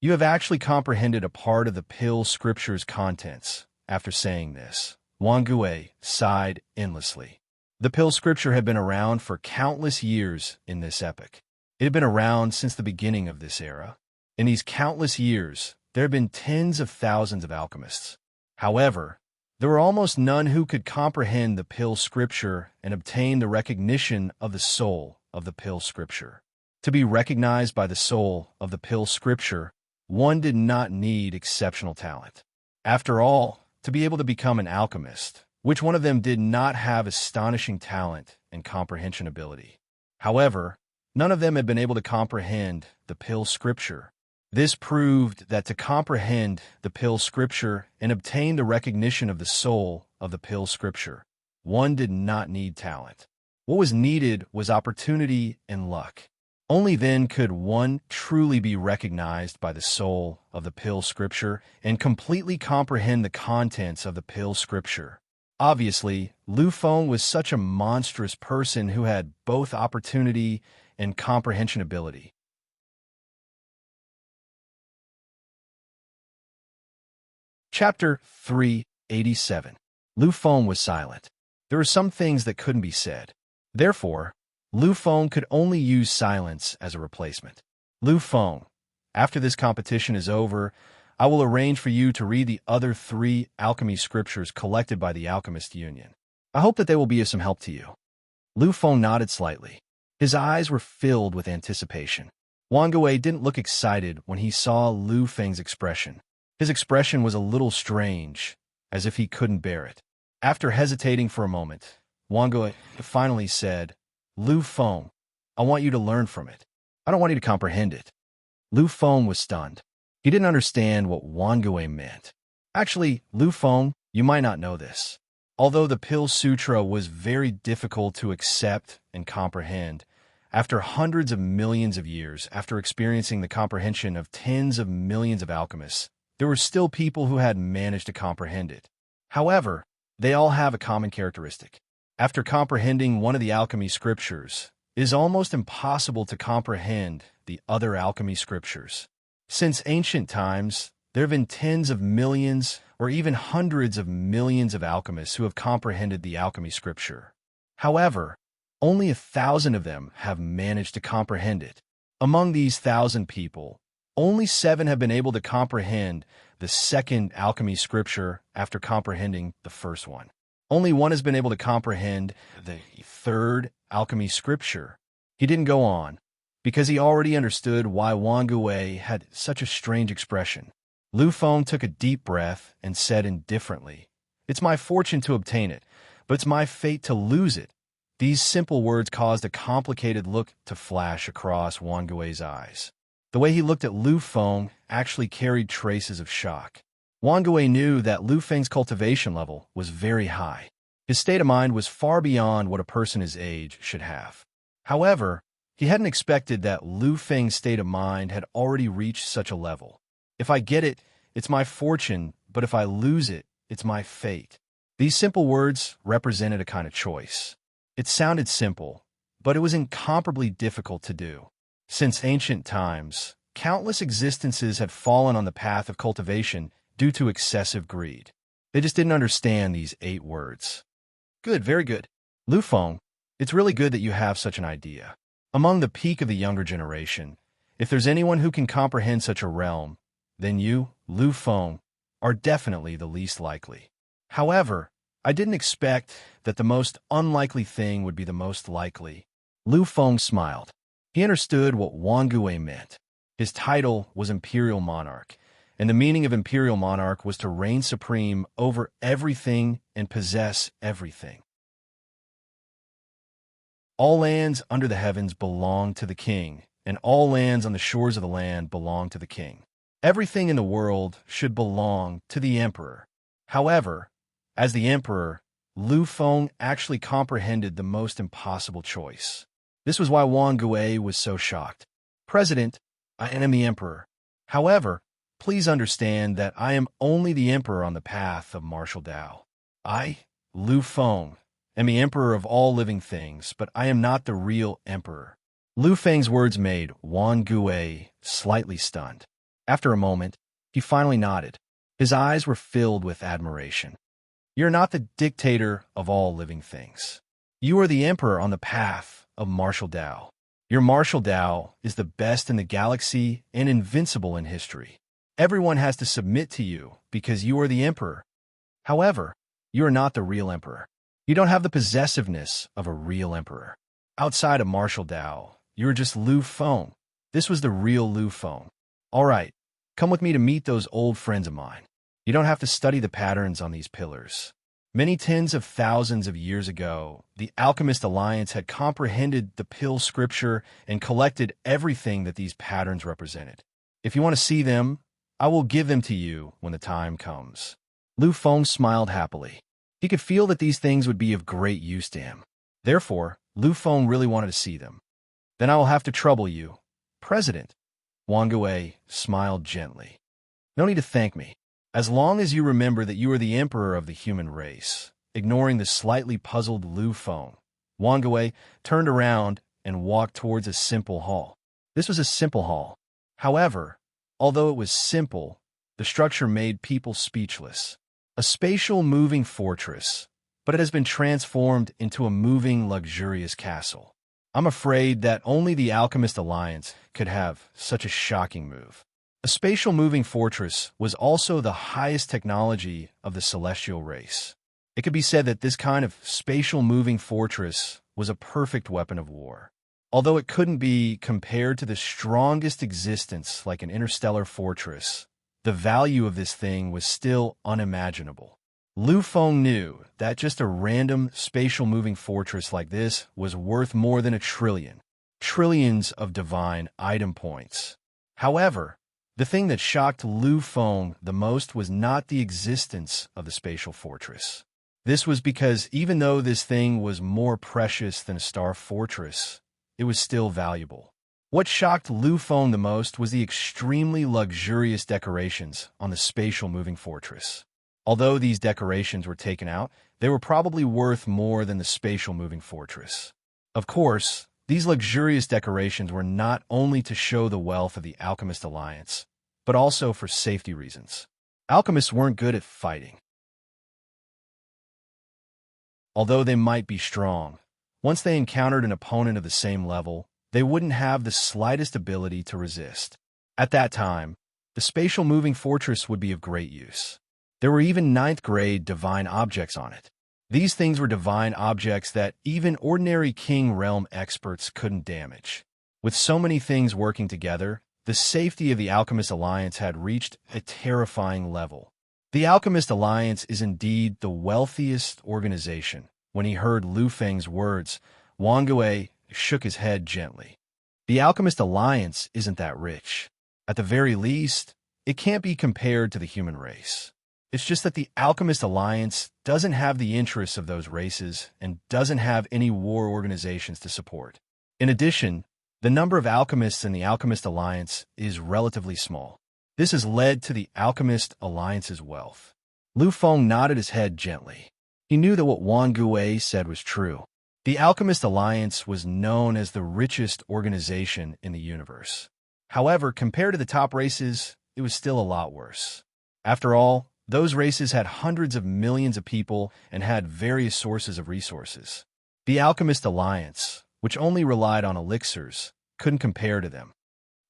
You have actually comprehended a part of the Pill Scripture's contents. After saying this, Wang Gui sighed endlessly. The Pill Scripture had been around for countless years in this epoch. It had been around since the beginning of this era. In these countless years, there had been tens of thousands of alchemists. However, there were almost none who could comprehend the Pill Scripture and obtain the recognition of the soul of the Pill Scripture. To be recognized by the soul of the Pill Scripture, one did not need exceptional talent. After all, to be able to become an alchemist, which one of them did not have astonishing talent and comprehension ability? However, none of them had been able to comprehend the Pill Scripture. This proved that to comprehend the Pill Scripture and obtain the recognition of the soul of the Pill Scripture, one did not need talent. What was needed was opportunity and luck. Only then could one truly be recognized by the soul of the Pill Scripture and completely comprehend the contents of the Pill Scripture. Obviously, Lu Feng was such a monstrous person who had both opportunity and comprehension ability. Chapter 387. Lu Feng was silent. There were some things that couldn't be said. Therefore, Lu Feng could only use silence as a replacement. Lu Feng, after this competition is over, I will arrange for you to read the other 3 alchemy scriptures collected by the Alchemist Union. I hope that they will be of some help to you. Lu Feng nodded slightly. His eyes were filled with anticipation. Wang Gui didn't look excited when he saw Lu Feng's expression. His expression was a little strange, as if he couldn't bear it. After hesitating for a moment, Wang Gui finally said, Lu Feng, I want you to learn from it. I don't want you to comprehend it. Lu Feng was stunned. He didn't understand what Wang Gui meant. Actually, Lu Feng, you might not know this. Although the Pill Sutra was very difficult to accept and comprehend, after hundreds of millions of years, after experiencing the comprehension of tens of millions of alchemists, there were still people who had managed to comprehend it. However, they all have a common characteristic. After comprehending one of the alchemy scriptures, it is almost impossible to comprehend the other alchemy scriptures. Since ancient times, there have been tens of millions or even hundreds of millions of alchemists who have comprehended the alchemy scripture. However, only 1,000 of them have managed to comprehend it. Among these 1,000 people, only 7 have been able to comprehend the second alchemy scripture after comprehending the first one. Only one has been able to comprehend the third alchemy scripture. He didn't go on, because he already understood why Wang Gui had such a strange expression. Lu Feng took a deep breath and said indifferently, It's my fortune to obtain it, but it's my fate to lose it. These simple words caused a complicated look to flash across Wang Gui's eyes. The way he looked at Lu Feng actually carried traces of shock. Wang Gui knew that Lu Feng's cultivation level was very high. His state of mind was far beyond what a person his age should have. However, he hadn't expected that Lu Feng's state of mind had already reached such a level. If I get it, it's my fortune, but if I lose it, it's my fate. These simple words represented a kind of choice. It sounded simple, but it was incomparably difficult to do. Since ancient times, countless existences had fallen on the path of cultivation due to excessive greed. They just didn't understand these 8 words. Good, very good. Lu Feng, it's really good that you have such an idea. Among the peak of the younger generation, if there's anyone who can comprehend such a realm, then you, Lu Feng, are definitely the least likely. However, I didn't expect that the most unlikely thing would be the most likely. Lu Feng smiled. He understood what Wang Gui meant. His title was Imperial Monarch, and the meaning of Imperial Monarch was to reign supreme over everything and possess everything. All lands under the heavens belong to the king, and all lands on the shores of the land belong to the king. Everything in the world should belong to the emperor. However, as the emperor, Lu Feng actually comprehended the most impossible choice. This was why Wang Gui was so shocked. President, I am the emperor. However, please understand that I am only the emperor on the path of martial Tao. I, Lu Feng, am the emperor of all living things, but I am not the real emperor. Lu Feng's words made Wang Gui slightly stunned. After a moment, he finally nodded. His eyes were filled with admiration. You're not the dictator of all living things. You are the emperor on the path of martial Tao. Your martial Tao is the best in the galaxy and invincible in history. Everyone has to submit to you because you are the emperor. However, you are not the real emperor. You don't have the possessiveness of a real emperor. Outside of martial Tao, you are just Lu Feng. This was the real Lu Feng. All right, come with me to meet those old friends of mine. You don't have to study the patterns on these pillars. Many tens of thousands of years ago, the Alchemist Alliance had comprehended the pill scripture and collected everything that these patterns represented. If you want to see them, I will give them to you when the time comes. Lu Feng smiled happily. He could feel that these things would be of great use to him. Therefore, Lu Feng really wanted to see them. Then I will have to trouble you, President. Wang Gui smiled gently. No need to thank me. As long as you remember that you are the emperor of the human race. Ignoring the slightly puzzled Lu Feng, Wang Gui turned around and walked towards a simple hall. This was a simple hall. However, although it was simple, the structure made people speechless. A spatial moving fortress, but it has been transformed into a moving, luxurious castle. I'm afraid that only the Alchemist Alliance could have such a shocking move. A spatial moving fortress was also the highest technology of the celestial race. It could be said that this kind of spatial moving fortress was a perfect weapon of war. Although it couldn't be compared to the strongest existence like an interstellar fortress, the value of this thing was still unimaginable. Lu Feng knew that just a random spatial moving fortress like this was worth more than trillions of divine item points. However, the thing that shocked Lu Feng the most was not the existence of the spatial fortress. This was because even though this thing was more precious than a star fortress, it was still valuable. What shocked Lu Feng the most was the extremely luxurious decorations on the spatial moving fortress. Although these decorations were taken out, they were probably worth more than the spatial moving fortress. Of course, these luxurious decorations were not only to show the wealth of the Alchemist Alliance, but also for safety reasons. Alchemists weren't good at fighting. Although they might be strong, once they encountered an opponent of the same level, they wouldn't have the slightest ability to resist. At that time, the spatial moving fortress would be of great use. There were even 9th-grade divine objects on it. These things were divine objects that even ordinary King Realm experts couldn't damage. With so many things working together, the safety of the Alchemist Alliance had reached a terrifying level. The Alchemist Alliance is indeed the wealthiest organization. When he heard Lu Feng's words, Wang Gui shook his head gently. The Alchemist Alliance isn't that rich. At the very least, it can't be compared to the human race. It's just that the Alchemist Alliance doesn't have the interests of those races and doesn't have any war organizations to support. In addition, the number of alchemists in the Alchemist Alliance is relatively small. This has led to the Alchemist Alliance's wealth. Lu Feng nodded his head gently. He knew that what Wang Gui said was true. The Alchemist Alliance was known as the richest organization in the universe. However, compared to the top races, it was still a lot worse. After all, those races had hundreds of millions of people and had various sources of resources. The Alchemist Alliance, which only relied on elixirs, couldn't compare to them.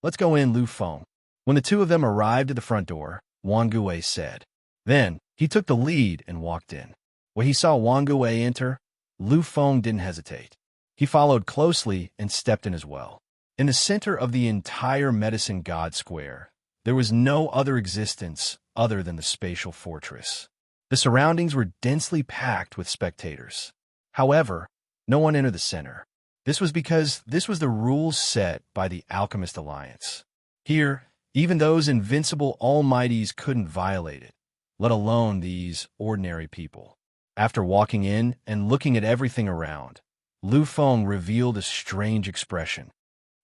"Let's go in, Lu Feng." When the two of them arrived at the front door, Wang Gui said. Then, he took the lead and walked in. When he saw Wang Gui enter, Lu Feng didn't hesitate. He followed closely and stepped in as well. In the center of the entire Medicine God Square, there was no other existence other than the spatial fortress. The surroundings were densely packed with spectators. However, no one entered the center. This was because this was the rules set by the Alchemist Alliance. Here, even those invincible almighties couldn't violate it, let alone these ordinary people. After walking in and looking at everything around, Lu Feng revealed a strange expression.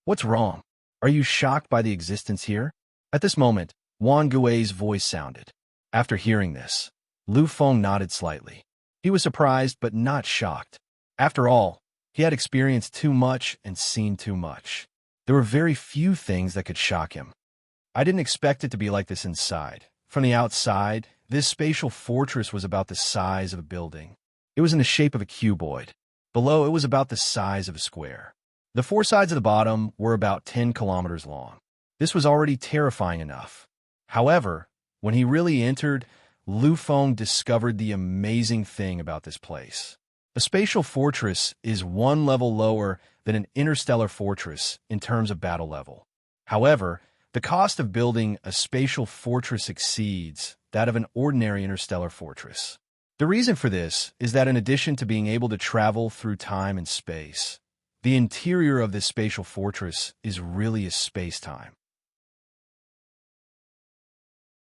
"What's wrong? Are you shocked by the existence here?" At this moment, Wang Gui's voice sounded. After hearing this, Lu Feng nodded slightly. He was surprised but not shocked. After all, he had experienced too much and seen too much. There were very few things that could shock him. "I didn't expect it to be like this inside. From the outside, this spatial fortress was about the size of a building. It was in the shape of a cuboid. Below, it was about the size of a square. The four sides of the bottom were about 10 kilometers long. This was already terrifying enough. However, when he really entered, Lu Feng discovered the amazing thing about this place. A spatial fortress is one level lower than an interstellar fortress in terms of battle level. However, the cost of building a spatial fortress exceeds that of an ordinary interstellar fortress. The reason for this is that in addition to being able to travel through time and space, the interior of this spatial fortress is really a space-time.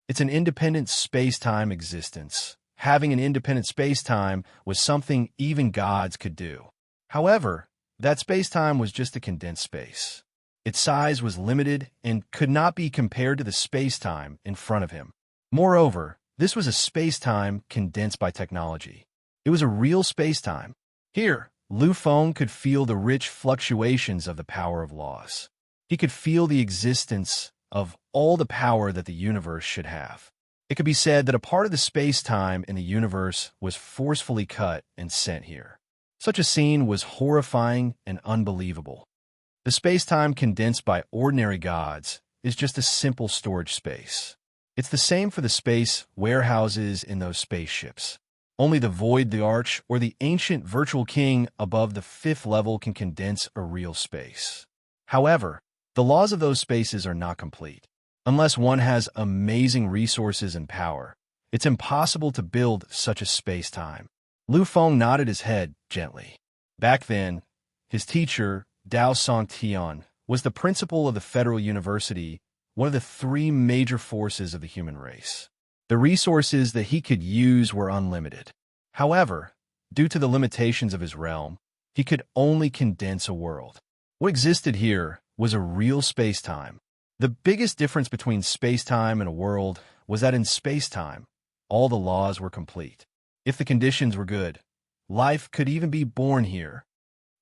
It's an independent space-time existence. Having an independent space-time was something even gods could do. However, that space-time was just a condensed space. Its size was limited and could not be compared to the space-time in front of him. Moreover, this was a space-time condensed by technology. It was a real space-time. Here, Lu Feng could feel the rich fluctuations of the power of laws. He could feel the existence of all the power that the universe should have. It could be said that a part of the space-time in the universe was forcefully cut and sent here. Such a scene was horrifying and unbelievable. The space-time condensed by ordinary gods is just a simple storage space. It's the same for the space warehouses in those spaceships. Only the Void, the Arch, or the ancient virtual king above the 5th level can condense a real space. However, the laws of those spaces are not complete. Unless one has amazing resources and power, it's impossible to build such a space-time. Lu Feng nodded his head gently. Back then, his teacher, Dao Songtian, was the principal of the Federal University, one of the 3 major forces of the human race. The resources that he could use were unlimited. However, due to the limitations of his realm, he could only condense a world. What existed here was a real space-time. The biggest difference between space-time and a world was that in space-time, all the laws were complete. If the conditions were good, life could even be born here.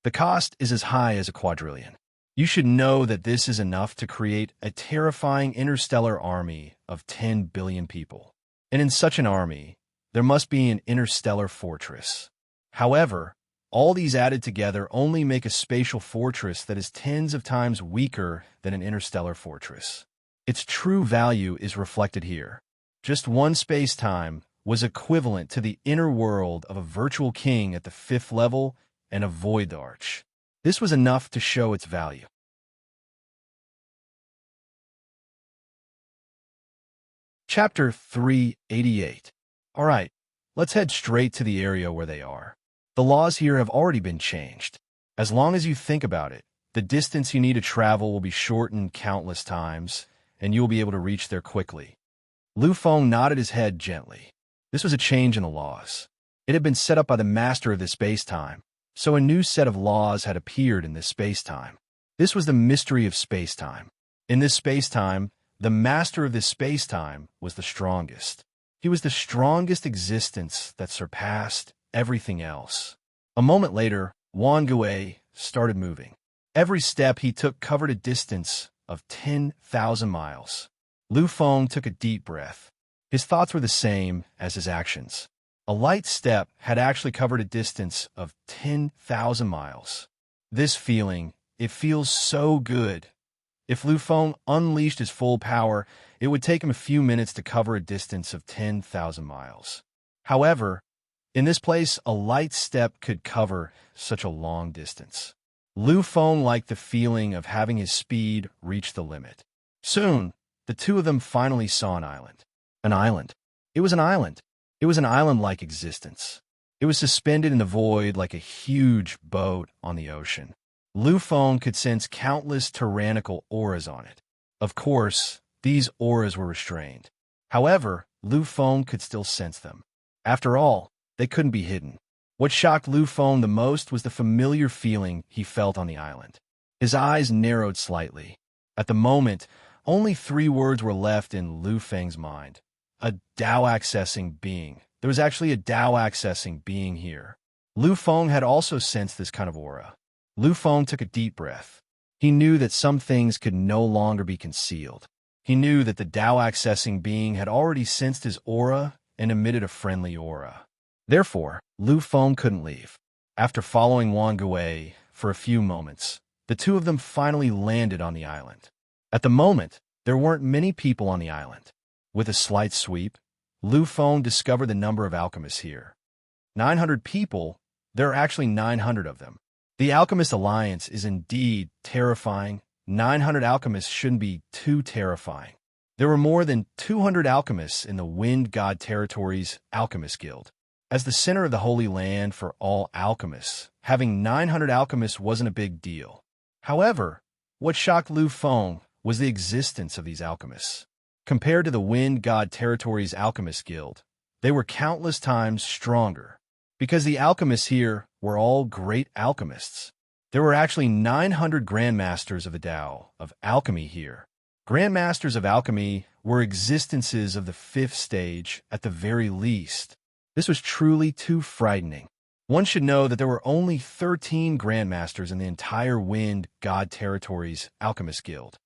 The cost is as high as a quadrillion. You should know that this is enough to create a terrifying interstellar army of 10 billion people. And in such an army, there must be an interstellar fortress. However, all these added together only make a spatial fortress that is tens of times weaker than an interstellar fortress. Its true value is reflected here. Just one space-time was equivalent to the inner world of a virtual king at the 5th level and a Void Arch. This was enough to show its value. Chapter 388. Alright, let's head straight to the area where they are. The laws here have already been changed. As long as you think about it, the distance you need to travel will be shortened countless times, and you will be able to reach there quickly. Lu Feng nodded his head gently. This was a change in the laws. It had been set up by the master of this space-time, so a new set of laws had appeared in this space-time. This was the mystery of space-time. In this space-time, the master of this space-time was the strongest. He was the strongest existence that surpassed everything else. A moment later, Wan Gui started moving. Every step he took covered a distance of 10,000 miles. Lu Feng took a deep breath. His thoughts were the same as his actions. A light step had actually covered a distance of 10,000 miles. This feeling, it feels so good. If Lu Feng unleashed his full power, it would take him a few minutes to cover a distance of 10,000 miles. However, in this place, a light step could cover such a long distance. Lu Feng liked the feeling of having his speed reach the limit. Soon, the two of them finally saw an island. An island. It was an island. It was an island-like existence. It was suspended in the void like a huge boat on the ocean. Lu Feng could sense countless tyrannical auras on it. Of course, these auras were restrained. However, Lu Feng could still sense them. After all, they couldn't be hidden. What shocked Lu Feng the most was the familiar feeling he felt on the island. His eyes narrowed slightly. At the moment, only 3 words were left in Lu Feng's mind. A Tao-accessing being. There was actually a Tao-accessing being here. Lu Feng had also sensed this kind of aura. Lu Feng took a deep breath. He knew that some things could no longer be concealed. He knew that the Tao-accessing being had already sensed his aura and emitted a friendly aura. Therefore, Lu Feng couldn't leave. After following Wan Gui for a few moments, the two of them finally landed on the island. At the moment, there weren't many people on the island. With a slight sweep, Lu Feng discovered the number of alchemists here. 900 people, there are actually 900 of them. The Alchemist Alliance is indeed terrifying. 900 alchemists shouldn't be too terrifying. There were more than 200 alchemists in the Wind God Territories Alchemist Guild. As the center of the Holy Land for all alchemists, having 900 alchemists wasn't a big deal. However, what shocked Lu Feng was the existence of these alchemists. Compared to the Wind God Territories Alchemist Guild, they were countless times stronger, because the alchemists here were all great alchemists. There were actually 900 Grandmasters of the Tao of Alchemy here. Grandmasters of Alchemy were existences of the 5th stage at the very least. This was truly too frightening. One should know that there were only 13 Grandmasters in the entire Wind God Territories Alchemist Guild.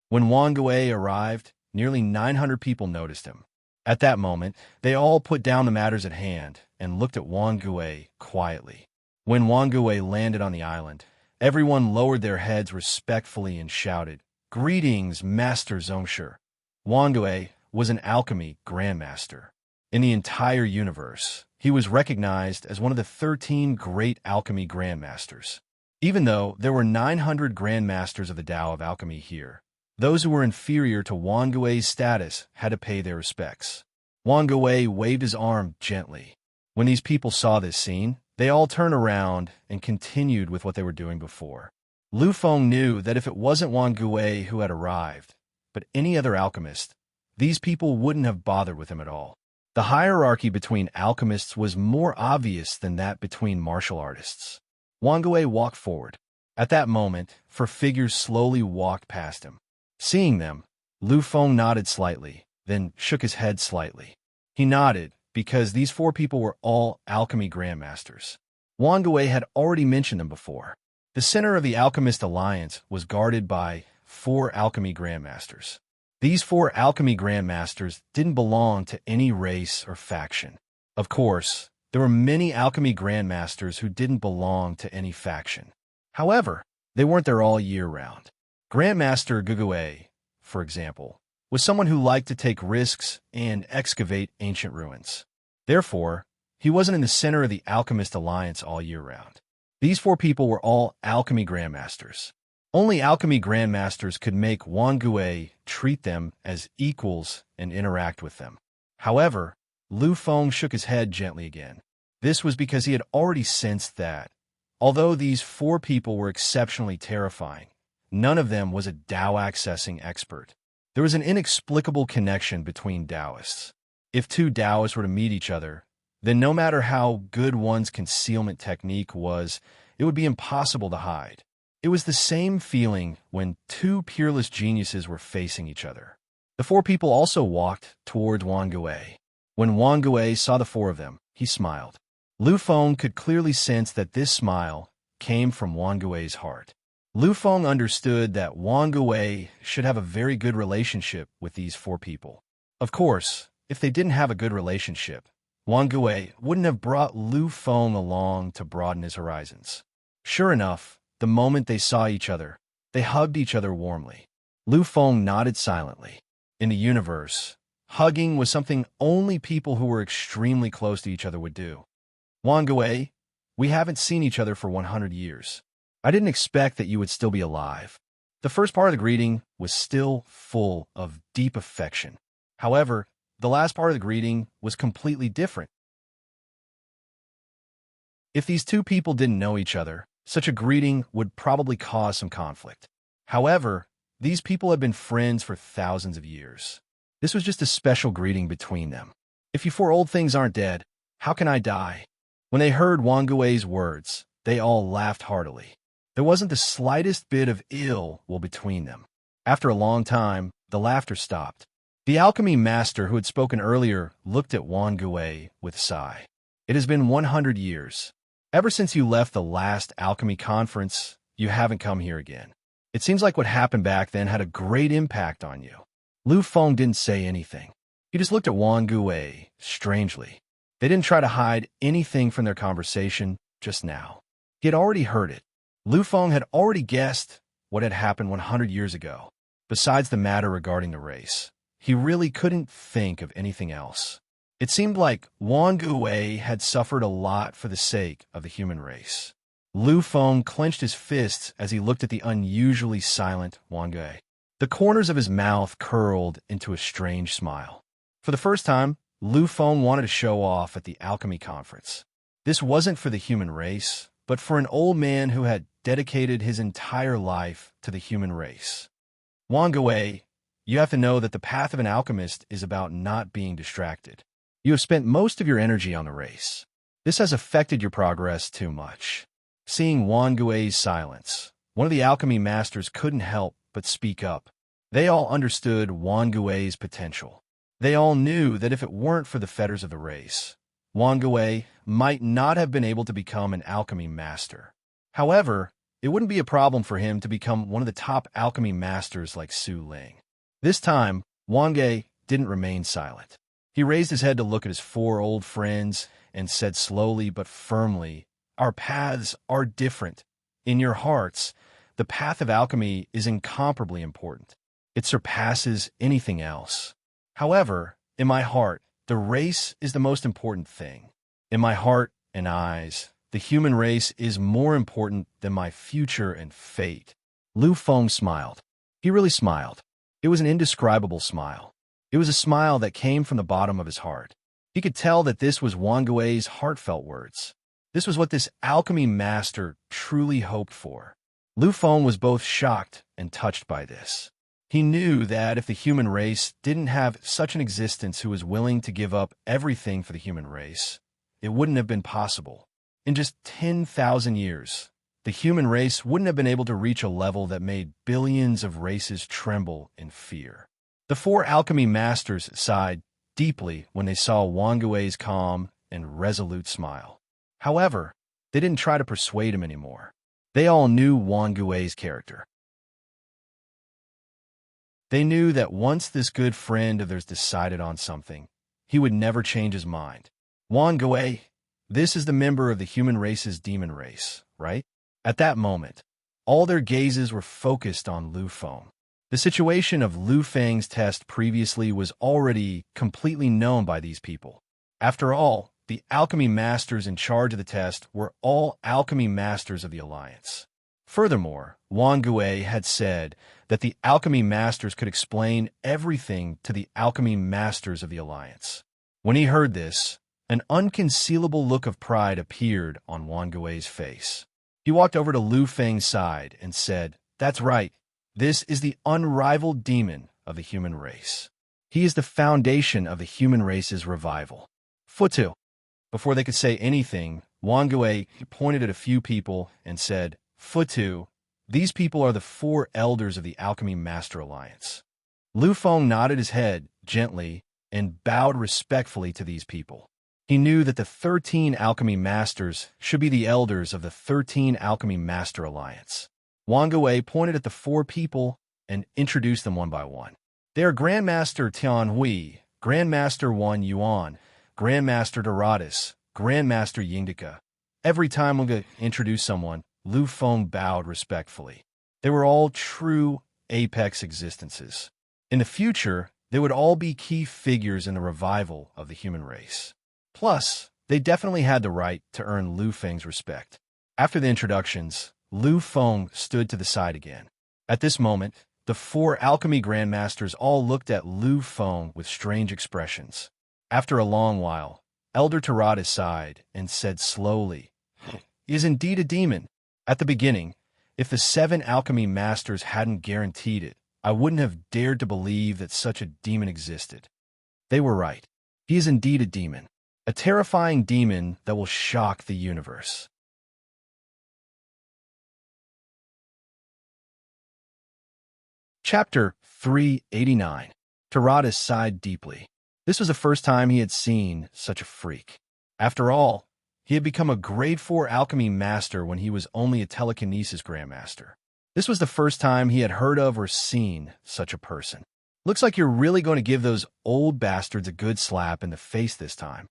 When Wan Gui arrived, nearly 900 people noticed him. At that moment, they all put down the matters at hand and looked at Wan Gui quietly. When Wan Gui landed on the island, everyone lowered their heads respectfully and shouted, "Greetings, Master Zhongshe." Wan Gui was an alchemy grandmaster. In the entire universe, he was recognized as one of the 13 great alchemy grandmasters. Even though there were 900 grandmasters of the Tao of Alchemy here, those who were inferior to Wan Gui's status had to pay their respects. Wan Gui waved his arm gently. When these people saw this scene, they all turned around and continued with what they were doing before. Lu Feng knew that if it wasn't Wan Gui who had arrived, but any other alchemist, these people wouldn't have bothered with him at all. The hierarchy between alchemists was more obvious than that between martial artists. Wan Gui walked forward. At that moment, 4 figures slowly walked past him. Seeing them, Lu Feng nodded slightly, then shook his head slightly. He nodded because these 4 people were all alchemy grandmasters. Wan Gui had already mentioned them before. The center of the Alchemist Alliance was guarded by 4 alchemy grandmasters. These 4 alchemy grandmasters didn't belong to any race or faction. Of course, there were many alchemy grandmasters who didn't belong to any faction. However, they weren't there all year round. Grandmaster Gugue, for example, was someone who liked to take risks and excavate ancient ruins. Therefore, he wasn't in the center of the Alchemist Alliance all year round. These 4 people were all alchemy grandmasters. Only alchemy grandmasters could make Wan Gui treat them as equals and interact with them. However, Lu Feng shook his head gently again. This was because he had already sensed that, although these 4 people were exceptionally terrifying, none of them was a Tao-accessing expert. There was an inexplicable connection between Taoists. If 2 Taoists were to meet each other, then no matter how good one's concealment technique was, it would be impossible to hide. It was the same feeling when 2 peerless geniuses were facing each other. The 4 people also walked towards Wan Gui. When Wan Gui saw the 4 of them, he smiled. Lu Feng could clearly sense that this smile came from Wang Gui's heart. Lu Feng understood that Wang Gui should have a very good relationship with these four people. Of course, if they didn't have a good relationship, Wang Gui wouldn't have brought Lu Feng along to broaden his horizons. Sure enough, the moment they saw each other, they hugged each other warmly. Lu Feng nodded silently. In the universe, hugging was something only people who were extremely close to each other would do. Wang Gui, we haven't seen each other for 100 years. I didn't expect that you would still be alive. The first part of the greeting was still full of deep affection. However, the last part of the greeting was completely different. If these two people didn't know each other, such a greeting would probably cause some conflict. However, these people had been friends for thousands of years. This was just a special greeting between them. If you four old things aren't dead, how can I die? When they heard Wang Gui's words, they all laughed heartily. There wasn't the slightest bit of ill will between them. After a long time, the laughter stopped. The alchemy master who had spoken earlier looked at Wang Gui with a sigh. It has been 100 years. Ever since you left the last alchemy conference, you haven't come here again. It seems like what happened back then had a great impact on you. Lu Feng didn't say anything. He just looked at Wang Gui strangely. They didn't try to hide anything from their conversation just now. He had already heard it. Lu Feng had already guessed what had happened 100 years ago. Besides the matter regarding the race, he really couldn't think of anything else. It seemed like Wang Gui had suffered a lot for the sake of the human race. Lu Feng clenched his fists as he looked at the unusually silent Wang Gui. The corners of his mouth curled into a strange smile. For the first time, Lu Feng wanted to show off at the alchemy conference. This wasn't for the human race, but for an old man who had dedicated his entire life to the human race. Wang Gui, you have to know that the path of an alchemist is about not being distracted. You have spent most of your energy on the race. This has affected your progress too much. Seeing Wang Gui's silence, one of the alchemy masters couldn't help but speak up. They all understood Wang Gui's potential. They all knew that if it weren't for the fetters of the race, Wang Gui might not have been able to become an alchemy master. However, it wouldn't be a problem for him to become one of the top alchemy masters like Su Ling. This time, Wang Gui didn't remain silent. He raised his head to look at his four old friends and said slowly but firmly, "Our paths are different. In your hearts, the path of alchemy is incomparably important. It surpasses anything else. However, in my heart, the race is the most important thing. In my heart and eyes, the human race is more important than my future and fate." Lu Feng smiled. He really smiled. It was an indescribable smile. It was a smile that came from the bottom of his heart. He could tell that this was Wang Gui's heartfelt words. This was what this alchemy master truly hoped for. Lu Feng was both shocked and touched by this. He knew that if the human race didn't have such an existence who was willing to give up everything for the human race, it wouldn't have been possible. In just 10,000 years, the human race wouldn't have been able to reach a level that made billions of races tremble in fear. The four alchemy masters sighed deeply when they saw Wang Gui's calm and resolute smile. However, they didn't try to persuade him anymore. They all knew Wang Gui's character. They knew that once this good friend of theirs decided on something, he would never change his mind. Wang Gui, this is the member of the human race's demon race, right? At that moment, all their gazes were focused on Lu Feng. The situation of Lu Feng's test previously was already completely known by these people. After all, the alchemy masters in charge of the test were all alchemy masters of the Alliance. Furthermore, Wang Gui had said that the alchemy masters could explain everything to the alchemy masters of the Alliance. When he heard this, an unconcealable look of pride appeared on Wang Gui's face. He walked over to Lu Feng's side and said, "That's right. This is the unrivaled demon of the human race. He is the foundation of the human race's revival." Futu. Before they could say anything, Wang Gui pointed at a few people and said, "Futu, these people are the four elders of the Alchemy Master Alliance." Lu Feng nodded his head gently and bowed respectfully to these people. He knew that the 13 alchemy masters should be the elders of the 13 alchemy master alliance. Wang Gui pointed at the 4 people and introduced them one by one. They are Grandmaster Tian Hui, Grandmaster Wan Yuan, Grandmaster Doradus, Grandmaster Yingdika. Every time Wang introduced someone, Lu Feng bowed respectfully. They were all true apex existences. In the future, they would all be key figures in the revival of the human race. Plus, they definitely had the right to earn Lu Feng's respect. After the introductions, Lu Feng stood to the side again. At this moment, the 4 alchemy grandmasters all looked at Lu Feng with strange expressions. After a long while, Elder Tarada sighed and said slowly, "He is indeed a demon. At the beginning, if the 7 alchemy masters hadn't guaranteed it, I wouldn't have dared to believe that such a demon existed." They were right. He is indeed a demon. A terrifying demon that will shock the universe. Chapter 389. Tarada sighed deeply. This was the first time he had seen such a freak. After all, he had become a grade 4 alchemy master when he was only a telekinesis grandmaster. This was the first time he had heard of or seen such a person. Looks like you're really going to give those old bastards a good slap in the face this time,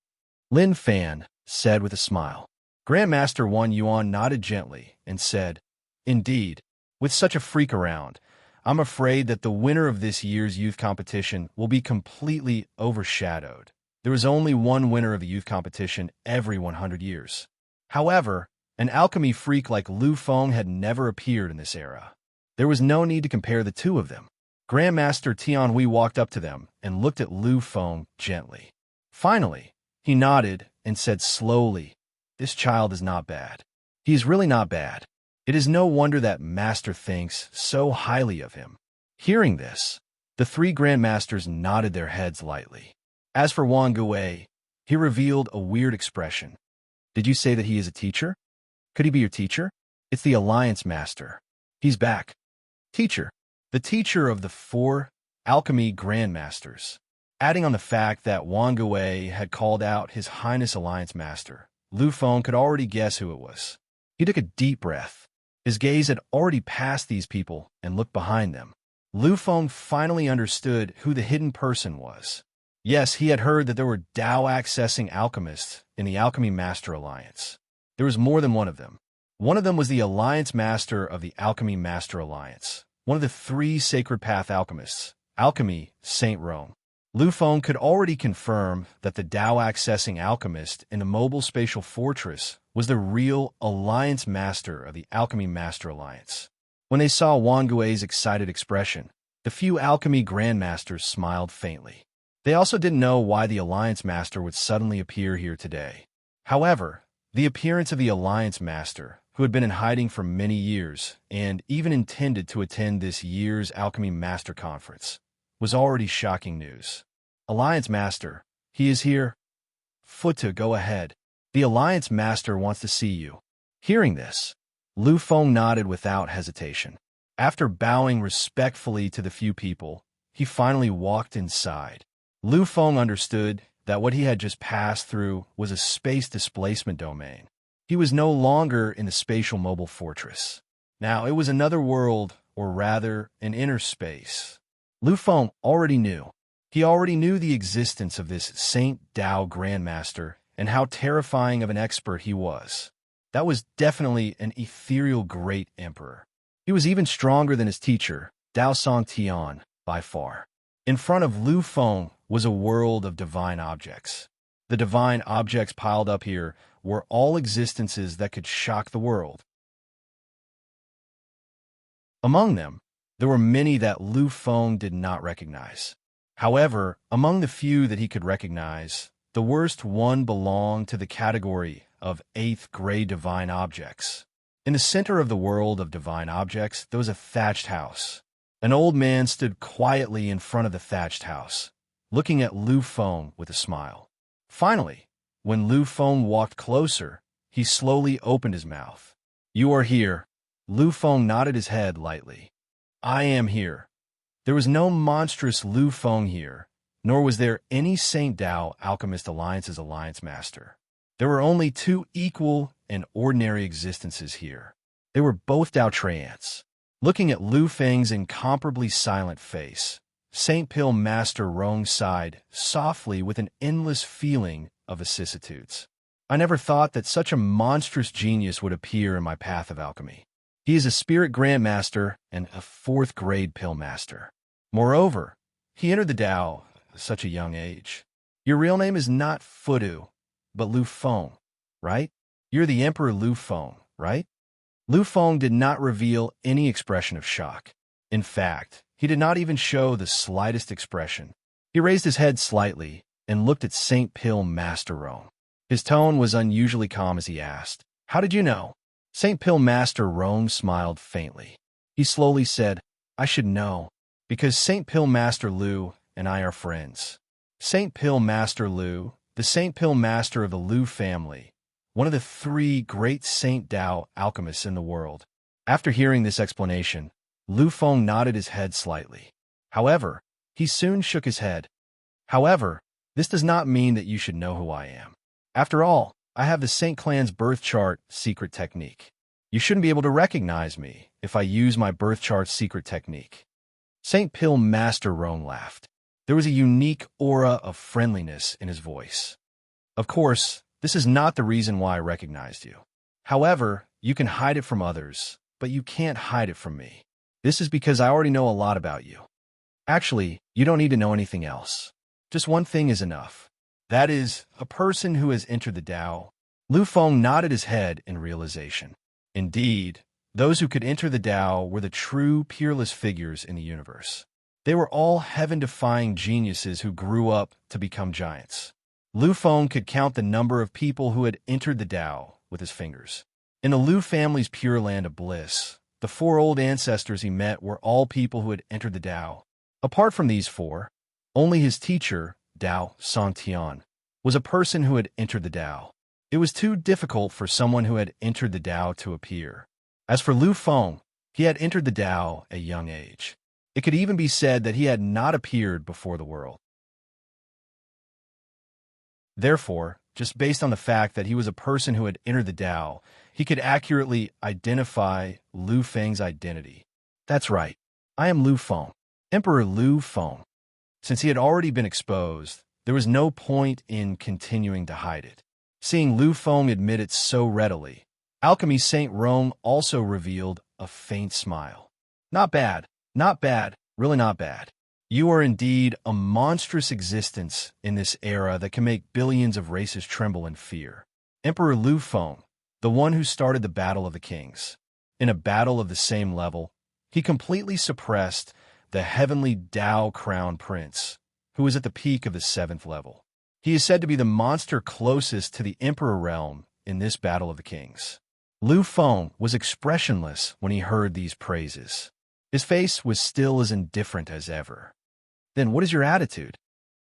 Lin Fan said with a smile. Grandmaster Wan Yuan nodded gently and said, "Indeed, with such a freak around, I'm afraid that the winner of this year's youth competition will be completely overshadowed. There is only one winner of a youth competition every 100 years. However, an alchemy freak like Lu Feng had never appeared in this era. There was no need to compare the two of them." Grandmaster Tian Hui walked up to them and looked at Lu Feng gently. Finally, he nodded and said slowly, "This child is not bad. He is really not bad. It is no wonder that Master thinks so highly of him." Hearing this, the 3 grandmasters nodded their heads lightly. As for Wang Gui, he revealed a weird expression. "Did you say that he is a teacher? Could he be your teacher?" "It's the Alliance Master. He's back." Teacher. The teacher of the 4 alchemy grandmasters. Adding on the fact that Wang Gui had called out His Highness Alliance Master, Lu Feng could already guess who it was. He took a deep breath. His gaze had already passed these people and looked behind them. Lu Feng finally understood who the hidden person was. Yes, he had heard that there were Dao-accessing alchemists in the Alchemy Master Alliance. There was more than one of them. One of them was the Alliance Master of the Alchemy Master Alliance, one of the 3 Sacred Path alchemists, Alchemy Saint Rome. Lu Feng could already confirm that the Dao-accessing alchemist in the mobile spatial fortress was the real Alliance Master of the Alchemy Master Alliance. When they saw Wang Gui's excited expression, the few alchemy grandmasters smiled faintly. They also didn't know why the Alliance Master would suddenly appear here today. However, the appearance of the Alliance Master, who had been in hiding for many years and even intended to attend this year's Alchemy Master Conference, was already shocking news. "Alliance Master, he is here." "Futa, go ahead. The Alliance Master wants to see you." Hearing this, Lu Feng nodded without hesitation. After bowing respectfully to the few people, he finally walked inside. Lu Feng understood that what he had just passed through was a space displacement domain. He was no longer in the spatial mobile fortress. Now it was another world, or rather, an inner space. Lu Feng already knew. He already knew the existence of this Saint Dao Grandmaster and how terrifying of an expert he was. That was definitely an ethereal great emperor. He was even stronger than his teacher, Dao Song Tian, by far. In front of Lu Feng was a world of divine objects. The divine objects piled up here were all existences that could shock the world. Among them, there were many that Lu Feng did not recognize. However, among the few that he could recognize, the worst one belonged to the category of 8th grade divine objects. In the center of the world of divine objects, there was a thatched house. An old man stood quietly in front of the thatched house, looking at Lu Feng with a smile. Finally, when Lu Feng walked closer, he slowly opened his mouth. "You are here." Lu Feng nodded his head lightly. "I am here." There was no monstrous Lu Feng here, nor was there any Saint Tao Alchemist Alliance's Alliance Master. There were only two equal and ordinary existences here. They were both Tao Treants. Looking at Lu Feng's incomparably silent face, Saint Pill Master Rong sighed softly with an endless feeling of vicissitudes. I never thought that such a monstrous genius would appear in my path of alchemy. He is a spirit grandmaster and a fourth-grade pill master. Moreover, he entered the Tao at such a young age. Your real name is not Fudu, but Lu Feng, right? You're the Emperor Lu Feng, right? Lu Feng did not reveal any expression of shock. In fact, he did not even show the slightest expression. He raised his head slightly and looked at Saint Pill Master Rong. His tone was unusually calm as he asked, "How did you know?" Saint Pill Master Rong smiled faintly. He slowly said, "I should know, because Saint Pill Master Lu and I are friends." Saint Pill Master Lu, the Saint Pill Master of the Lu family, one of the three great Saint Tao alchemists in the world. After hearing this explanation, Lu Feng nodded his head slightly. However, he soon shook his head. "However, this does not mean that you should know who I am. After all, I have the Saint Clan's birth chart secret technique. You shouldn't be able to recognize me if I use my birth chart secret technique." Saint Pill Master Rong laughed. There was a unique aura of friendliness in his voice. "Of course, this is not the reason why I recognized you. However, you can hide it from others, but you can't hide it from me. This is because I already know a lot about you. Actually, you don't need to know anything else. Just one thing is enough. That is, a person who has entered the Tao." Lu Feng nodded his head in realization. Indeed, those who could enter the Tao were the true, peerless figures in the universe. They were all heaven-defying geniuses who grew up to become giants. Lu Feng could count the number of people who had entered the Tao with his fingers. In the Lu family's pure land of bliss, the four old ancestors he met were all people who had entered the Tao. Apart from these four, only his teacher, Tao Songtian, was a person who had entered the Tao. It was too difficult for someone who had entered the Tao to appear. As for Lu Feng, he had entered the Tao at a young age. It could even be said that he had not appeared before the world. Therefore, just based on the fact that he was a person who had entered the Tao, he could accurately identify Lu Feng's identity. "That's right. I am Lu Feng, Emperor Lu Feng." Since he had already been exposed, there was no point in continuing to hide it. Seeing Lu Feng admit it so readily, Alchemy Saint Rong also revealed a faint smile. "Not bad, really not bad. You are indeed a monstrous existence in this era that can make billions of races tremble in fear. Emperor Lu Feng, the one who started the Battle of the Kings. In a battle of the same level, he completely suppressed the heavenly Tao Crown Prince, who was at the peak of the 7th level. He is said to be the monster closest to the Emperor realm in this Battle of the Kings." Lu Feng was expressionless when he heard these praises. His face was still as indifferent as ever. "Then what is your attitude?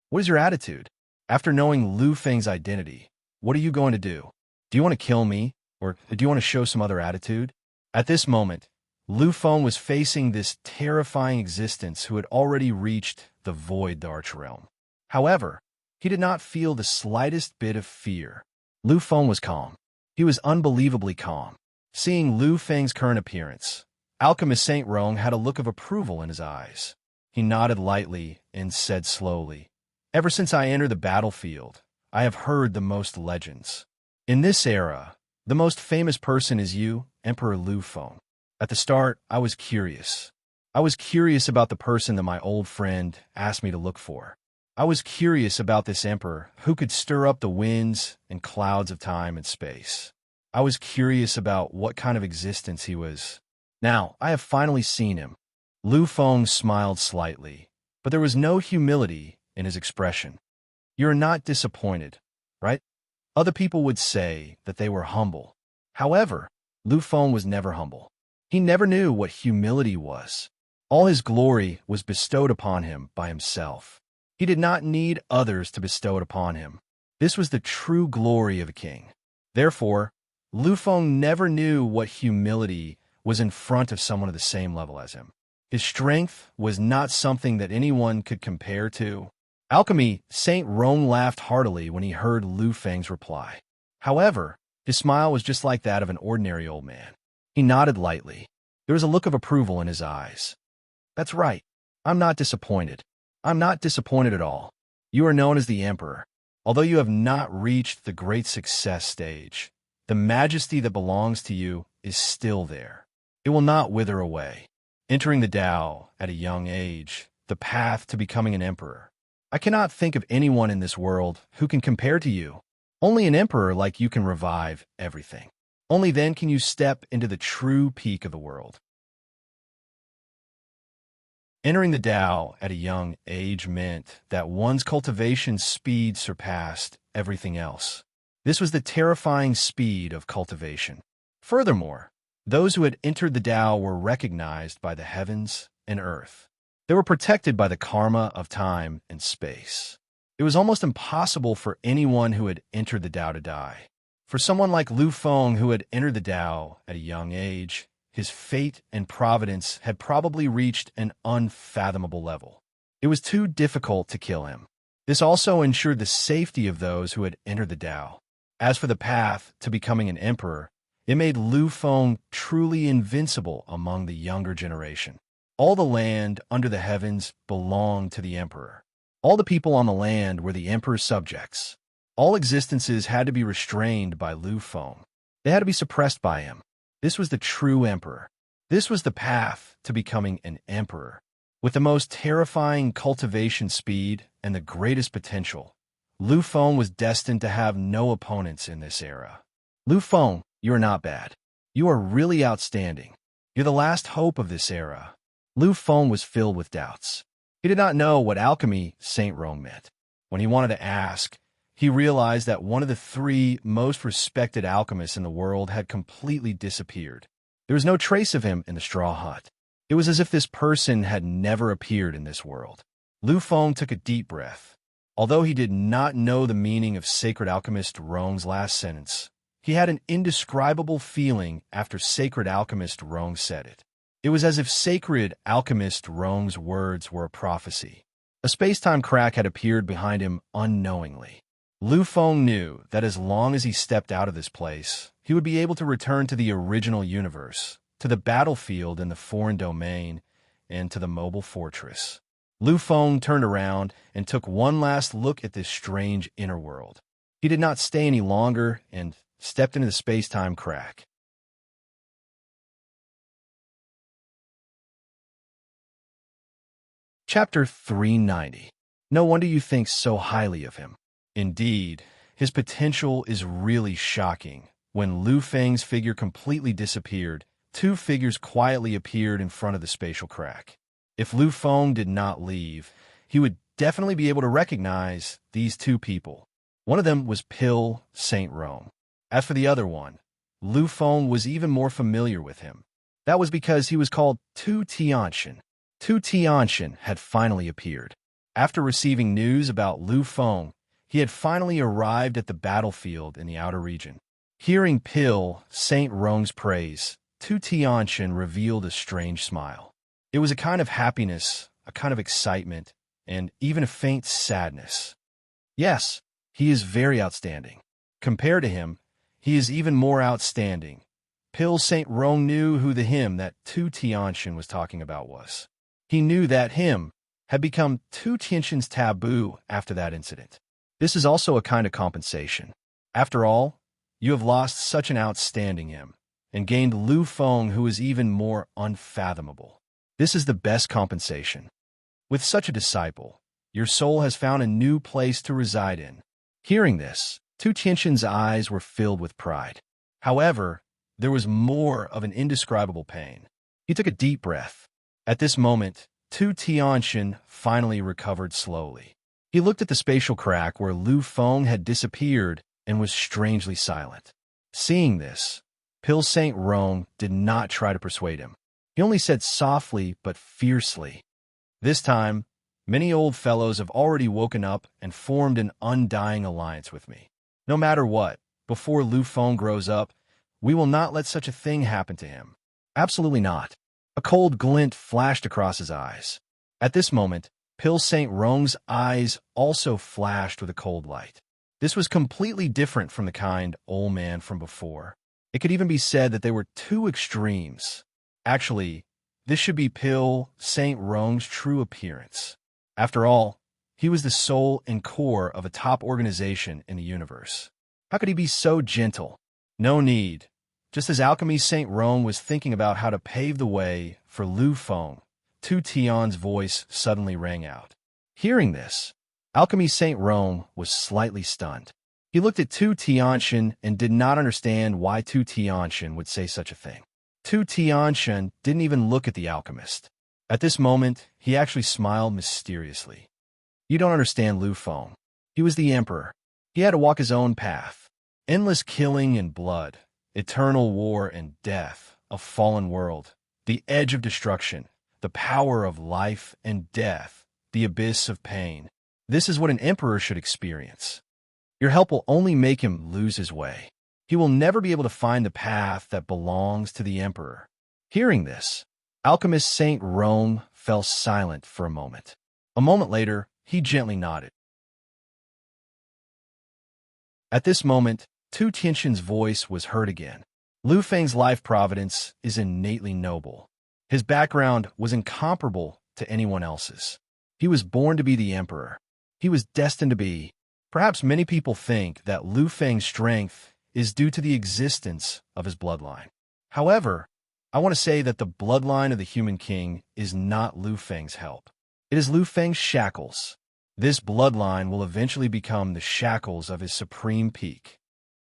What is your attitude? After knowing Lu Feng's identity, what are you going to do? Do you want to kill me, or do you want to show some other attitude?" At this moment, Lu Feng was facing this terrifying existence who had already reached the void Arch realm. However, he did not feel the slightest bit of fear. Lu Feng was calm. He was unbelievably calm. Seeing Lu Feng's current appearance, Alchemist Saint Rong had a look of approval in his eyes. He nodded lightly and said slowly, "Ever since I entered the battlefield, I have heard the most legends. In this era, the most famous person is you, Emperor Lu Feng. At the start, I was curious. I was curious about the person that my old friend asked me to look for. I was curious about this emperor who could stir up the winds and clouds of time and space. I was curious about what kind of existence he was. Now, I have finally seen him." Lu Feng smiled slightly, but there was no humility in his expression. "You're not disappointed, right? Other people would say that they were humble. However, Lu Feng was never humble. He never knew what humility was. All his glory was bestowed upon him by himself. He did not need others to bestow it upon him. This was the true glory of a king. Therefore, Lu Feng never knew what humility was in front of someone of the same level as him. His strength was not something that anyone could compare to. Alchemy, Saint Rome laughed heartily when he heard Lu Feng's reply. However, his smile was just like that of an ordinary old man. He nodded lightly. There was a look of approval in his eyes. That's right. I'm not disappointed. I'm not disappointed at all. You are known as the Emperor. Although you have not reached the great success stage, the majesty that belongs to you is still there. It will not wither away. Entering the Tao at a young age, the path to becoming an emperor. I cannot think of anyone in this world who can compare to you. Only an emperor like you can revive everything. Only then can you step into the true peak of the world. Entering the Tao at a young age meant that one's cultivation speed surpassed everything else. This was the terrifying speed of cultivation. Furthermore, those who had entered the Tao were recognized by the heavens and earth. They were protected by the karma of time and space. It was almost impossible for anyone who had entered the Tao to die. For someone like Lu Feng who had entered the Tao at a young age, his fate and providence had probably reached an unfathomable level. It was too difficult to kill him. This also ensured the safety of those who had entered the Tao. As for the path to becoming an emperor, it made Lu Feng truly invincible among the younger generation. All the land under the heavens belonged to the emperor. All the people on the land were the emperor's subjects. All existences had to be restrained by Lu Feng. They had to be suppressed by him. This was the true emperor. This was the path to becoming an emperor. With the most terrifying cultivation speed and the greatest potential, Lu Feng was destined to have no opponents in this era. Lu Feng, you are not bad. You are really outstanding. You're the last hope of this era. Lu Feng was filled with doubts. He did not know what alchemy Saint Rome meant. When he wanted to ask, he realized that one of the three most respected alchemists in the world had completely disappeared. There was no trace of him in the straw hut. It was as if this person had never appeared in this world. Lu Feng took a deep breath. Although he did not know the meaning of sacred alchemist Rong's last sentence, he had an indescribable feeling after sacred alchemist Rong said it. It was as if sacred alchemist Rong's words were a prophecy. A space-time crack had appeared behind him unknowingly. Lu Feng knew that as long as he stepped out of this place, he would be able to return to the original universe, to the battlefield in the foreign domain, and to the mobile fortress. Lu Feng turned around and took one last look at this strange inner world. He did not stay any longer and stepped into the space-time crack. Chapter 390. No wonder you think so highly of him. Indeed, his potential is really shocking. When Lu Feng's figure completely disappeared, two figures quietly appeared in front of the spatial crack. If Lu Feng did not leave, he would definitely be able to recognize these two people. One of them was Pill Saint Rome. As for the other one, Lu Feng was even more familiar with him. That was because he was called Tu Tianxin. Tu Tianxin had finally appeared. After receiving news about Lu Feng, he had finally arrived at the battlefield in the outer region. Hearing Pill Saint Rong's praise, Tu Tianxin revealed a strange smile. It was a kind of happiness, a kind of excitement, and even a faint sadness. Yes, he is very outstanding. Compared to him, he is even more outstanding. Pill Saint Rong knew who the him that Tu Tianxin was talking about was. He knew that him had become Tu Tianxin's taboo after that incident. This is also a kind of compensation. After all, you have lost such an outstanding him, and gained Lu Feng who is even more unfathomable. This is the best compensation. With such a disciple, your soul has found a new place to reside in. Hearing this, Tu Tianxin's eyes were filled with pride. However, there was more of an indescribable pain. He took a deep breath. At this moment, Tu Tianxin finally recovered slowly. He looked at the spatial crack where Lu Feng had disappeared and was strangely silent. Seeing this, Pill Saint Rong did not try to persuade him. He only said softly but fiercely, "This time, many old fellows have already woken up and formed an undying alliance with me. No matter what, before Lu Feng grows up, we will not let such a thing happen to him. Absolutely not." A cold glint flashed across his eyes. At this moment, Pil Saint Rong's eyes also flashed with a cold light. This was completely different from the kind old man from before. It could even be said that they were two extremes. Actually, this should be Pil Saint Rong's true appearance. After all, he was the soul and core of a top organization in the universe. How could he be so gentle? No need. Just as Alchemy Saint Rong was thinking about how to pave the way for Lu Feng, Tu Tian's voice suddenly rang out. Hearing this, Alchemy Saint Rong was slightly stunned. He looked at Tu Tianshan and did not understand why Tu Tianshan would say such a thing. Tu Tianshan didn't even look at the alchemist. At this moment, he actually smiled mysteriously. You don't understand Lu Feng. He was the emperor. He had to walk his own path. Endless killing and blood, eternal war and death, a fallen world, the edge of destruction, the power of life and death, the abyss of pain. This is what an emperor should experience. Your help will only make him lose his way. He will never be able to find the path that belongs to the emperor. Hearing this, Alchemist Saint Rome fell silent for a moment. A moment later, he gently nodded. At this moment, Tu Tianshan's voice was heard again. Lu Feng's life providence is innately noble. His background was incomparable to anyone else's. He was born to be the emperor. He was destined to be. Perhaps many people think that Lu Feng's strength is due to the existence of his bloodline. However, I want to say that the bloodline of the human king is not Lu Feng's help. It is Lu Feng's shackles. This bloodline will eventually become the shackles of his supreme peak.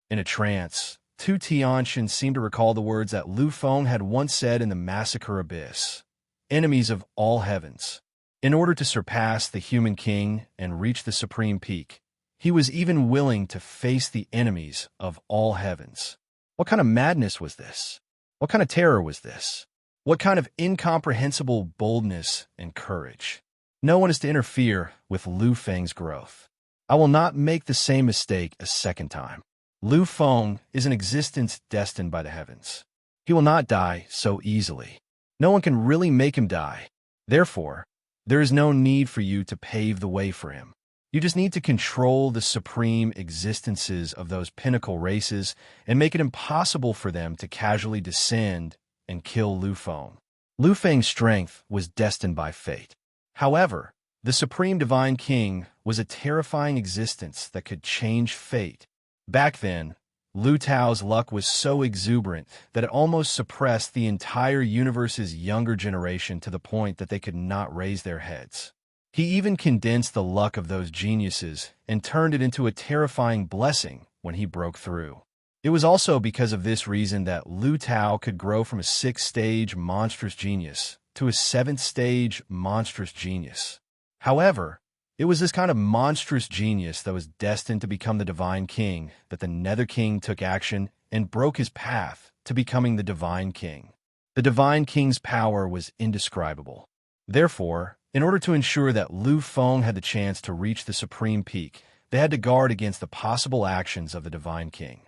In a trance, Tu Tianshan seemed to recall the words that Lu Feng had once said in the Massacre Abyss. Enemies of all heavens. In order to surpass the human king and reach the supreme peak, he was even willing to face the enemies of all heavens. What kind of madness was this? What kind of terror was this? What kind of incomprehensible boldness and courage? No one is to interfere with Lu Feng's growth. I will not make the same mistake a second time. Lu Feng is an existence destined by the heavens. He will not die so easily. No one can really make him die. Therefore, there is no need for you to pave the way for him. You just need to control the supreme existences of those pinnacle races and make it impossible for them to casually descend and kill Lu Feng. Lu Feng's strength was destined by fate. However, the Supreme Divine King was a terrifying existence that could change fate. Back then, Lu Tao's luck was so exuberant that it almost suppressed the entire universe's younger generation to the point that they could not raise their heads. He even condensed the luck of those geniuses and turned it into a terrifying blessing when he broke through. It was also because of this reason that Lu Tao could grow from a 6th-stage monstrous genius to a 7th-stage monstrous genius. However, it was this kind of monstrous genius that was destined to become the Divine King that the Nether King took action and broke his path to becoming the Divine King. The Divine King's power was indescribable. Therefore, in order to ensure that Lu Feng had the chance to reach the supreme peak, they had to guard against the possible actions of the Divine King.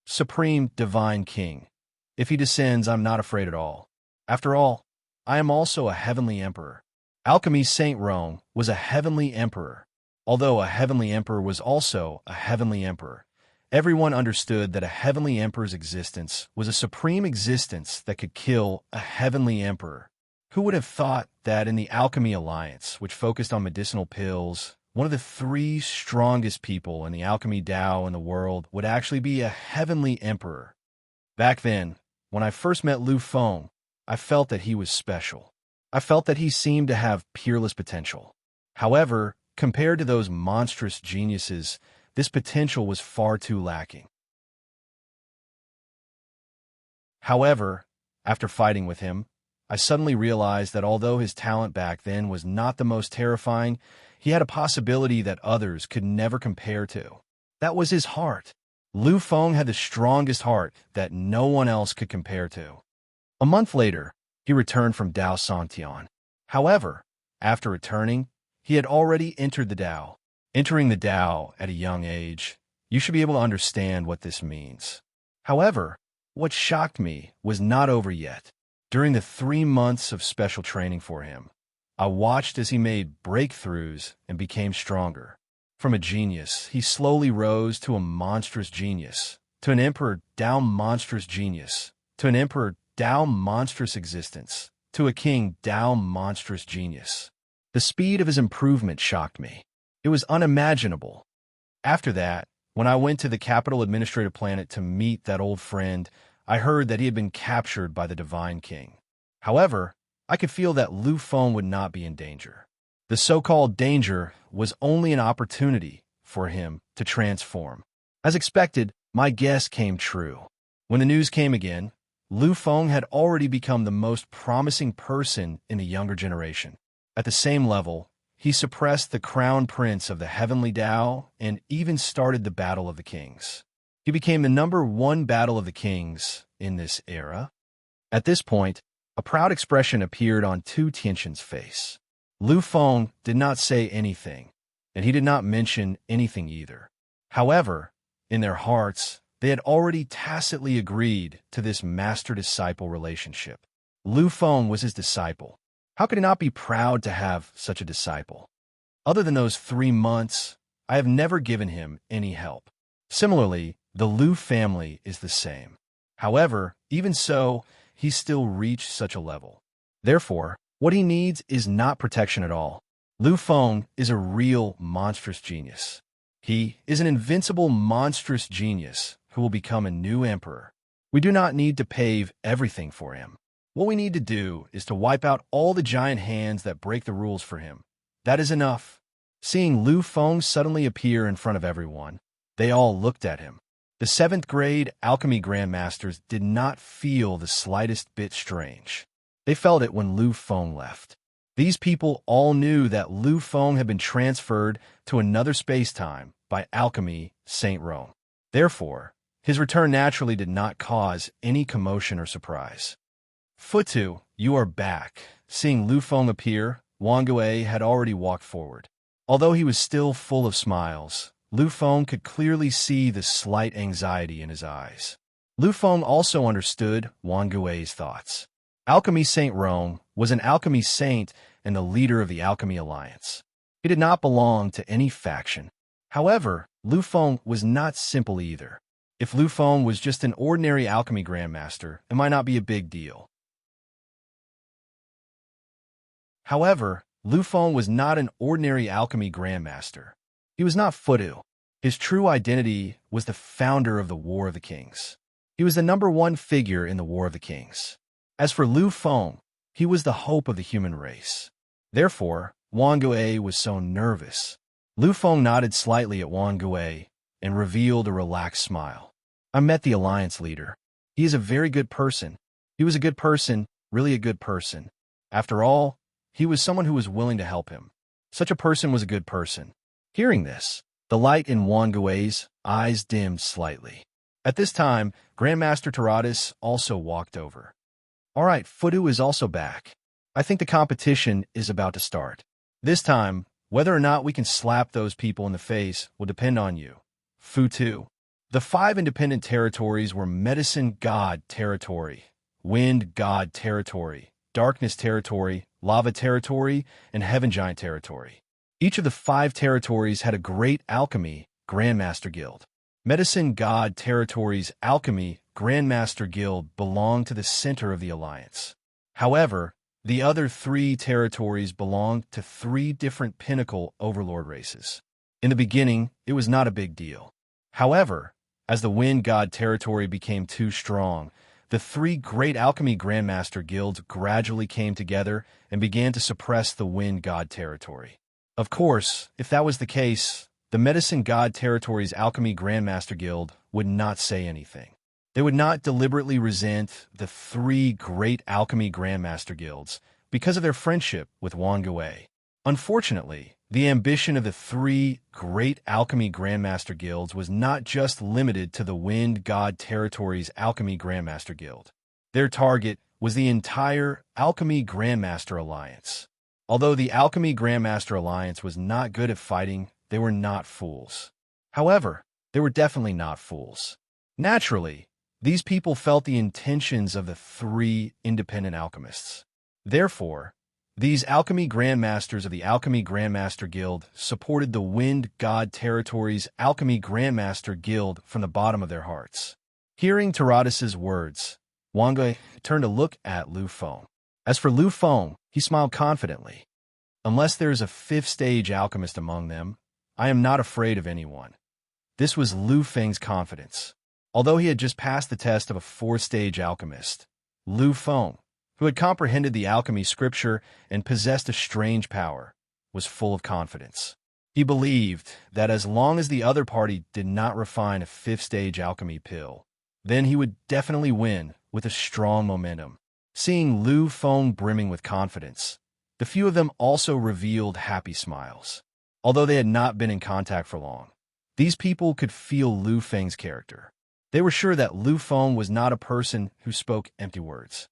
Supreme Divine King. If he descends, I'm not afraid at all. After all, I am also a heavenly emperor. Alchemy Saint Rome was a heavenly emperor. Although a heavenly emperor was also a heavenly emperor, everyone understood that a heavenly emperor's existence was a supreme existence that could kill a heavenly emperor. Who would have thought that in the Alchemy Alliance, which focused on medicinal pills, one of the 3 strongest people in the alchemy Dao in the world would actually be a heavenly emperor? Back then, when I first met Lu Feng, I felt that he was special. I felt that he seemed to have peerless potential. However, compared to those monstrous geniuses, this potential was far too lacking. However, after fighting with him, I suddenly realized that although his talent back then was not the most terrifying, he had a possibility that others could never compare to. That was his heart. Lu Feng had the strongest heart that no one else could compare to. A month later, he returned from Dao Santian. However, after returning, he had already entered the Dao. Entering the Dao at a young age, you should be able to understand what this means. However, what shocked me was not over yet. During the 3 months of special training for him, I watched as he made breakthroughs and became stronger. From a genius, he slowly rose to a monstrous genius, to an emperor down monstrous genius, to an emperor down monstrous existence, to a king down monstrous genius. The speed of his improvement shocked me. It was unimaginable. After that, when I went to the capital administrative planet to meet that old friend, I heard that he had been captured by the Divine King. However, I could feel that Lu Feng would not be in danger. The so-called danger was only an opportunity for him to transform. As expected, my guess came true. When the news came again, Lu Feng had already become the most promising person in the younger generation. At the same level, he suppressed the crown prince of the heavenly Tao and even started the Battle of the Kings. He became the #1 Battle of the Kings in this era. At this point, a proud expression appeared on Tu Tianqian's face. Lu Feng did not say anything, and he did not mention anything either. However, in their hearts, they had already tacitly agreed to this master-disciple relationship. Lu Feng was his disciple. How could he not be proud to have such a disciple? Other than those 3 months, I have never given him any help. Similarly, the Lu family is the same. However, even so, he still reached such a level. Therefore, what he needs is not protection at all. Lu Feng is a real monstrous genius. He is an invincible monstrous genius who will become a new emperor. We do not need to pave everything for him. What we need to do is to wipe out all the giant hands that break the rules for him. That is enough. Seeing Lu Feng suddenly appear in front of everyone, they all looked at him. The 7th grade alchemy grandmasters did not feel the slightest bit strange. They felt it when Lu Feng left. These people all knew that Lu Feng had been transferred to another space-time by alchemy Saint Rome. Therefore, his return naturally did not cause any commotion or surprise. Futu, you are back. Seeing Lu Feng appear, Wang Gui had already walked forward. Although he was still full of smiles, Lu Feng could clearly see the slight anxiety in his eyes. Lu Feng also understood Wang Gui's thoughts. Alchemy Saint Rome was an alchemy saint and the leader of the Alchemy Alliance. He did not belong to any faction. However, Lu Feng was not simple either. If Lu Feng was just an ordinary alchemy grandmaster, it might not be a big deal. However, Lu Feng was not an ordinary alchemy grandmaster. He was not Futu. His true identity was the founder of the War of the Kings. He was the #1 figure in the War of the Kings. As for Lu Feng, he was the hope of the human race. Therefore, Wang Gui was so nervous. Lu Feng nodded slightly at Wang Gui and revealed a relaxed smile. I met the Alliance leader. He is a very good person. He was a good person, really a good person. After all, he was someone who was willing to help him. Such a person was a good person. Hearing this, the light in Wang Gui's eyes dimmed slightly. At this time, Grandmaster Taratus also walked over. All right, Futu is also back. I think the competition is about to start. This time, whether or not we can slap those people in the face will depend on you. Futu. The 5 independent territories were Medicine God Territory, Wind God Territory, Darkness Territory, Lava Territory, and Heaven Giant Territory. Each of the 5 territories had a great alchemy Grandmaster Guild. Medicine God Territory's Alchemy Grandmaster Guild belonged to the center of the alliance. However, the other 3 territories belonged to 3 different pinnacle Overlord races. In the beginning, it was not a big deal. However, as the Wind God Territory became too strong, the 3 great alchemy Grandmaster Guilds gradually came together and began to suppress the Wind God Territory. Of course, if that was the case, the Medicine God Territory's Alchemy Grandmaster Guild would not say anything. They would not deliberately resent the 3 great Alchemy Grandmaster Guilds because of their friendship with Wang Gui. Unfortunately, the ambition of the 3 great Alchemy Grandmaster Guilds was not just limited to the Wind God Territory's Alchemy Grandmaster Guild. Their target was the entire Alchemy Grandmaster Alliance. Although the Alchemy Grandmaster Alliance was not good at fighting, they were not fools. However, they were definitely not fools. Naturally, these people felt the intentions of the 3 independent alchemists. Therefore, These alchemy grandmasters of the Alchemy Grandmaster Guild supported the Wind God Territory's Alchemy Grandmaster Guild from the bottom of their hearts. Hearing Taradis's words, Wangui turned to look at Lu Feng. As for Lu Feng, he smiled confidently. Unless there is a fifth-stage alchemist among them, I am not afraid of anyone. This was Lu Feng's confidence. Although he had just passed the test of a fourth-stage alchemist, Lu Feng, who had comprehended the alchemy scripture and possessed a strange power, was full of confidence. He believed that as long as the other party did not refine a fifth-stage alchemy pill, then he would definitely win with a strong momentum. Seeing Lu Feng brimming with confidence, the few of them also revealed happy smiles. Although they had not been in contact for long, these people could feel Lu Feng's character. They were sure that Lu Feng was not a person who spoke empty words.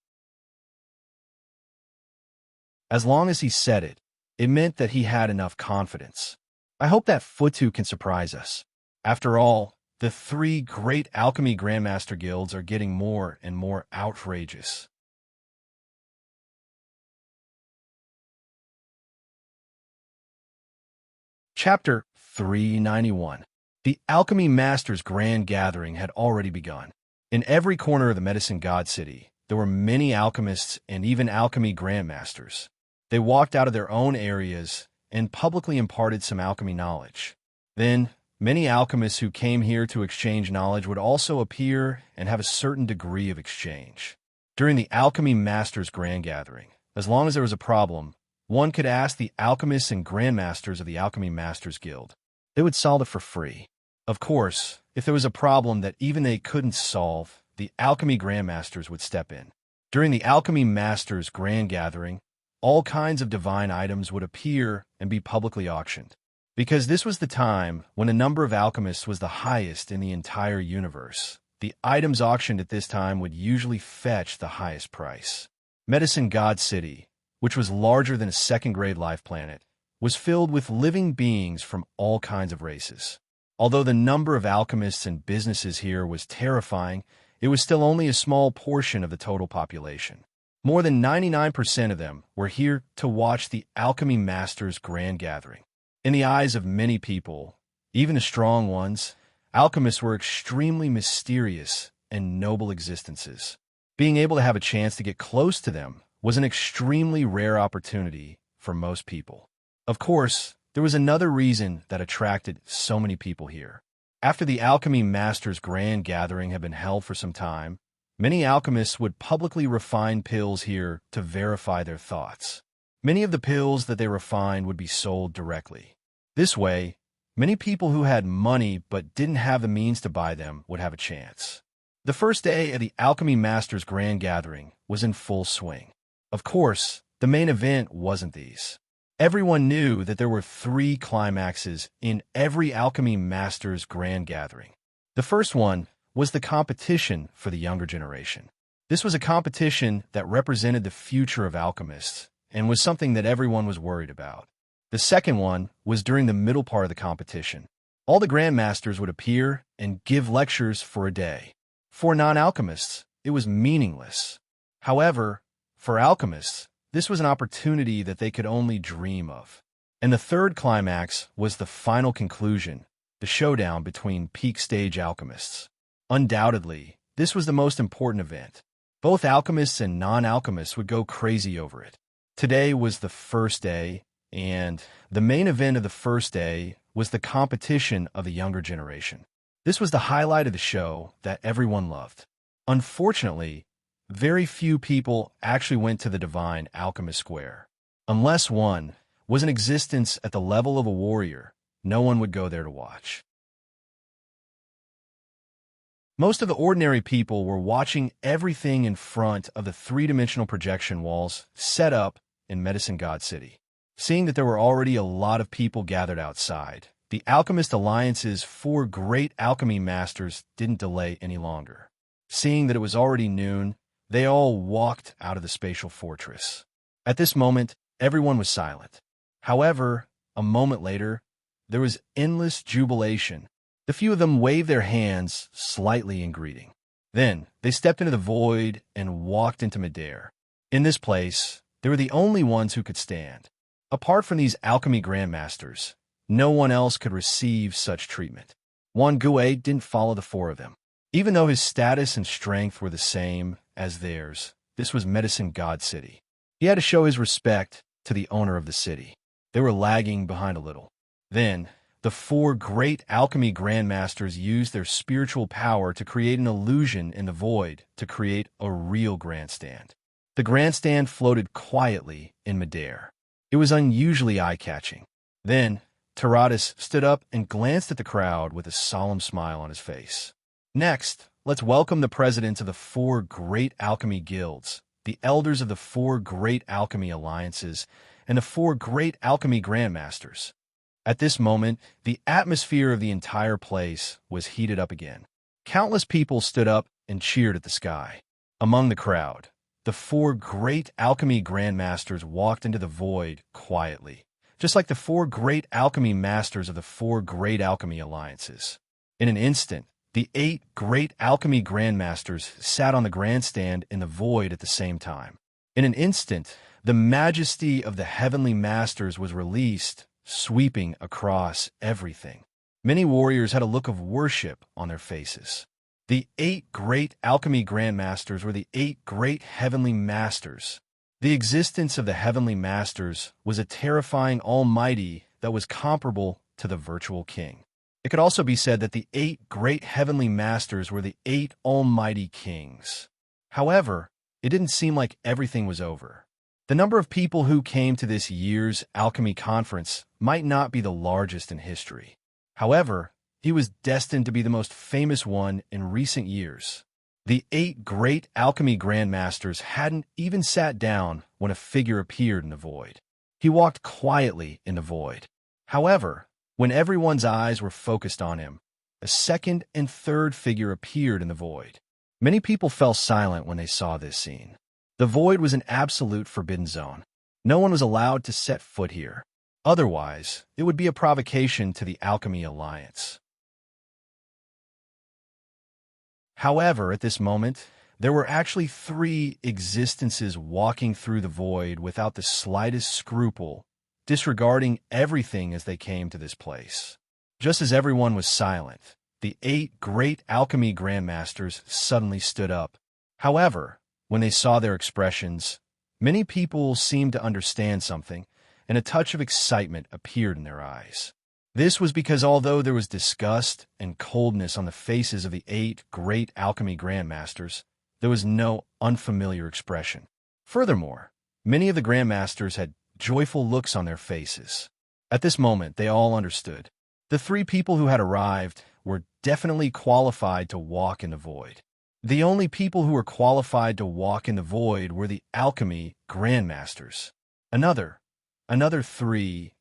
As long as he said it, it meant that he had enough confidence. I hope that Futu can surprise us. After all, the three great alchemy grandmaster guilds are getting more and more outrageous. Chapter 391. The Alchemy Masters' Grand Gathering had already begun. In every corner of the Medicine God City, there were many alchemists and even alchemy grandmasters. They walked out of their own areas and publicly imparted some alchemy knowledge. Then, many alchemists who came here to exchange knowledge would also appear and have a certain degree of exchange. During the Alchemy Masters' Grand Gathering, as long as there was a problem, one could ask the alchemists and grandmasters of the Alchemy Masters Guild. They would solve it for free. Of course, if there was a problem that even they couldn't solve, the alchemy grandmasters would step in. During the Alchemy Masters' Grand Gathering, all kinds of divine items would appear and be publicly auctioned. Because this was the time when the number of alchemists was the highest in the entire universe, the items auctioned at this time would usually fetch the highest price. Medicine God City, which was larger than a second-grade life planet, was filled with living beings from all kinds of races. Although the number of alchemists and businesses here was terrifying, it was still only a small portion of the total population. More than 99% of them were here to watch the Alchemy Masters' Grand Gathering. In the eyes of many people, even the strong ones, alchemists were extremely mysterious and noble existences. Being able to have a chance to get close to them was an extremely rare opportunity for most people. Of course, there was another reason that attracted so many people here. After the Alchemy Masters' Grand Gathering had been held for some time, many alchemists would publicly refine pills here to verify their thoughts. Many of the pills that they refined would be sold directly. This way, many people who had money but didn't have the means to buy them would have a chance. The first day of the Alchemy Masters' Grand Gathering was in full swing. Of course, the main event wasn't these. Everyone knew that there were three climaxes in every Alchemy Masters' Grand Gathering. The first one was the competition for the younger generation. This was a competition that represented the future of alchemists and was something that everyone was worried about. The second one was during the middle part of the competition. All the grandmasters would appear and give lectures for a day. For non-alchemists, it was meaningless. However, for alchemists, this was an opportunity that they could only dream of. And the third climax was the final conclusion, the showdown between peak-stage alchemists. Undoubtedly, this was the most important event. Both alchemists and non-alchemists would go crazy over it. Today was the first day, and the main event of the first day was the competition of the younger generation. This was the highlight of the show that everyone loved. Unfortunately, very few people actually went to the Divine Alchemist Square. Unless one was in existence at the level of a warrior, no one would go there to watch. Most of the ordinary people were watching everything in front of the three-dimensional projection walls set up in Medicine God City. Seeing that there were already a lot of people gathered outside, the Alchemist Alliance's four great alchemy masters didn't delay any longer. Seeing that it was already noon, they all walked out of the spatial fortress. At this moment, everyone was silent. However, a moment later, there was endless jubilation. The few of them waved their hands slightly in greeting. Then, they stepped into the void and walked into midair. In this place, They were the only ones who could stand. Apart from these alchemy grandmasters, no one else could receive such treatment. Wan Gui didn't follow the four of them. Even though his status and strength were the same as theirs, this was Medicine God City. He had to show his respect to the owner of the city. They were lagging behind a little. Then, the four great alchemy grandmasters used their spiritual power to create an illusion in the void to create a real grandstand. The grandstand floated quietly in midair. It was unusually eye-catching. Then, Taradas stood up and glanced at the crowd with a solemn smile on his face. Next, let's welcome the presidents of the four great alchemy guilds, the elders of the four great alchemy alliances, and the four great alchemy grandmasters. At this moment, the atmosphere of the entire place was heated up again. Countless people stood up and cheered at the sky. Among the crowd, the four great alchemy grandmasters walked into the void quietly, just like the four great alchemy masters of the four great alchemy alliances. In an instant, the 8 great alchemy grandmasters sat on the grandstand in the void at the same time. In an instant, the majesty of the heavenly masters was released, sweeping across everything. Many warriors had a look of worship on their faces. The 8 great alchemy grandmasters were the 8 great heavenly masters. The existence of the heavenly masters was a terrifying almighty that was comparable to the virtual king. It could also be said that the 8 great heavenly masters were the 8 almighty kings. However, it didn't seem like everything was over. The number of people who came to this year's alchemy conference might not be the largest in history. However, he was destined to be the most famous one in recent years. The 8 great alchemy grandmasters hadn't even sat down when a figure appeared in the void. He walked quietly in the void. However, when everyone's eyes were focused on him, a second and third figure appeared in the void. Many people fell silent when they saw this scene. The void was an absolute forbidden zone. No one was allowed to set foot here. Otherwise, it would be a provocation to the Alchemy Alliance. However, at this moment, there were actually 3 existences walking through the void without the slightest scruple, disregarding everything as they came to this place. Just as everyone was silent, the 8 great alchemy grandmasters suddenly stood up. However, when they saw their expressions, many people seemed to understand something, and a touch of excitement appeared in their eyes. This was because although there was disgust and coldness on the faces of the 8 great alchemy grandmasters, there was no unfamiliar expression. Furthermore, many of the grandmasters had joyful looks on their faces. At this moment, they all understood. The 3 people who had arrived were definitely qualified to walk in the void. The only people who were qualified to walk in the void were the alchemy grandmasters. Another 3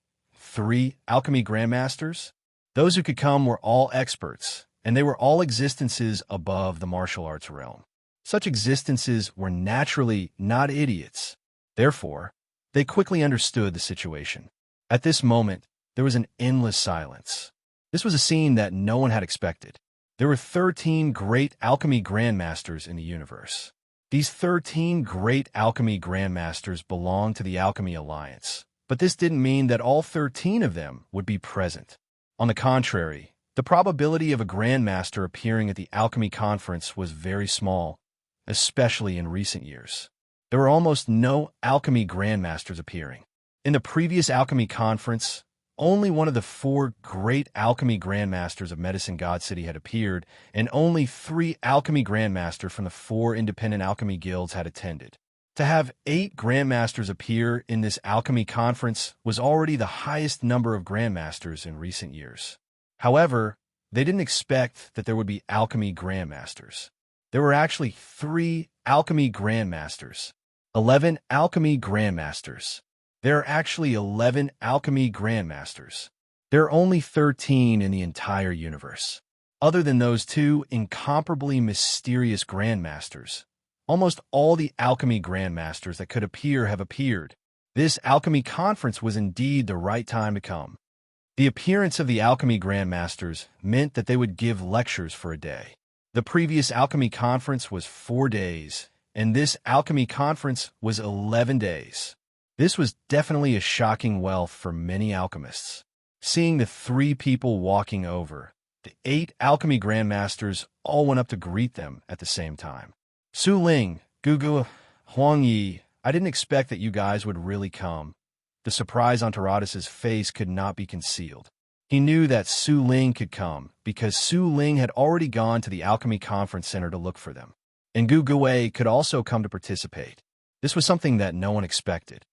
alchemy grandmasters? Those who could come were all experts, and they were all existences above the martial arts realm. Such existences were naturally not idiots. Therefore, they quickly understood the situation. At this moment, there was an endless silence. This was a scene that no one had expected. There were 13 great alchemy grandmasters in the universe. These 13 great alchemy grandmasters belonged to the Alchemy Alliance. But this didn't mean that all 13 of them would be present. On the contrary, the probability of a grandmaster appearing at the alchemy conference was very small, especially in recent years. There were almost no alchemy grandmasters appearing. In the previous alchemy conference, only one of the 4 great alchemy grandmasters of Medicine God City had appeared, and only 3 alchemy grandmasters from the 4 independent alchemy guilds had attended. To have 8 grandmasters appear in this alchemy conference was already the highest number of grandmasters in recent years. However, they didn't expect that there would be alchemy grandmasters. There were actually 3 alchemy grandmasters. 11 alchemy grandmasters. There are actually 11 alchemy grandmasters. There are only 13 in the entire universe. Other than those 2 incomparably mysterious grandmasters, almost all the alchemy grandmasters that could appear have appeared. This alchemy conference was indeed the right time to come. The appearance of the alchemy grandmasters meant that they would give lectures for a day. The previous alchemy conference was 4 days, and this alchemy conference was 11 days. This was definitely a shocking wealth for many alchemists. Seeing the 3 people walking over, the 8 alchemy grandmasters all went up to greet them at the same time. Su Ling, Gugu, Huang Yi, I didn't expect that you guys would really come. The surprise on Taradis' face could not be concealed. He knew that Su Ling could come because Su Ling had already gone to the Alchemy Conference Center to look for them. And Gu Gui could also come to participate. This was something that no one expected.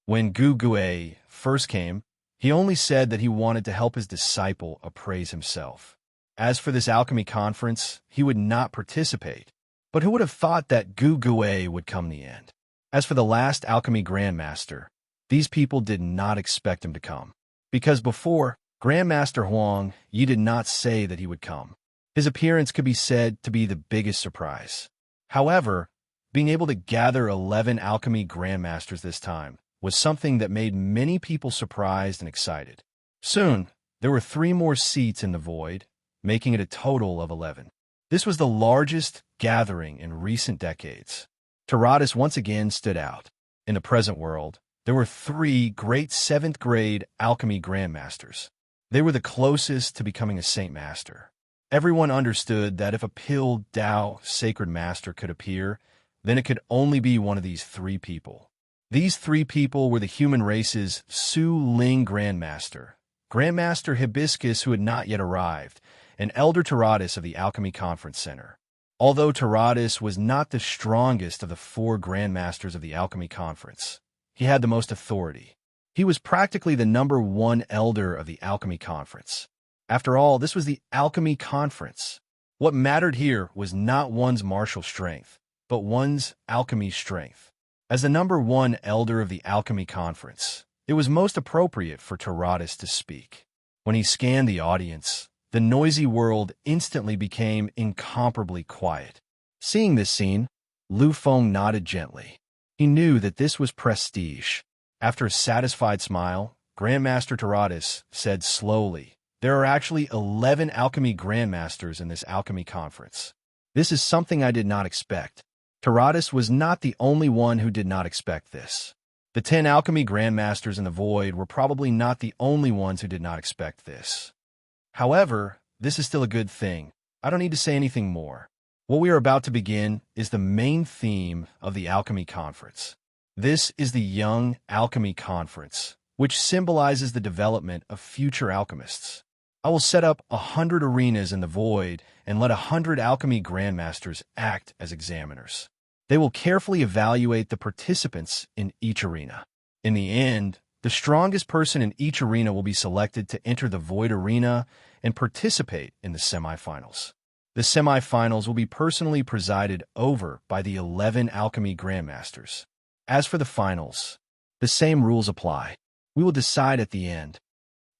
When Gu Gui first came, he only said that he wanted to help his disciple appraise himself. As for this alchemy conference, he would not participate. But who would have thought that Gu Gui would come in the end? As for the last alchemy grandmaster, these people did not expect him to come. Because before, Grandmaster Huang Yi did not say that he would come. His appearance could be said to be the biggest surprise. However, being able to gather 11 alchemy grandmasters this time was something that made many people surprised and excited. Soon, there were 3 more seats in the void, making it a total of 11. This was the largest gathering in recent decades. Taradis once again stood out. In the present world, there were 3 great 7th grade alchemy grandmasters. They were the closest to becoming a Saint Master. Everyone understood that if a Pil Dao Sacred Master could appear, then it could only be one of these 3 people. These 3 people were the human race's Su Ling Grandmaster, Grandmaster Hibiscus who had not yet arrived, and Elder Taradis of the Alchemy Conference Center. Although Taradis was not the strongest of the 4 Grandmasters of the Alchemy Conference, he had the most authority. He was practically the #1 elder of the Alchemy Conference. After all, this was the Alchemy Conference. What mattered here was not one's martial strength, but one's alchemy strength. As the #1 elder of the Alchemy Conference, it was most appropriate for Taradis to speak. When he scanned the audience, the noisy world instantly became incomparably quiet. Seeing this scene, Lu Feng nodded gently. He knew that this was prestige. After a satisfied smile, Grandmaster Taradis said slowly, "There are actually 11 alchemy grandmasters in this alchemy conference. This is something I did not expect." Taradis was not the only one who did not expect this. The 10 alchemy grandmasters in the void were probably not the only ones who did not expect this. However, this is still a good thing. I don't need to say anything more. What we are about to begin is the main theme of the Alchemy Conference. This is the Young Alchemy Conference, which symbolizes the development of future alchemists. I will set up 100 arenas in the void and let 100 alchemy grandmasters act as examiners. They will carefully evaluate the participants in each arena. In the end, the strongest person in each arena will be selected to enter the void arena and participate in the semifinals. The semifinals will be personally presided over by the 11 alchemy grandmasters. As for the finals, the same rules apply. We will decide at the end.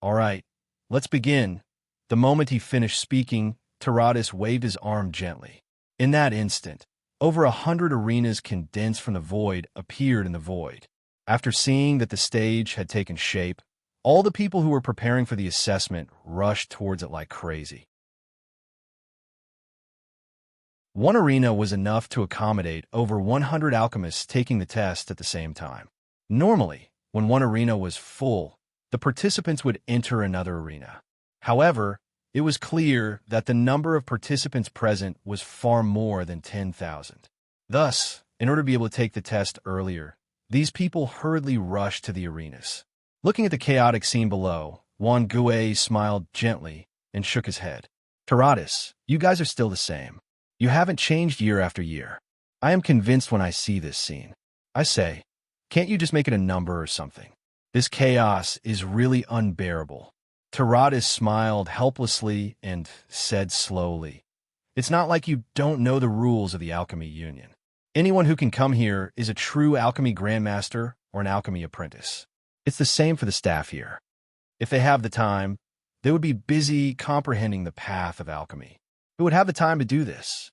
All right, let's begin. The moment he finished speaking, Taradis waved his arm gently. In that instant, over 100 arenas condensed from the void appeared in the void. After seeing that the stage had taken shape, all the people who were preparing for the assessment rushed towards it like crazy. One arena was enough to accommodate over 100 alchemists taking the test at the same time. Normally, when one arena was full, the participants would enter another arena. However, it was clear that the number of participants present was far more than 10,000. Thus, in order to be able to take the test earlier, these people hurriedly rushed to the arenas. Looking at the chaotic scene below, Wang Gui smiled gently and shook his head. Taradis, you guys are still the same. You haven't changed year after year. I am convinced when I see this scene. I say, can't you just make it a number or something? This chaos is really unbearable. Taradis smiled helplessly and said slowly, "It's not like you don't know the rules of the Alchemy Union. Anyone who can come here is a true alchemy grandmaster or an alchemy apprentice. It's the same for the staff here. If they have the time, they would be busy comprehending the path of alchemy. Who would have the time to do this?"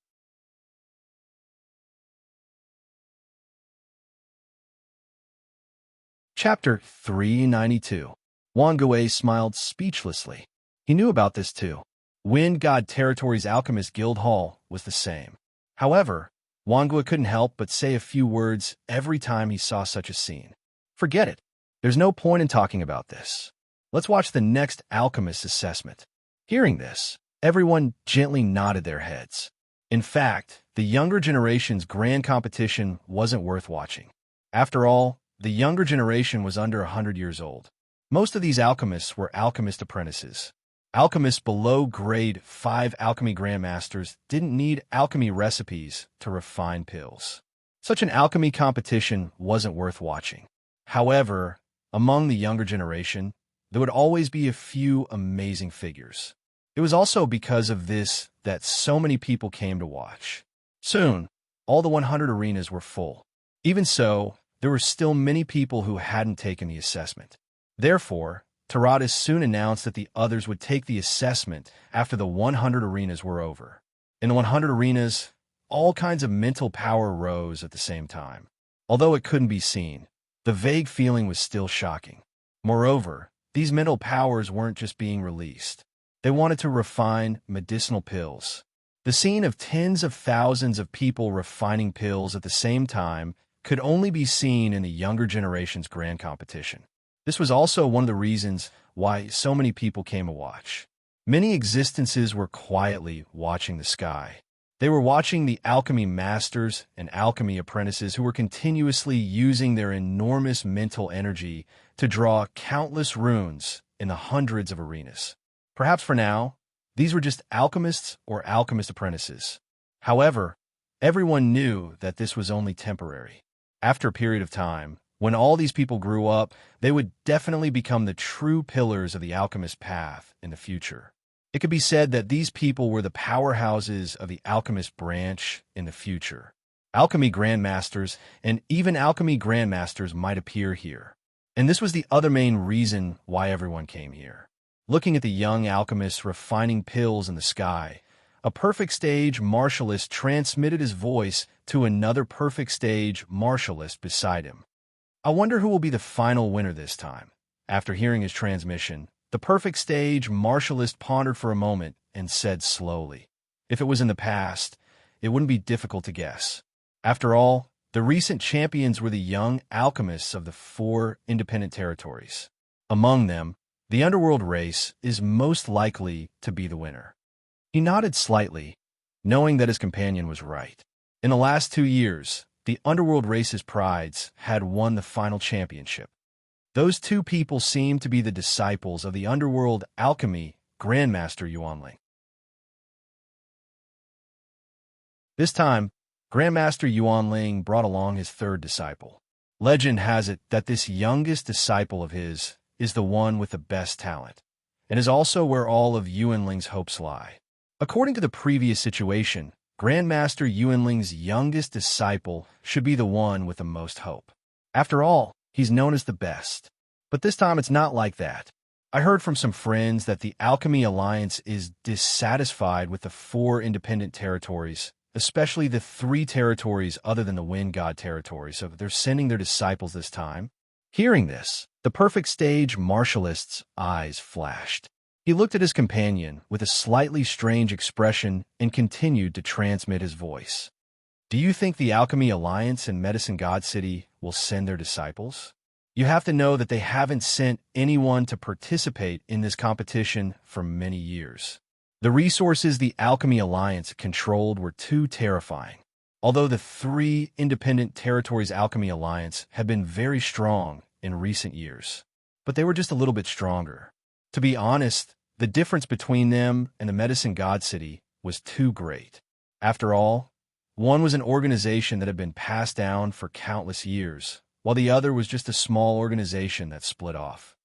Chapter 392. Wang Gui smiled speechlessly. He knew about this too. Wind God Territory's Alchemist Guild Hall was the same. However, Wangua couldn't help but say a few words every time he saw such a scene. Forget it. There's no point in talking about this. Let's watch the next alchemist's assessment. Hearing this, everyone gently nodded their heads. In fact, the younger generation's grand competition wasn't worth watching. After all, the younger generation was under 100 years old. Most of these alchemists were alchemist apprentices. Alchemists below grade 5 alchemy grandmasters didn't need alchemy recipes to refine pills. Such an alchemy competition wasn't worth watching. However, among the younger generation, there would always be a few amazing figures. It was also because of this that so many people came to watch. Soon, all the 100 arenas were full. Even so, there were still many people who hadn't taken the assessment. Therefore, Taradas soon announced that the others would take the assessment after the 100 arenas were over. In the 100 arenas, all kinds of mental power rose at the same time. Although it couldn't be seen, the vague feeling was still shocking. Moreover, these mental powers weren't just being released. They wanted to refine medicinal pills. The scene of tens of thousands of people refining pills at the same time could only be seen in the younger generation's grand competition. This was also one of the reasons why so many people came to watch. Many existences were quietly watching the sky. They were watching the alchemy masters and alchemy apprentices who were continuously using their enormous mental energy to draw countless runes in the hundreds of arenas. Perhaps for now, these were just alchemists or alchemist apprentices. However, everyone knew that this was only temporary. After a period of time, when all these people grew up, they would definitely become the true pillars of the alchemist path in the future. It could be said that these people were the powerhouses of the alchemist branch in the future. Alchemy grandmasters and even alchemy grandmasters might appear here. And this was the other main reason why everyone came here. Looking at the young alchemists refining pills in the sky, a perfect stage martialist transmitted his voice to another perfect stage martialist beside him. I wonder who will be the final winner this time. After hearing his transmission, the perfect stage martialist pondered for a moment and said slowly, "If it was in the past, it wouldn't be difficult to guess. After all, the recent champions were the young alchemists of the 4 independent territories. Among them, the underworld race is most likely to be the winner." He nodded slightly, knowing that his companion was right. In the last 2 years, the underworld race's prides had won the final championship. Those 2 people seemed to be the disciples of the underworld alchemy Grandmaster Yuanling. This time, Grandmaster Yuanling brought along his 3rd disciple. Legend has it that this youngest disciple of his is the one with the best talent, and is also where all of Yuanling's hopes lie. According to the previous situation, Grandmaster Yuanling's youngest disciple should be the one with the most hope. After all, he's known as the best. But this time it's not like that. I heard from some friends that the Alchemy Alliance is dissatisfied with the 4 independent territories, especially the 3 territories other than the Wind God territory, so they're sending their disciples this time. Hearing this, the perfect stage martialist's eyes flashed. He looked at his companion with a slightly strange expression and continued to transmit his voice. "Do you think the Alchemy Alliance and Medicine God City will send their disciples? You have to know that they haven't sent anyone to participate in this competition for many years. The resources the Alchemy Alliance controlled were too terrifying. Although the 3 independent territories Alchemy Alliance had been very strong in recent years, but they were just a little bit stronger. To be honest, the difference between them and the Medicine God City was too great. After all, one was an organization that had been passed down for countless years, while the other was just a small organization that split off.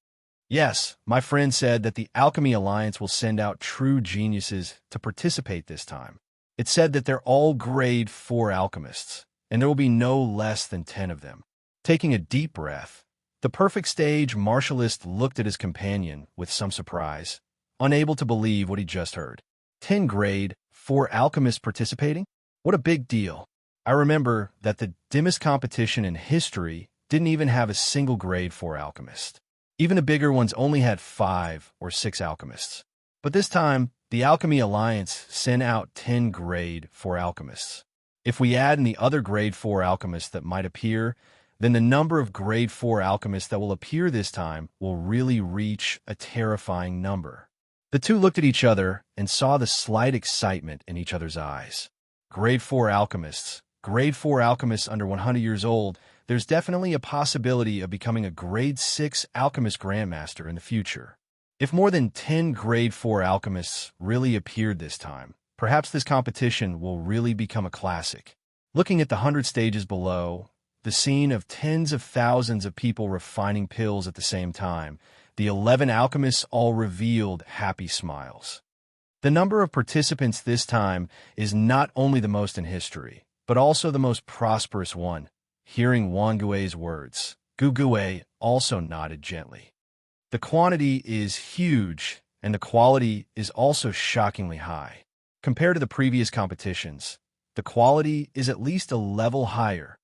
Yes, my friend said that the Alchemy Alliance will send out true geniuses to participate this time. It said that they're all grade 4 alchemists, and there will be no less than 10 of them." Taking a deep breath, the perfect stage martialist looked at his companion with some surprise, unable to believe what he just heard. 10 grade 4 alchemists participating? What a big deal. I remember that the dimmest competition in history didn't even have a single grade 4 alchemist. Even the bigger ones only had 5 or 6 alchemists. But this time, the Alchemy Alliance sent out 10 Grade 4 alchemists. If we add in the other Grade 4 alchemists that might appear, then the number of Grade 4 alchemists that will appear this time will really reach a terrifying number. The two looked at each other and saw the slight excitement in each other's eyes. Grade 4 alchemists. Grade 4 alchemists under 100 years old. There's definitely a possibility of becoming a Grade 6 alchemist grandmaster in the future. If more than 10 Grade 4 alchemists really appeared this time, perhaps this competition will really become a classic. Looking at the 100 stages below, the scene of tens of thousands of people refining pills at the same time, the 11 alchemists all revealed happy smiles. The number of participants this time is not only the most in history, but also the most prosperous one. Hearing Wangue's words, Gugue also nodded gently. The quantity is huge, and the quality is also shockingly high. Compared to the previous competitions, the quality is at least a level higher.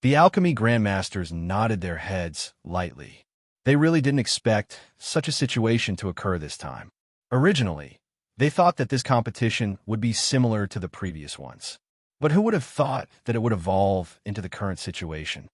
The alchemy grandmasters nodded their heads lightly. They really didn't expect such a situation to occur this time. Originally, they thought that this competition would be similar to the previous ones. But who would have thought that it would evolve into the current situation?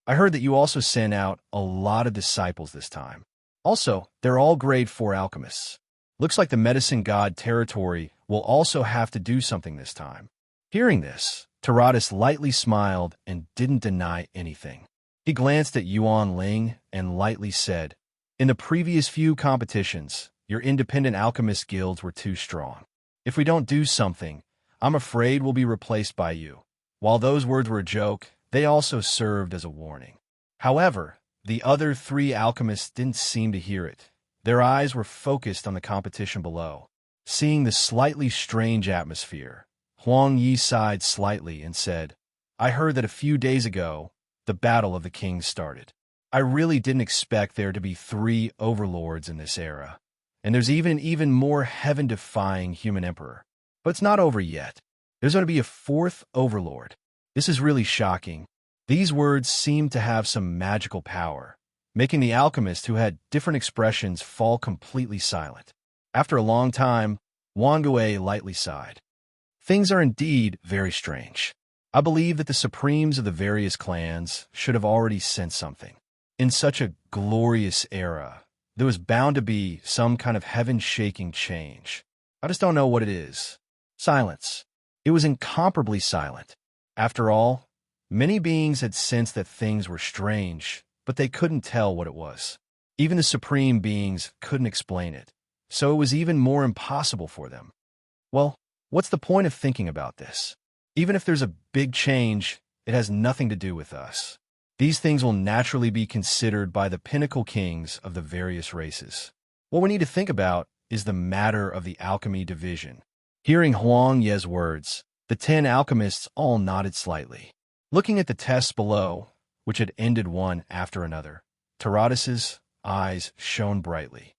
I heard that you also sent out a lot of disciples this time. Also, they're all Grade 4 alchemists. Looks like the medicine god territory will also have to do something this time. Hearing this, Taradas lightly smiled and didn't deny anything. He glanced at Yuan Ling and lightly said, "In the previous few competitions, your independent alchemist guilds were too strong. If we don't do something, I'm afraid we'll be replaced by you." While those words were a joke, they also served as a warning. However, the other 3 alchemists didn't seem to hear it. Their eyes were focused on the competition below. Seeing the slightly strange atmosphere, Huang Yi sighed slightly and said, "I heard that a few days ago, the Battle of the Kings started. I really didn't expect there to be 3 overlords in this era. And there's even more heaven-defying human emperor. But it's not over yet. There's going to be a 4th overlord. This is really shocking." These words seemed to have some magical power, making the alchemist who had different expressions fall completely silent. After a long time, Wangue lightly sighed. "Things are indeed very strange. I believe that the supremes of the various clans should have already sent something. In such a glorious era, there was bound to be some kind of heaven-shaking change. I just don't know what it is." Silence. It was incomparably silent. After all, many beings had sensed that things were strange, but they couldn't tell what it was. Even the supreme beings couldn't explain it, so it was even more impossible for them. Well, what's the point of thinking about this? Even if there's a big change, it has nothing to do with us. These things will naturally be considered by the pinnacle kings of the various races. What we need to think about is the matter of the alchemy division. Hearing Huang Ye's words, the 10 alchemists all nodded slightly. Looking at the tests below, which had ended one after another, Taradas's eyes shone brightly.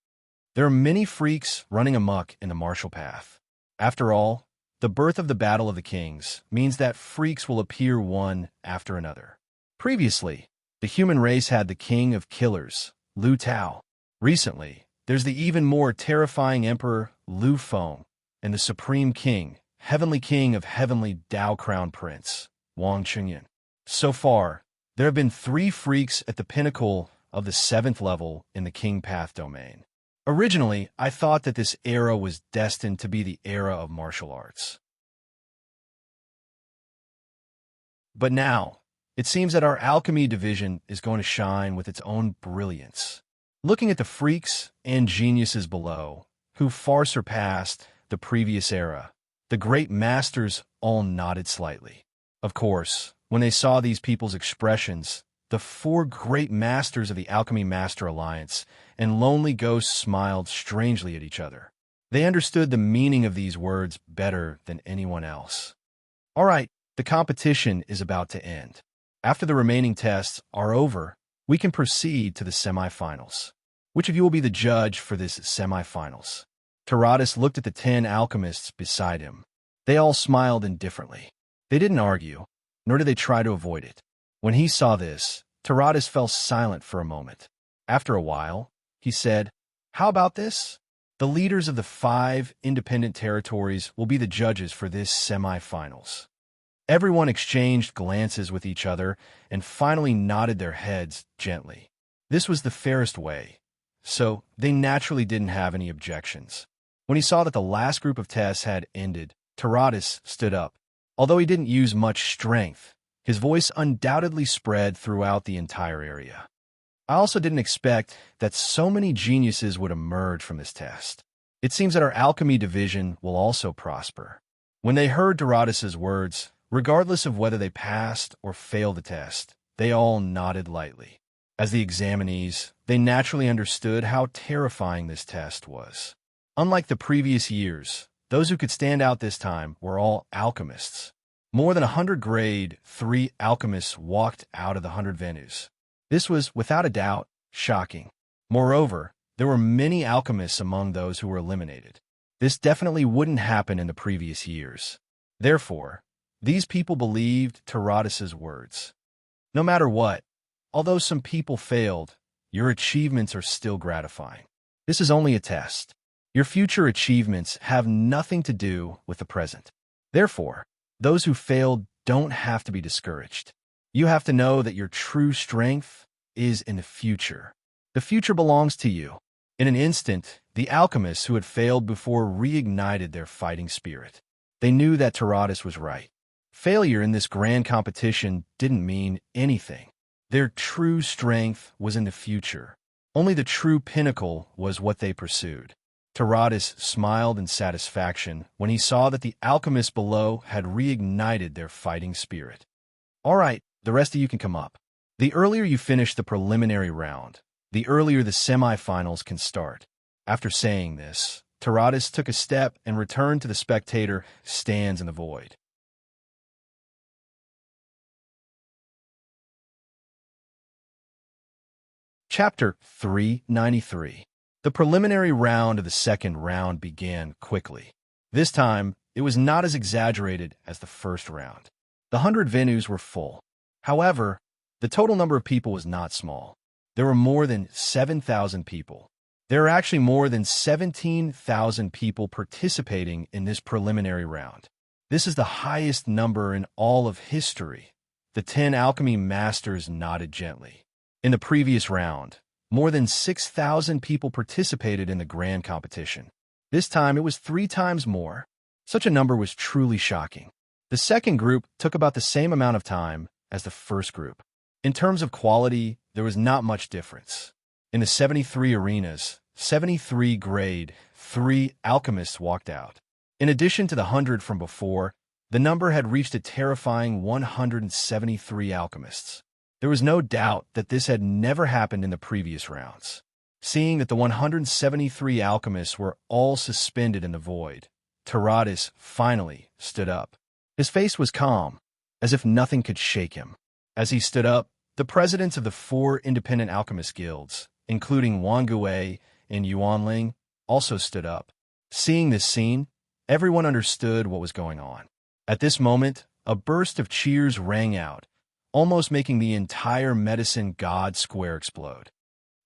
There are many freaks running amok in the martial path. After all, the birth of the Battle of the Kings means that freaks will appear one after another. Previously, the human race had the king of killers, Lu Tao. Recently, there's the even more terrifying emperor, Lu Feng, and the supreme king, heavenly king of heavenly Dao Crown Prince, Wang Chengyan. So far, there have been 3 freaks at the pinnacle of the 7th level in the King Path domain. Originally, I thought that this era was destined to be the era of martial arts. But now, it seems that our alchemy division is going to shine with its own brilliance. Looking at the freaks and geniuses below, who far surpassed the previous era, the great masters all nodded slightly. Of course, when they saw these people's expressions, the 4 great masters of the Alchemy Master Alliance and Lonely Ghost smiled strangely at each other. They understood the meaning of these words better than anyone else. All right, the competition is about to end. After the remaining tests are over, we can proceed to the semifinals. Which of you will be the judge for this semifinals? Taradas looked at the 10 alchemists beside him. They all smiled indifferently. They didn't argue, nor did they try to avoid it. When he saw this, Taradas fell silent for a moment. After a while, he said, How about this? The leaders of the 5 independent territories will be the judges for this semi-finals. Everyone exchanged glances with each other and finally nodded their heads gently. This was the fairest way, so they naturally didn't have any objections. When he saw that the last group of tests had ended, Taratus stood up. Although he didn't use much strength, his voice undoubtedly spread throughout the entire area. I also didn't expect that so many geniuses would emerge from this test. It seems that our alchemy division will also prosper. When they heard Taratus's words, regardless of whether they passed or failed the test, they all nodded lightly. As the examinees, they naturally understood how terrifying this test was. Unlike the previous years, those who could stand out this time were all alchemists. More than 100 grade 3 alchemists walked out of the 100 venues. This was, without a doubt, shocking. Moreover, there were many alchemists among those who were eliminated. This definitely wouldn't happen in the previous years. Therefore, these people believed Taratus's words. No matter what, although some people failed, your achievements are still gratifying. This is only a test. Your future achievements have nothing to do with the present. Therefore, those who failed don't have to be discouraged. You have to know that your true strength is in the future. The future belongs to you. In an instant, the alchemists who had failed before reignited their fighting spirit. They knew that Taratus was right. Failure in this grand competition didn't mean anything. Their true strength was in the future. Only the true pinnacle was what they pursued. Taratus smiled in satisfaction when he saw that the alchemists below had reignited their fighting spirit. All right, the rest of you can come up. The earlier you finish the preliminary round, the earlier the semifinals can start. After saying this, Taratus took a step and returned to the spectator stands in the void. Chapter 393. The preliminary round of the second round began quickly. This time, it was not as exaggerated as the first round. The 100 venues were full. However, the total number of people was not small. There were more than 7,000 people. There are actually more than 17,000 people participating in this preliminary round. This is the highest number in all of history. The 10 alchemy masters nodded gently. In the previous round, more than 6,000 people participated in the grand competition. This time it was 3 times more. Such a number was truly shocking. The second group took about the same amount of time as the first group. In terms of quality, there was not much difference. In the 73 arenas, 73 grade 3 alchemists walked out. In addition to the 100 from before, the number had reached a terrifying 173 alchemists. There was no doubt that this had never happened in the previous rounds. Seeing that the 173 alchemists were all suspended in the void, Taratus finally stood up. His face was calm, as if nothing could shake him. As he stood up, the presidents of the 4 independent alchemist guilds, including Wang Gui and Yuanling, also stood up. Seeing this scene, everyone understood what was going on. At this moment, a burst of cheers rang out, almost making the entire medicine god square explode.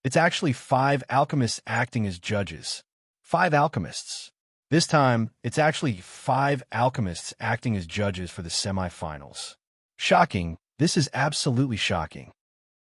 It's actually 5 alchemists acting as judges. 5 alchemists. This time, it's actually 5 alchemists acting as judges for the semifinals. Shocking. This is absolutely shocking.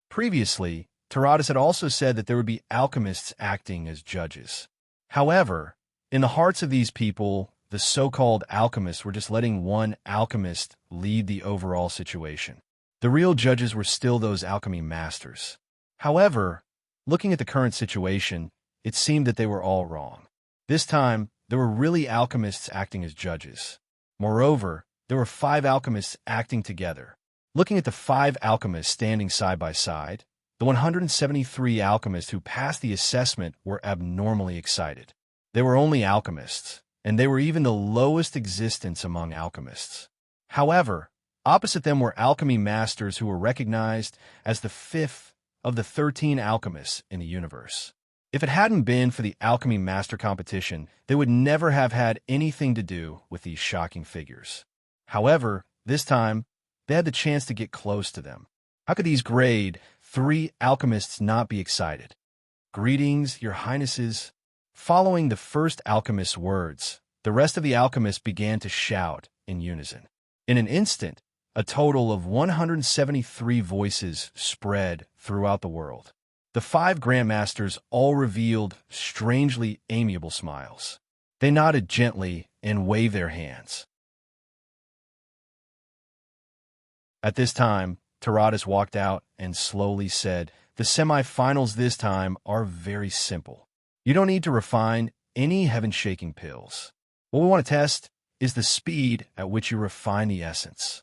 Previously, Taratus had also said that there would be alchemists acting as judges. However, in the hearts of these people, the so-called alchemists were just letting one alchemist lead the overall situation. The real judges were still those alchemy masters. However, looking at the current situation, it seemed that they were all wrong. This time, there were really alchemists acting as judges. Moreover, there were 5 alchemists acting together. Looking at the 5 alchemists standing side by side, the 173 alchemists who passed the assessment were abnormally excited. They were only alchemists, and they were even the lowest existence among alchemists. However, opposite them were alchemy masters who were recognized as the 5th of the 13 alchemists in the universe. If it hadn't been for the alchemy master competition, they would never have had anything to do with these shocking figures. However, this time, they had the chance to get close to them. How could these grade 3 alchemists not be excited? Greetings, your highnesses. Following the first alchemist's words, the rest of the alchemists began to shout in unison. In an instant, a total of 173 voices spread throughout the world. The 5 grandmasters all revealed strangely amiable smiles. They nodded gently and waved their hands. At this time, Taradas walked out and slowly said, "The semi-finals this time are very simple. You don't need to refine any heaven-shaking pills. What we want to test is the speed at which you refine the essence.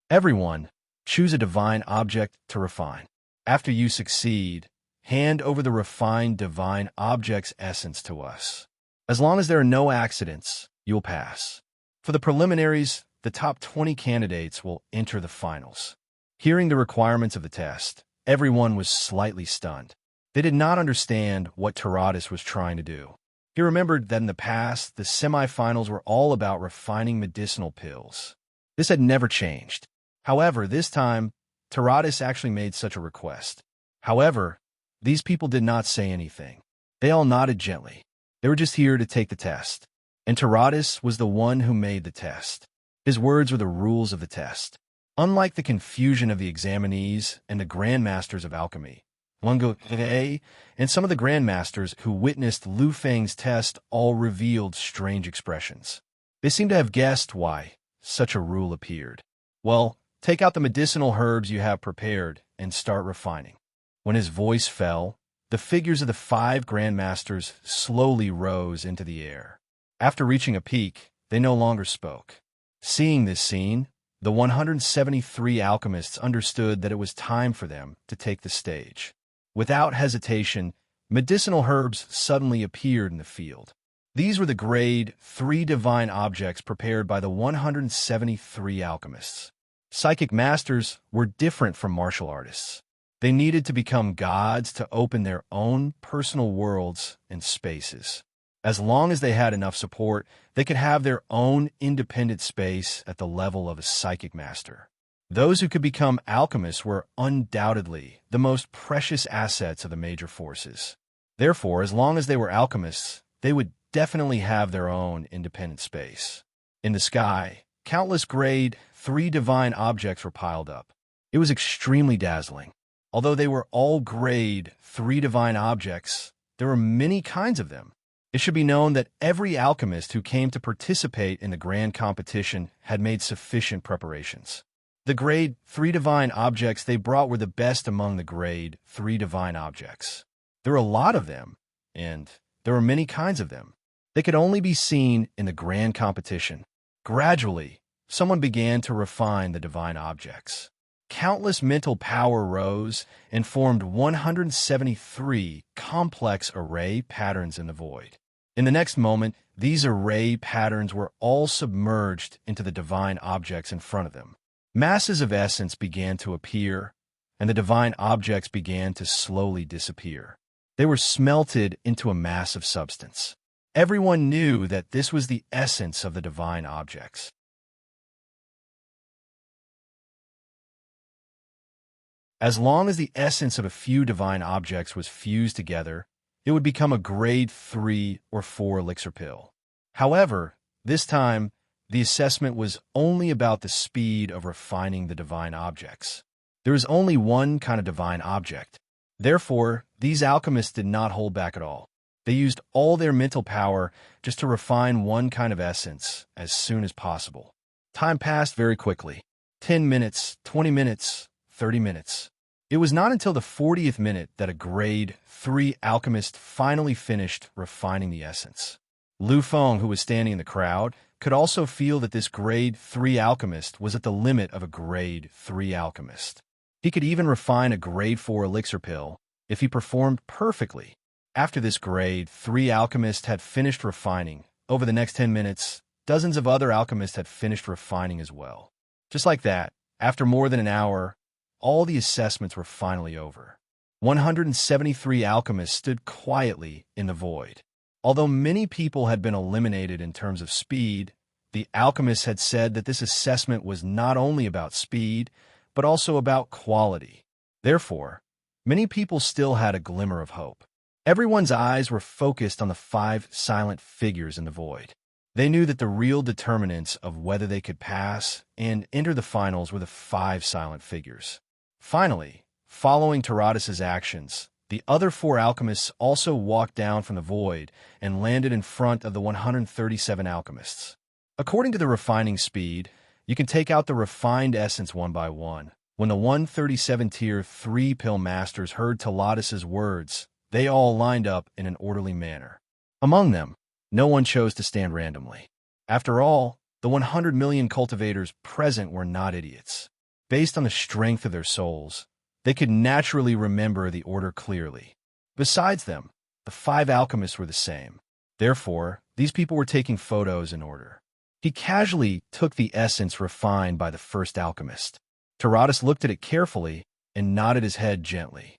Everyone, choose a divine object to refine. After you succeed, hand over the refined divine object's essence to us. As long as there are no accidents, you'll pass. For the preliminaries, the top 20 candidates will enter the finals." Hearing the requirements of the test, everyone was slightly stunned. They did not understand what Taradas was trying to do. He remembered that in the past, the semifinals were all about refining medicinal pills. This had never changed. However, this time, Taradas actually made such a request. However, these people did not say anything. They all nodded gently. They were just here to take the test. And Taradas was the one who made the test. His words were the rules of the test. Unlike the confusion of the examinees and the grandmasters of alchemy, Lungo and some of the grandmasters who witnessed Lu Feng's test all revealed strange expressions. They seemed to have guessed why such a rule appeared. Well, take out the medicinal herbs you have prepared and start refining. When his voice fell, the figures of the 5 grandmasters slowly rose into the air. After reaching a peak, they no longer spoke. Seeing this scene, the 173 alchemists understood that it was time for them to take the stage. Without hesitation, medicinal herbs suddenly appeared in the field. These were the grade 3 divine objects prepared by the 173 alchemists. Psychic masters were different from martial artists. They needed to become gods to open their own personal worlds and spaces. As long as they had enough support, they could have their own independent space at the level of a psychic master. Those who could become alchemists were undoubtedly the most precious assets of the major forces. Therefore, as long as they were alchemists, they would definitely have their own independent space. In the sky, countless grade 3 divine objects were piled up. It was extremely dazzling. Although they were all grade 3 divine objects, there were many kinds of them. It should be known that every alchemist who came to participate in the grand competition had made sufficient preparations. The grade 3 divine objects they brought were the best among the grade 3 divine objects. There were a lot of them, and there were many kinds of them. They could only be seen in the grand competition. Gradually, someone began to refine the divine objects. Countless mental power rose and formed 173 complex array patterns in the void. In the next moment, these array patterns were all submerged into the divine objects in front of them. Masses of essence began to appear, and the divine objects began to slowly disappear. They were smelted into a mass of substance. Everyone knew that this was the essence of the divine objects. As long as the essence of a few divine objects was fused together, it would become a grade 3 or 4 elixir pill. However, this time, the assessment was only about the speed of refining the divine objects. There is only one kind of divine object. Therefore, these alchemists did not hold back at all. They used all their mental power just to refine one kind of essence as soon as possible. Time passed very quickly. 10 minutes, 20 minutes, 30 minutes. It was not until the 40th minute that a grade 3 alchemist finally finished refining the essence. Lu Feng, who was standing in the crowd, could also feel that this grade 3 alchemist was at the limit of a grade 3 alchemist. He could even refine a grade 4 elixir pill if he performed perfectly. After this grade 3 alchemist had finished refining, over the next 10 minutes, dozens of other alchemists had finished refining as well. Just like that, after more than an hour, all the assessments were finally over. 173 alchemists stood quietly in the void. Although many people had been eliminated in terms of speed, the alchemists had said that this assessment was not only about speed, but also about quality. Therefore, many people still had a glimmer of hope. Everyone's eyes were focused on the 5 silent figures in the void. They knew that the real determinants of whether they could pass and enter the finals were the 5 silent figures. Finally, following Taradis's actions, the other 4 alchemists also walked down from the void and landed in front of the 137 alchemists. According to the refining speed, you can take out the refined essence one by one. When the 137 Tier 3 Pill Masters heard Taladis's words, they all lined up in an orderly manner. Among them, no one chose to stand randomly. After all, the 100 million cultivators present were not idiots. Based on the strength of their souls, they could naturally remember the order clearly. Besides them, the 5 alchemists were the same. Therefore, these people were taking photos in order. He casually took the essence refined by the first alchemist. Taradis looked at it carefully and nodded his head gently.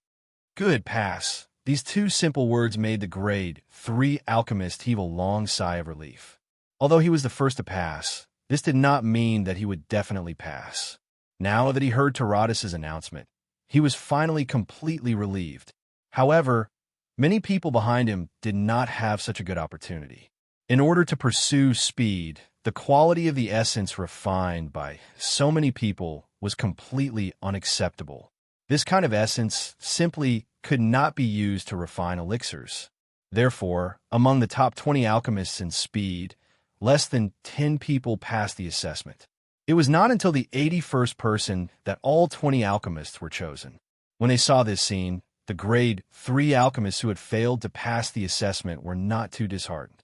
Good pass. These 2 simple words made the grade 3 alchemist heave a long sigh of relief. Although he was the first to pass, this did not mean that he would definitely pass. Now that he heard Taradis's announcement, he was finally completely relieved. However, many people behind him did not have such a good opportunity. In order to pursue speed, the quality of the essence refined by so many people was completely unacceptable. This kind of essence simply could not be used to refine elixirs. Therefore, among the top 20 alchemists in speed, less than 10 people passed the assessment. It was not until the 81st person that all 20 alchemists were chosen. When they saw this scene, the grade 3 alchemists who had failed to pass the assessment were not too disheartened.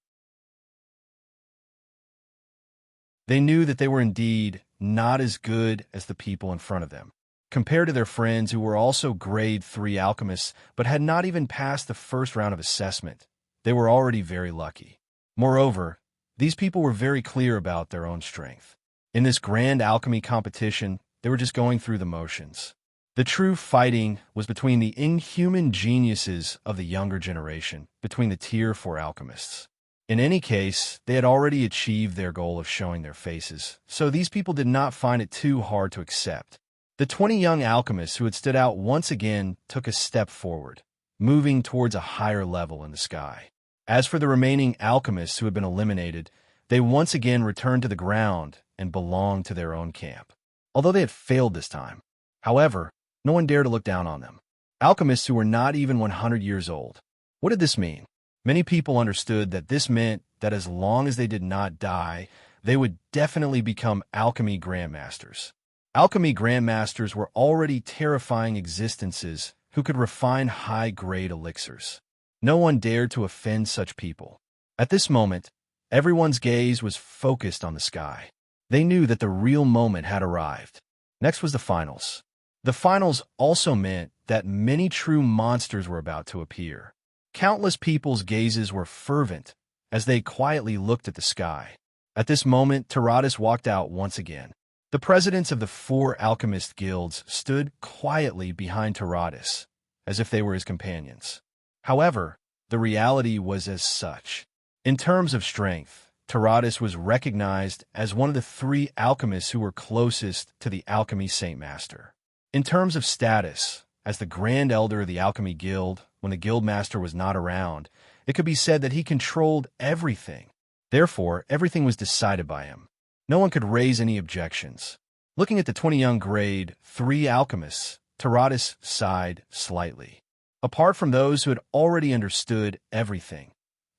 They knew that they were indeed not as good as the people in front of them. Compared to their friends who were also grade 3 alchemists but had not even passed the first round of assessment, they were already very lucky. Moreover, these people were very clear about their own strength. In this grand alchemy competition, they were just going through the motions. The true fighting was between the inhuman geniuses of the younger generation, between the Tier 4 alchemists. In any case, they had already achieved their goal of showing their faces, so these people did not find it too hard to accept. The 20 young alchemists who had stood out once again took a step forward, moving towards a higher level in the sky. As for the remaining alchemists who had been eliminated, they once again returned to the ground and belonged to their own camp. Although they had failed this time, however, no one dared to look down on them. Alchemists who were not even 100 years old. What did this mean? Many people understood that this meant that as long as they did not die, they would definitely become alchemy grandmasters. Alchemy grandmasters were already terrifying existences who could refine high-grade elixirs. No one dared to offend such people. At this moment, everyone's gaze was focused on the sky. They knew that the real moment had arrived. Next was the finals. The finals also meant that many true monsters were about to appear. Countless people's gazes were fervent as they quietly looked at the sky. At this moment, Taradis walked out once again. The presidents of the 4 alchemist guilds stood quietly behind Taradis, as if they were his companions. However, the reality was as such. In terms of strength, Taradis was recognized as one of the 3 alchemists who were closest to the Alchemy Saint Master. In terms of status, as the Grand Elder of the Alchemy Guild, when the Guildmaster was not around, it could be said that he controlled everything. Therefore, everything was decided by him. No one could raise any objections. Looking at the 20 young grade 3 alchemists, Taradis sighed slightly. Apart from those who had already understood everything,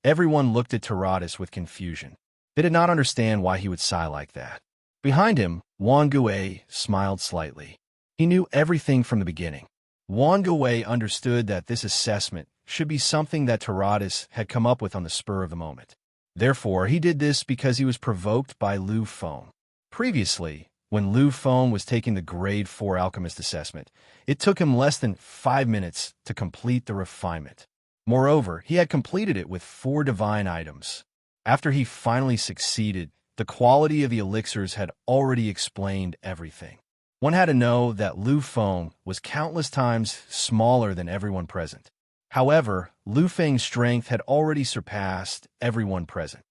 everyone looked at Taradis with confusion. They did not understand why he would sigh like that. Behind him, Wang Gui smiled slightly. He knew everything from the beginning. Wang Gui understood that this assessment should be something that Taradis had come up with on the spur of the moment. Therefore, he did this because he was provoked by Lu Feng. Previously, when Lu Feng was taking the grade 4 alchemist assessment, it took him less than 5 minutes to complete the refinement. Moreover, he had completed it with 4 divine items. After he finally succeeded, the quality of the elixirs had already explained everything. One had to know that Lu Feng was countless times smaller than everyone present. However, Lu Feng's strength had already surpassed everyone present.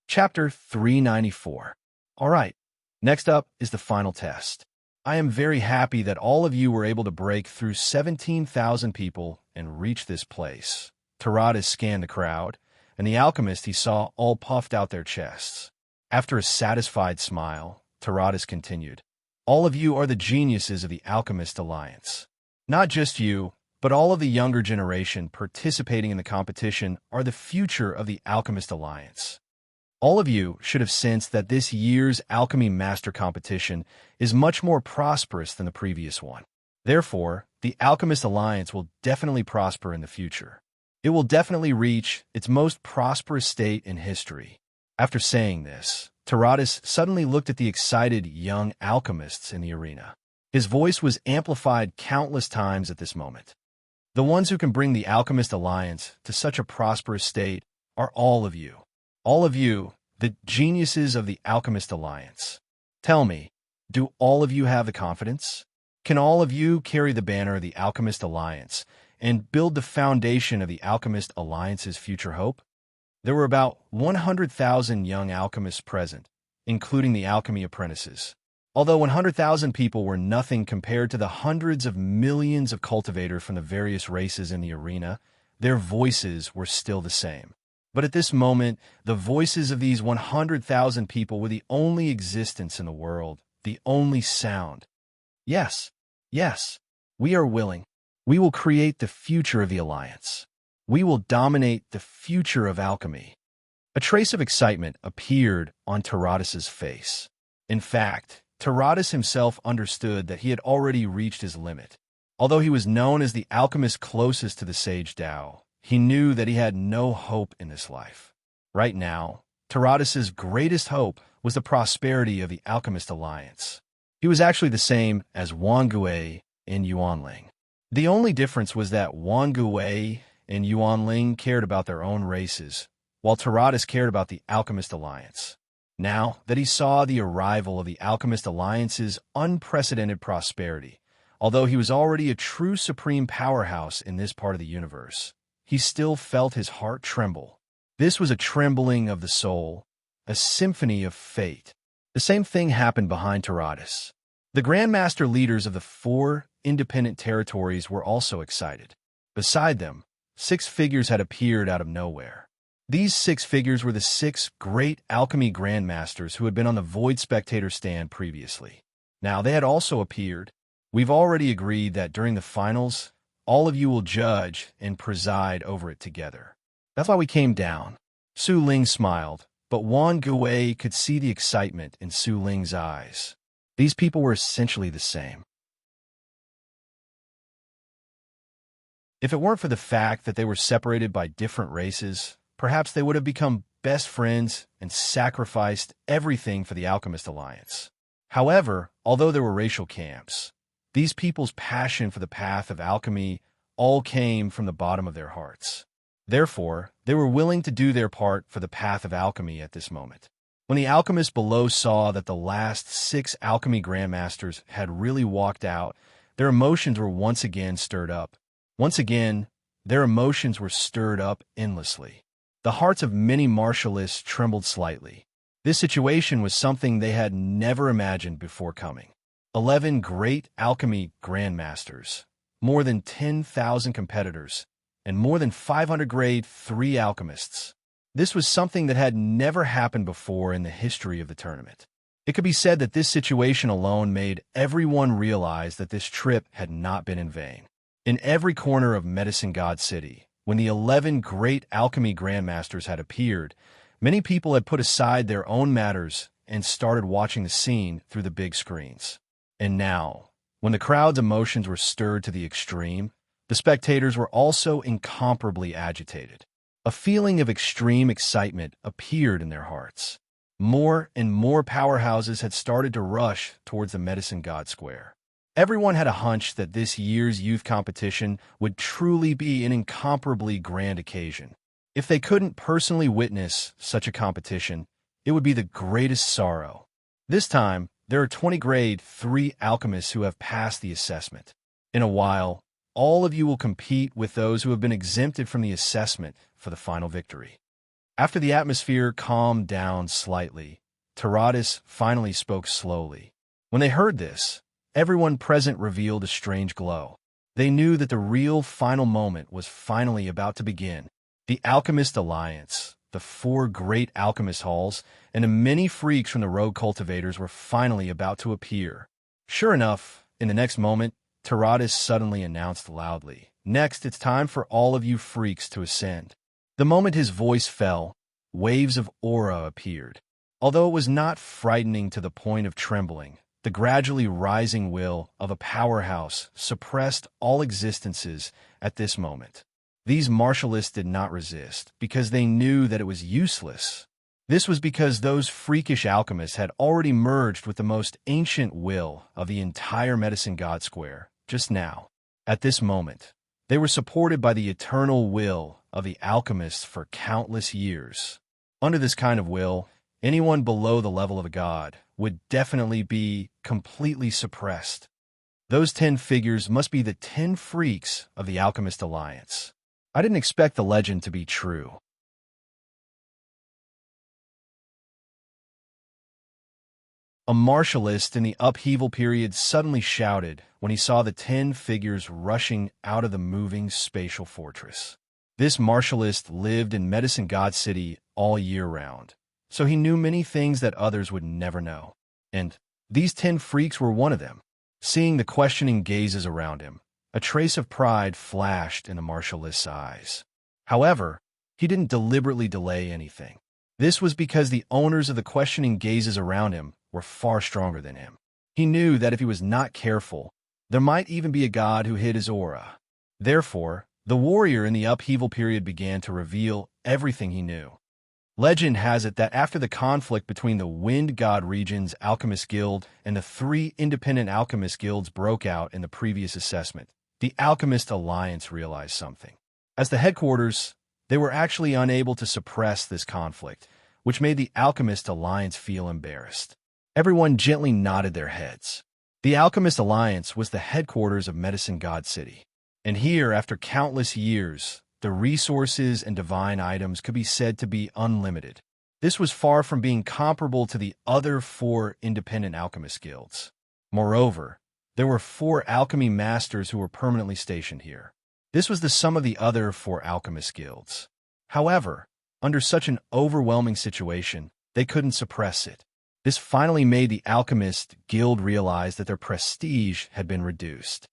Chapter 394. All right, next up is the final test. I am very happy that all of you were able to break through 17,000 people and reach this place. Taradas scanned the crowd, and the alchemist he saw all puffed out their chests. After a satisfied smile, Taradas continued, "All of you are the geniuses of the Alchemist Alliance. Not just you, but all of the younger generation participating in the competition are the future of the Alchemist Alliance. All of you should have sensed that this year's Alchemy Master Competition is much more prosperous than the previous one. Therefore, the Alchemist Alliance will definitely prosper in the future. It will definitely reach its most prosperous state in history." After saying this, Taradas suddenly looked at the excited young alchemists in the arena. His voice was amplified countless times at this moment. "The ones who can bring the Alchemist Alliance to such a prosperous state are all of you. All of you, the geniuses of the Alchemist Alliance. Tell me, do all of you have the confidence? Can all of you carry the banner of the Alchemist Alliance and build the foundation of the Alchemist Alliance's future hope?" There were about 100,000 young alchemists present, including the alchemy apprentices. Although 100,000 people were nothing compared to the hundreds of millions of cultivators from the various races in the arena, their voices were still the same. But at this moment, the voices of these 100,000 people were the only existence in the world, the only sound. "Yes, yes, we are willing. We will create the future of the Alliance. We will dominate the future of alchemy." A trace of excitement appeared on Taradas's face. In fact, Taradas himself understood that he had already reached his limit. Although he was known as the alchemist closest to the Sage Tao, he knew that he had no hope in this life. Right now, Taradas's greatest hope was the prosperity of the Alchemist Alliance. He was actually the same as Wang Gui and Yuanling. The only difference was that Wang Gui and Yuanling cared about their own races, while Taradas cared about the Alchemist Alliance. Now that he saw the arrival of the Alchemist Alliance's unprecedented prosperity, although he was already a true supreme powerhouse in this part of the universe, he still felt his heart tremble. This was a trembling of the soul, a symphony of fate. The same thing happened behind Taradas. The Grandmaster leaders of the 4 independent territories were also excited. Beside them, 6 figures had appeared out of nowhere. These 6 figures were the 6 great alchemy grandmasters who had been on the Void Spectator stand previously. Now they had also appeared. We've already agreed that during the finals, all of you will judge and preside over it together. That's why we came down. Su Ling smiled, but Wan Gui could see the excitement in Su Ling's eyes. These people were essentially the same. If it weren't for the fact that they were separated by different races, perhaps they would have become best friends and sacrificed everything for the Alchemist Alliance. However, although there were racial camps, these people's passion for the path of alchemy all came from the bottom of their hearts. Therefore, they were willing to do their part for the path of alchemy at this moment. When the alchemists below saw that the last 6 alchemy grandmasters had really walked out, their emotions were once again stirred up. Once again, their emotions were stirred up endlessly. The hearts of many martialists trembled slightly. This situation was something they had never imagined before coming. 11 great alchemy grandmasters, more than 10,000 competitors, and more than 500 grade 3 alchemists. This was something that had never happened before in the history of the tournament. It could be said that this situation alone made everyone realize that this trip had not been in vain. In every corner of Medicine God City, when the 11 great alchemy grandmasters had appeared, many people had put aside their own matters and started watching the scene through the big screens. And now, when the crowd's emotions were stirred to the extreme, the spectators were also incomparably agitated. A feeling of extreme excitement appeared in their hearts. More and more powerhouses had started to rush towards the Medicine God Square. Everyone had a hunch that this year's youth competition would truly be an incomparably grand occasion. If they couldn't personally witness such a competition, it would be the greatest sorrow. This time, there are 20 grade 3 alchemists who have passed the assessment. In a while, all of you will compete with those who have been exempted from the assessment for the final victory. After the atmosphere calmed down slightly, Taradas finally spoke slowly. When they heard this, everyone present revealed a strange glow. They knew that the real final moment was finally about to begin. The Alchemist Alliance, the 4 great alchemist halls, and the many freaks from the rogue cultivators were finally about to appear. Sure enough, in the next moment, Taradas suddenly announced loudly, "Next, it's time for all of you freaks to ascend." The moment his voice fell, waves of aura appeared. Although it was not frightening to the point of trembling, the gradually rising will of a powerhouse suppressed all existences at this moment. These martialists did not resist, because they knew that it was useless. This was because those freakish alchemists had already merged with the most ancient will of the entire Medicine God Square, just now. At this moment, they were supported by the eternal will of the alchemists for countless years. Under this kind of will, anyone below the level of a god would definitely be completely suppressed. Those 10 figures must be the 10 freaks of the Alchemist Alliance. I didn't expect the legend to be true. A martialist in the upheaval period suddenly shouted when he saw the 10 figures rushing out of the moving spatial fortress. This martialist lived in Medicine God City all year round, so he knew many things that others would never know. And these 10 freaks were one of them. Seeing the questioning gazes around him, a trace of pride flashed in the martialist's eyes. However, he didn't deliberately delay anything. This was because the owners of the questioning gazes around him were far stronger than him. He knew that if he was not careful, there might even be a god who hid his aura. Therefore, the warrior in the upheaval period began to reveal everything he knew. Legend has it that after the conflict between the Wind God Region's Alchemist Guild and the 3 independent Alchemist Guilds broke out in the previous assessment, the Alchemist Alliance realized something. As the headquarters, they were actually unable to suppress this conflict, which made the Alchemist Alliance feel embarrassed. Everyone gently nodded their heads. The Alchemist Alliance was the headquarters of Medicine God City. And here, after countless years, the resources and divine items could be said to be unlimited. This was far from being comparable to the other 4 independent alchemist guilds. Moreover, there were 4 alchemy masters who were permanently stationed here. This was the sum of the other 4 alchemist guilds. However, under such an overwhelming situation, they couldn't suppress it. This finally made the Alchemist Guild realize that their prestige had been reduced.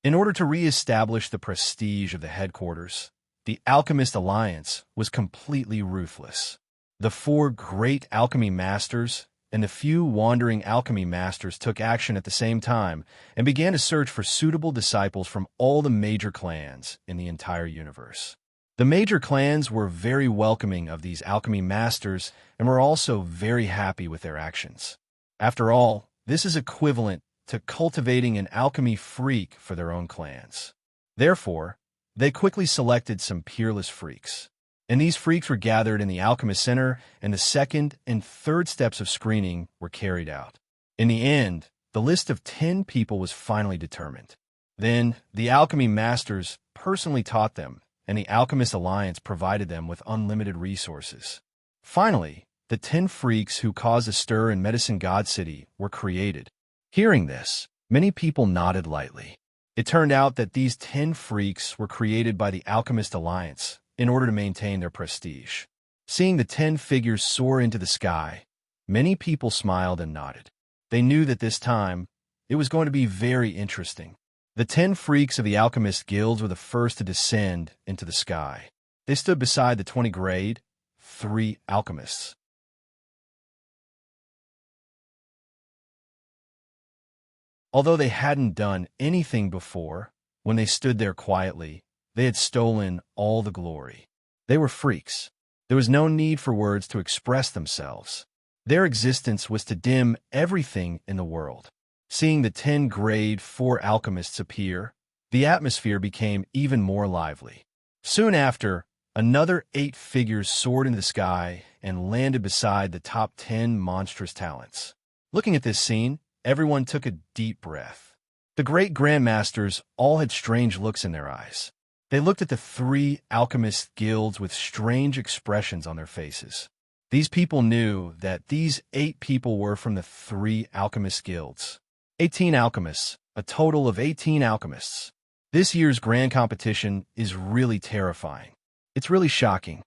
In order to re-establish the prestige of the headquarters, the Alchemist Alliance was completely ruthless. The 4 great alchemy masters and the few wandering alchemy masters took action at the same time and began to search for suitable disciples from all the major clans in the entire universe. The major clans were very welcoming of these alchemy masters and were also very happy with their actions. After all, this is equivalent to cultivating an alchemy freak for their own clans. Therefore, they quickly selected some peerless freaks. And these freaks were gathered in the Alchemist Center, and the 2nd and 3rd steps of screening were carried out. In the end, the list of 10 people was finally determined. Then, the alchemy masters personally taught them, and the Alchemist Alliance provided them with unlimited resources. Finally, the 10 freaks who caused a stir in Medicine God City were created. Hearing this, many people nodded lightly. It turned out that these 10 freaks were created by the Alchemist Alliance in order to maintain their prestige. Seeing the 10 figures soar into the sky, many people smiled and nodded. They knew that this time, it was going to be very interesting. The 10 freaks of the Alchemist Guilds were the first to descend into the sky. They stood beside the 20 grade, 3 alchemists. Although they hadn't done anything before, when they stood there quietly, they had stolen all the glory. They were freaks. There was no need for words to express themselves. Their existence was to dim everything in the world. Seeing the 10 grade 4 alchemists appear, the atmosphere became even more lively. Soon after, another 8 figures soared into the sky and landed beside the top 10 monstrous talents. Looking at this scene, everyone took a deep breath. The great grandmasters all had strange looks in their eyes. They looked at the 3 alchemist guilds with strange expressions on their faces. These people knew that these 8 people were from the 3 alchemist guilds. 18 alchemists, a total of 18 alchemists. This year's grand competition is really terrifying. It's really shocking.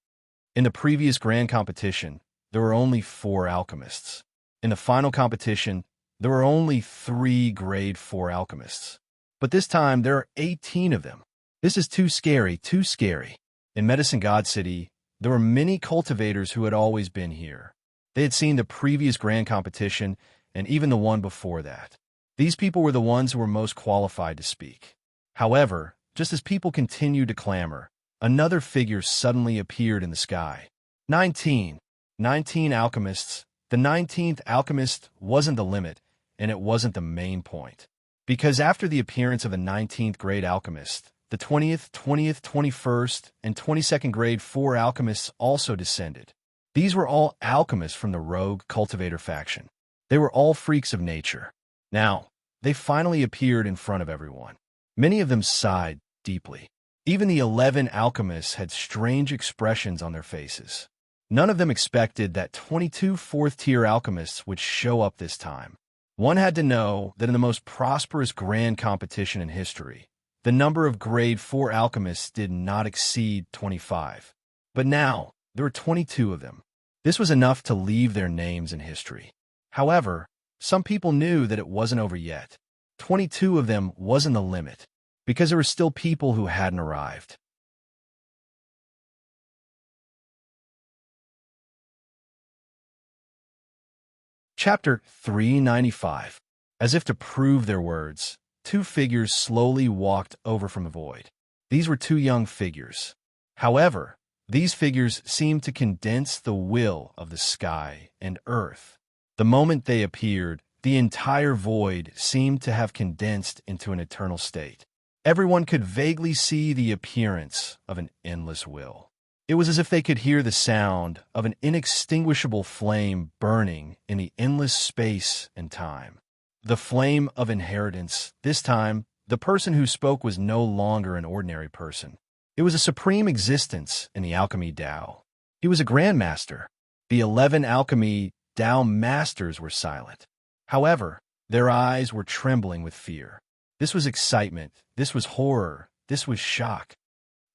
In the previous grand competition, there were only 4 alchemists. In the final competition, there were only 3 grade 4 alchemists. But this time, there are 18 of them. This is too scary, too scary. In Medicine God City, there were many cultivators who had always been here. They had seen the previous grand competition and even the one before that. These people were the ones who were most qualified to speak. However, just as people continued to clamor, another figure suddenly appeared in the sky. 19. 19 alchemists. The 19th alchemist wasn't the limit, and it wasn't the main point. Because after the appearance of the 19th grade alchemist, the 20th, 21st, and 22nd grade 4 alchemists also descended. These were all alchemists from the rogue cultivator faction. They were all freaks of nature. Now, they finally appeared in front of everyone. Many of them sighed deeply. Even the 11 alchemists had strange expressions on their faces. None of them expected that 22 fourth-tier alchemists would show up this time. One had to know that in the most prosperous grand competition in history, the number of grade 4 alchemists did not exceed 25. But now, there were 22 of them. This was enough to leave their names in history. However, some people knew that it wasn't over yet. 22 of them wasn't the limit, because there were still people who hadn't arrived. Chapter 395. As if to prove their words, 2 figures slowly walked over from the void. These were 2 young figures. However, these figures seemed to condense the will of the sky and earth. The moment they appeared, the entire void seemed to have condensed into an eternal state. Everyone could vaguely see the appearance of an endless will. It was as if they could hear the sound of an inextinguishable flame burning in the endless space and time. The flame of inheritance. This time, the person who spoke was no longer an ordinary person. It was a supreme existence in the alchemy Tao. He was a grandmaster. The 11 alchemy Tao masters were silent. However, their eyes were trembling with fear. This was excitement. This was horror. This was shock.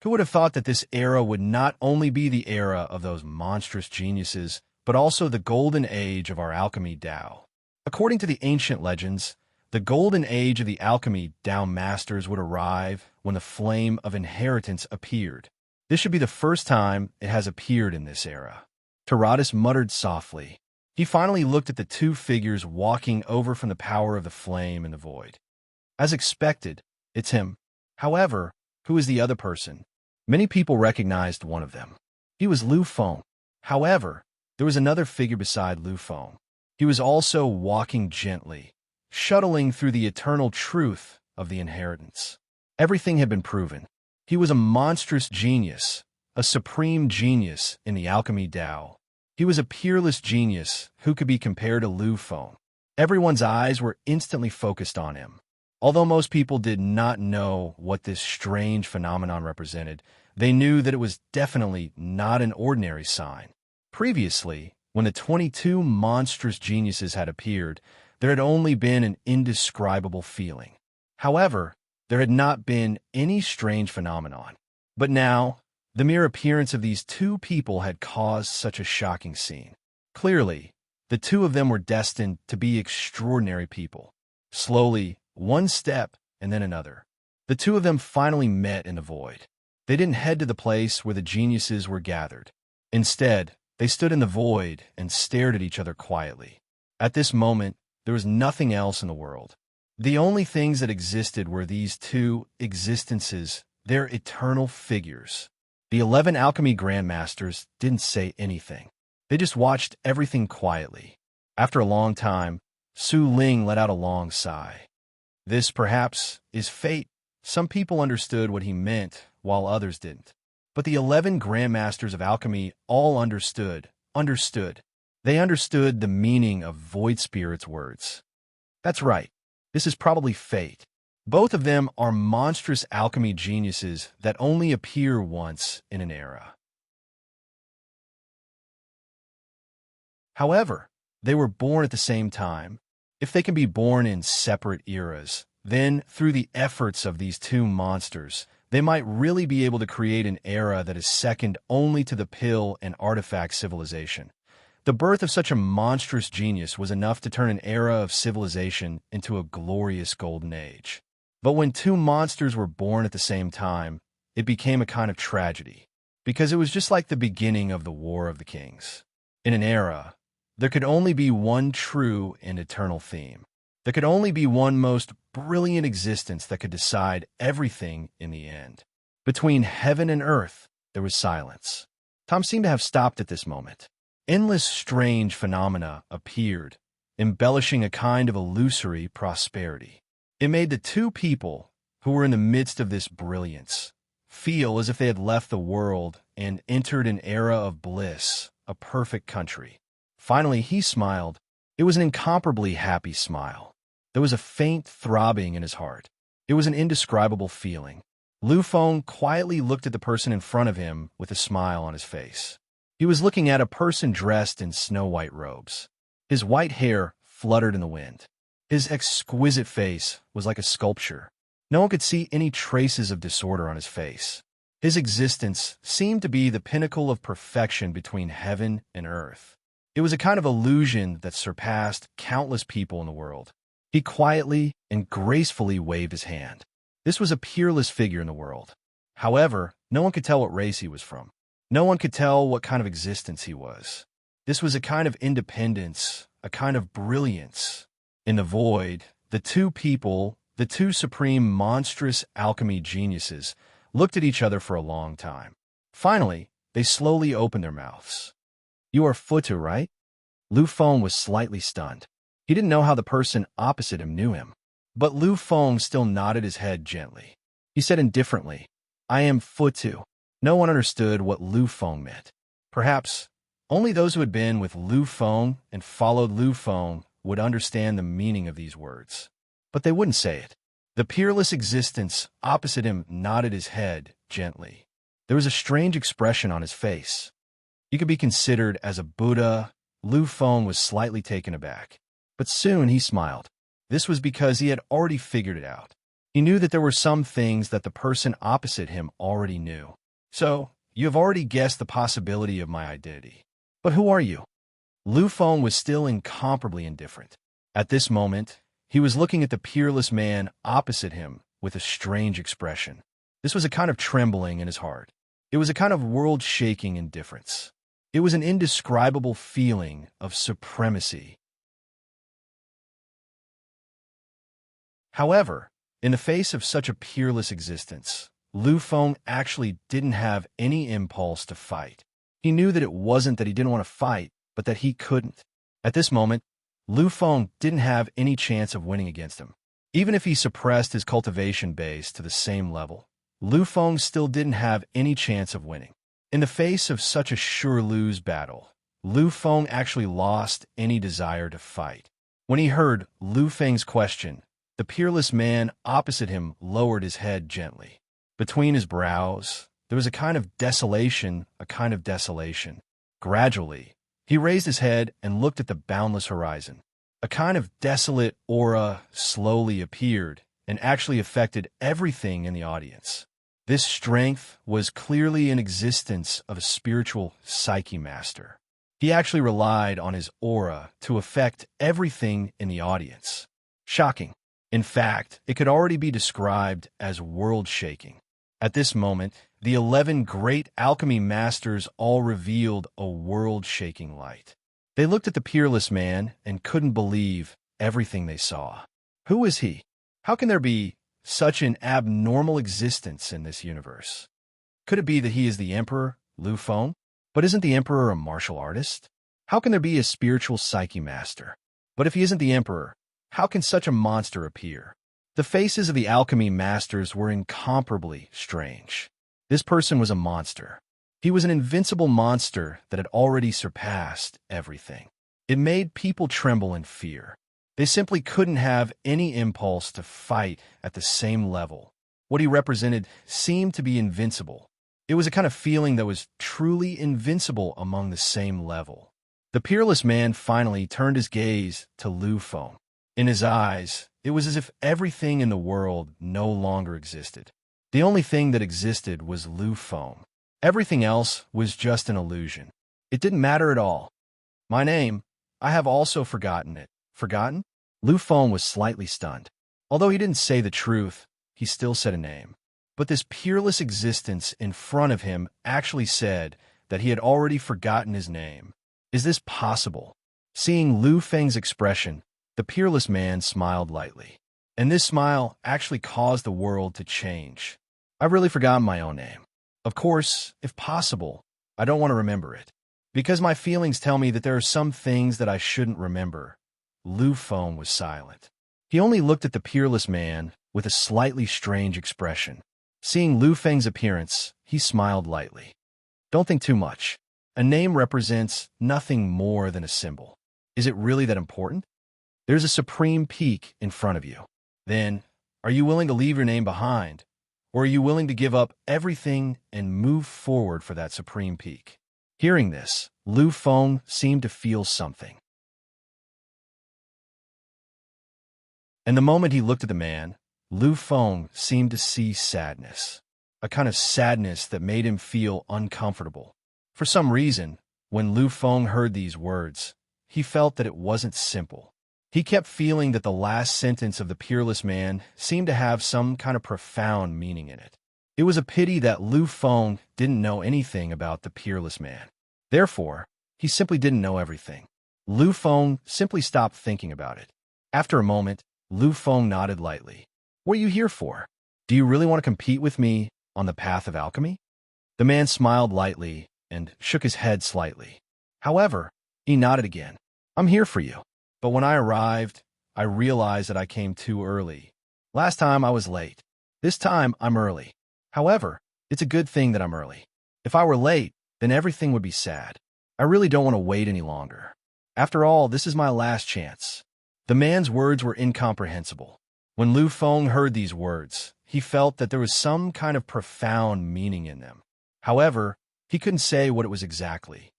Who would have thought that this era would not only be the era of those monstrous geniuses, but also the golden age of our alchemy Tao? According to the ancient legends, the golden age of the alchemy Tao masters would arrive when the flame of inheritance appeared. This should be the first time it has appeared in this era. Taratus muttered softly. He finally looked at the 2 figures walking over from the power of the flame in the void. As expected, it's him. However, who is the other person? Many people recognized one of them. He was Lu Feng. However, there was another figure beside Lu Feng. He was also walking gently, shuttling through the eternal truth of the inheritance. Everything had been proven. He was a monstrous genius, a supreme genius in the alchemy Tao. He was a peerless genius who could be compared to Lu Feng. Everyone's eyes were instantly focused on him. Although most people did not know what this strange phenomenon represented, they knew that it was definitely not an ordinary sign. Previously, when the 22 monstrous geniuses had appeared, there had only been an indescribable feeling. However, there had not been any strange phenomenon. But now, the mere appearance of these 2 people had caused such a shocking scene. Clearly, the 2 of them were destined to be extraordinary people. Slowly, one step and then another. The 2 of them finally met in the void. They didn't head to the place where the geniuses were gathered. Instead, they stood in the void and stared at each other quietly. At this moment, there was nothing else in the world. The only things that existed were these 2 existences, their eternal figures. The 11 alchemy grandmasters didn't say anything. They just watched everything quietly. After a long time, Su Ling let out a long sigh. This, perhaps, is fate. Some people understood what he meant, while others didn't. But the 11 grandmasters of alchemy all understood. They understood the meaning of Void Spirit's words. That's right. This is probably fate. Both of them are monstrous alchemy geniuses that only appear once in an era. However, they were born at the same time. If they can be born in separate eras, then, through the efforts of these two monsters, they might really be able to create an era that is second only to the pill and artifact civilization. The birth of such a monstrous genius was enough to turn an era of civilization into a glorious golden age. But when two monsters were born at the same time, it became a kind of tragedy, because it was just like the beginning of the War of the Kings. In an era, there could only be one true and eternal theme. There could only be one most brilliant existence that could decide everything in the end. Between heaven and earth, there was silence. Tom seemed to have stopped at this moment. Endless strange phenomena appeared, embellishing a kind of illusory prosperity. It made the two people who were in the midst of this brilliance feel as if they had left the world and entered an era of bliss, a perfect country. Finally, he smiled. It was an incomparably happy smile. There was a faint throbbing in his heart. It was an indescribable feeling. Lu Feng quietly looked at the person in front of him with a smile on his face. He was looking at a person dressed in snow-white robes. His white hair fluttered in the wind. His exquisite face was like a sculpture. No one could see any traces of disorder on his face. His existence seemed to be the pinnacle of perfection between heaven and earth. It was a kind of illusion that surpassed countless people in the world. He quietly and gracefully waved his hand. This was a peerless figure in the world. However, no one could tell what race he was from. No one could tell what kind of existence he was. This was a kind of independence, a kind of brilliance. In the void, the two people, the two supreme monstrous alchemy geniuses, looked at each other for a long time. Finally, they slowly opened their mouths. "You are Futu, right?" Lu Feng was slightly stunned. He didn't know how the person opposite him knew him. But Lu Feng still nodded his head gently. He said indifferently, "I am Futu." No one understood what Lu Feng meant. Perhaps only those who had been with Lu Feng and followed Lu Feng would understand the meaning of these words. But they wouldn't say it. The peerless existence opposite him nodded his head gently. There was a strange expression on his face. He could be considered as a Buddha. Lu Feng was slightly taken aback. But soon he smiled. This was because he had already figured it out. He knew that there were some things that the person opposite him already knew. "So, you have already guessed the possibility of my identity. But who are you?" Lu Feng was still incomparably indifferent. At this moment, he was looking at the peerless man opposite him with a strange expression. This was a kind of trembling in his heart. It was a kind of world-shaking indifference. It was an indescribable feeling of supremacy. However, in the face of such a peerless existence, Lu Feng actually didn't have any impulse to fight. He knew that it wasn't that he didn't want to fight, but that he couldn't. At this moment, Lu Feng didn't have any chance of winning against him. Even if he suppressed his cultivation base to the same level, Lu Feng still didn't have any chance of winning. In the face of such a sure-lose battle, Lu Feng actually lost any desire to fight. When he heard Lu Feng's question, the peerless man opposite him lowered his head gently. Between his brows, there was a kind of desolation, Gradually, he raised his head and looked at the boundless horizon. A kind of desolate aura slowly appeared and actually affected everything in the audience. This strength was clearly an existence of a spiritual psyche master. He actually relied on his aura to affect everything in the audience. Shocking. In fact, it could already be described as world-shaking. At this moment, the 11 great alchemy masters all revealed a world-shaking light. They looked at the peerless man and couldn't believe everything they saw. Who is he? How can there be such an abnormal existence in this universe? Could it be that he is the Emperor, Lu Feng? But isn't the Emperor a martial artist? How can there be a spiritual psyche master? But if he isn't the Emperor, how can such a monster appear? The faces of the alchemy masters were incomparably strange. This person was a monster. He was an invincible monster that had already surpassed everything. It made people tremble in fear. They simply couldn't have any impulse to fight at the same level. What he represented seemed to be invincible. It was a kind of feeling that was truly invincible among the same level. The peerless man finally turned his gaze to Lu Feng. In his eyes, it was as if everything in the world no longer existed. The only thing that existed was Lu Feng. Everything else was just an illusion. It didn't matter at all. My name, I have also forgotten it. Forgotten? Lu Feng was slightly stunned. Although he didn't say the truth, he still said a name. But this peerless existence in front of him actually said that he had already forgotten his name. Is this possible? Seeing Lu Feng's expression, the peerless man smiled lightly. And this smile actually caused the world to change. I've really forgotten my own name. Of course, if possible, I don't want to remember it. Because my feelings tell me that there are some things that I shouldn't remember. Lu Feng was silent. He only looked at the peerless man with a slightly strange expression. Seeing Lu Feng's appearance, he smiled lightly. Don't think too much. A name represents nothing more than a symbol. Is it really that important? There's a supreme peak in front of you. Then, are you willing to leave your name behind? Or are you willing to give up everything and move forward for that supreme peak? Hearing this, Lu Feng seemed to feel something. And the moment he looked at the man, Lu Feng seemed to see sadness. A kind of sadness that made him feel uncomfortable. For some reason, when Lu Feng heard these words, he felt that it wasn't simple. He kept feeling that the last sentence of the peerless man seemed to have some kind of profound meaning in it. It was a pity that Lu Feng didn't know anything about the peerless man. Therefore, he simply didn't know everything. Lu Feng simply stopped thinking about it. After a moment, Lu Feng nodded lightly. What are you here for? Do you really want to compete with me on the path of alchemy? The man smiled lightly and shook his head slightly. However, he nodded again. I'm here for you. But when I arrived, I realized that I came too early. Last time I was late. This time I'm early. However, it's a good thing that I'm early. If I were late, then everything would be sad. I really don't want to wait any longer. After all, this is my last chance. The man's words were incomprehensible. When Lu Feng heard these words, he felt that there was some kind of profound meaning in them. However, he couldn't say what it was exactly.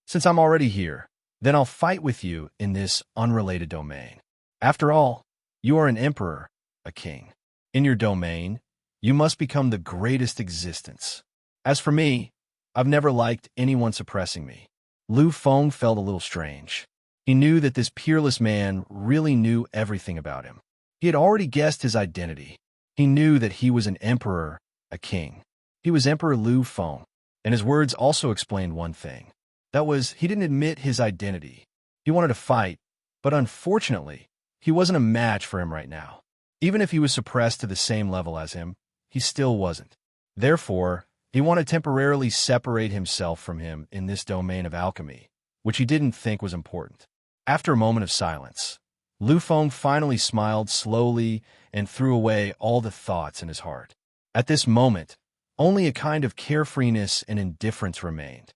Since I'm already here, then I'll fight with you in this unrelated domain. After all, you are an emperor, a king. In your domain, you must become the greatest existence. As for me, I've never liked anyone suppressing me. Lu Feng felt a little strange. He knew that this peerless man really knew everything about him. He had already guessed his identity. He knew that he was an emperor, a king. He was Emperor Lu Feng, and his words also explained one thing. That was, he didn't admit his identity. He wanted to fight, but unfortunately, he wasn't a match for him right now. Even if he was suppressed to the same level as him, he still wasn't. Therefore, he wanted to temporarily separate himself from him in this domain of alchemy, which he didn't think was important. After a moment of silence, Lu Feng finally smiled slowly and threw away all the thoughts in his heart. At this moment, only a kind of carefreeness and indifference remained.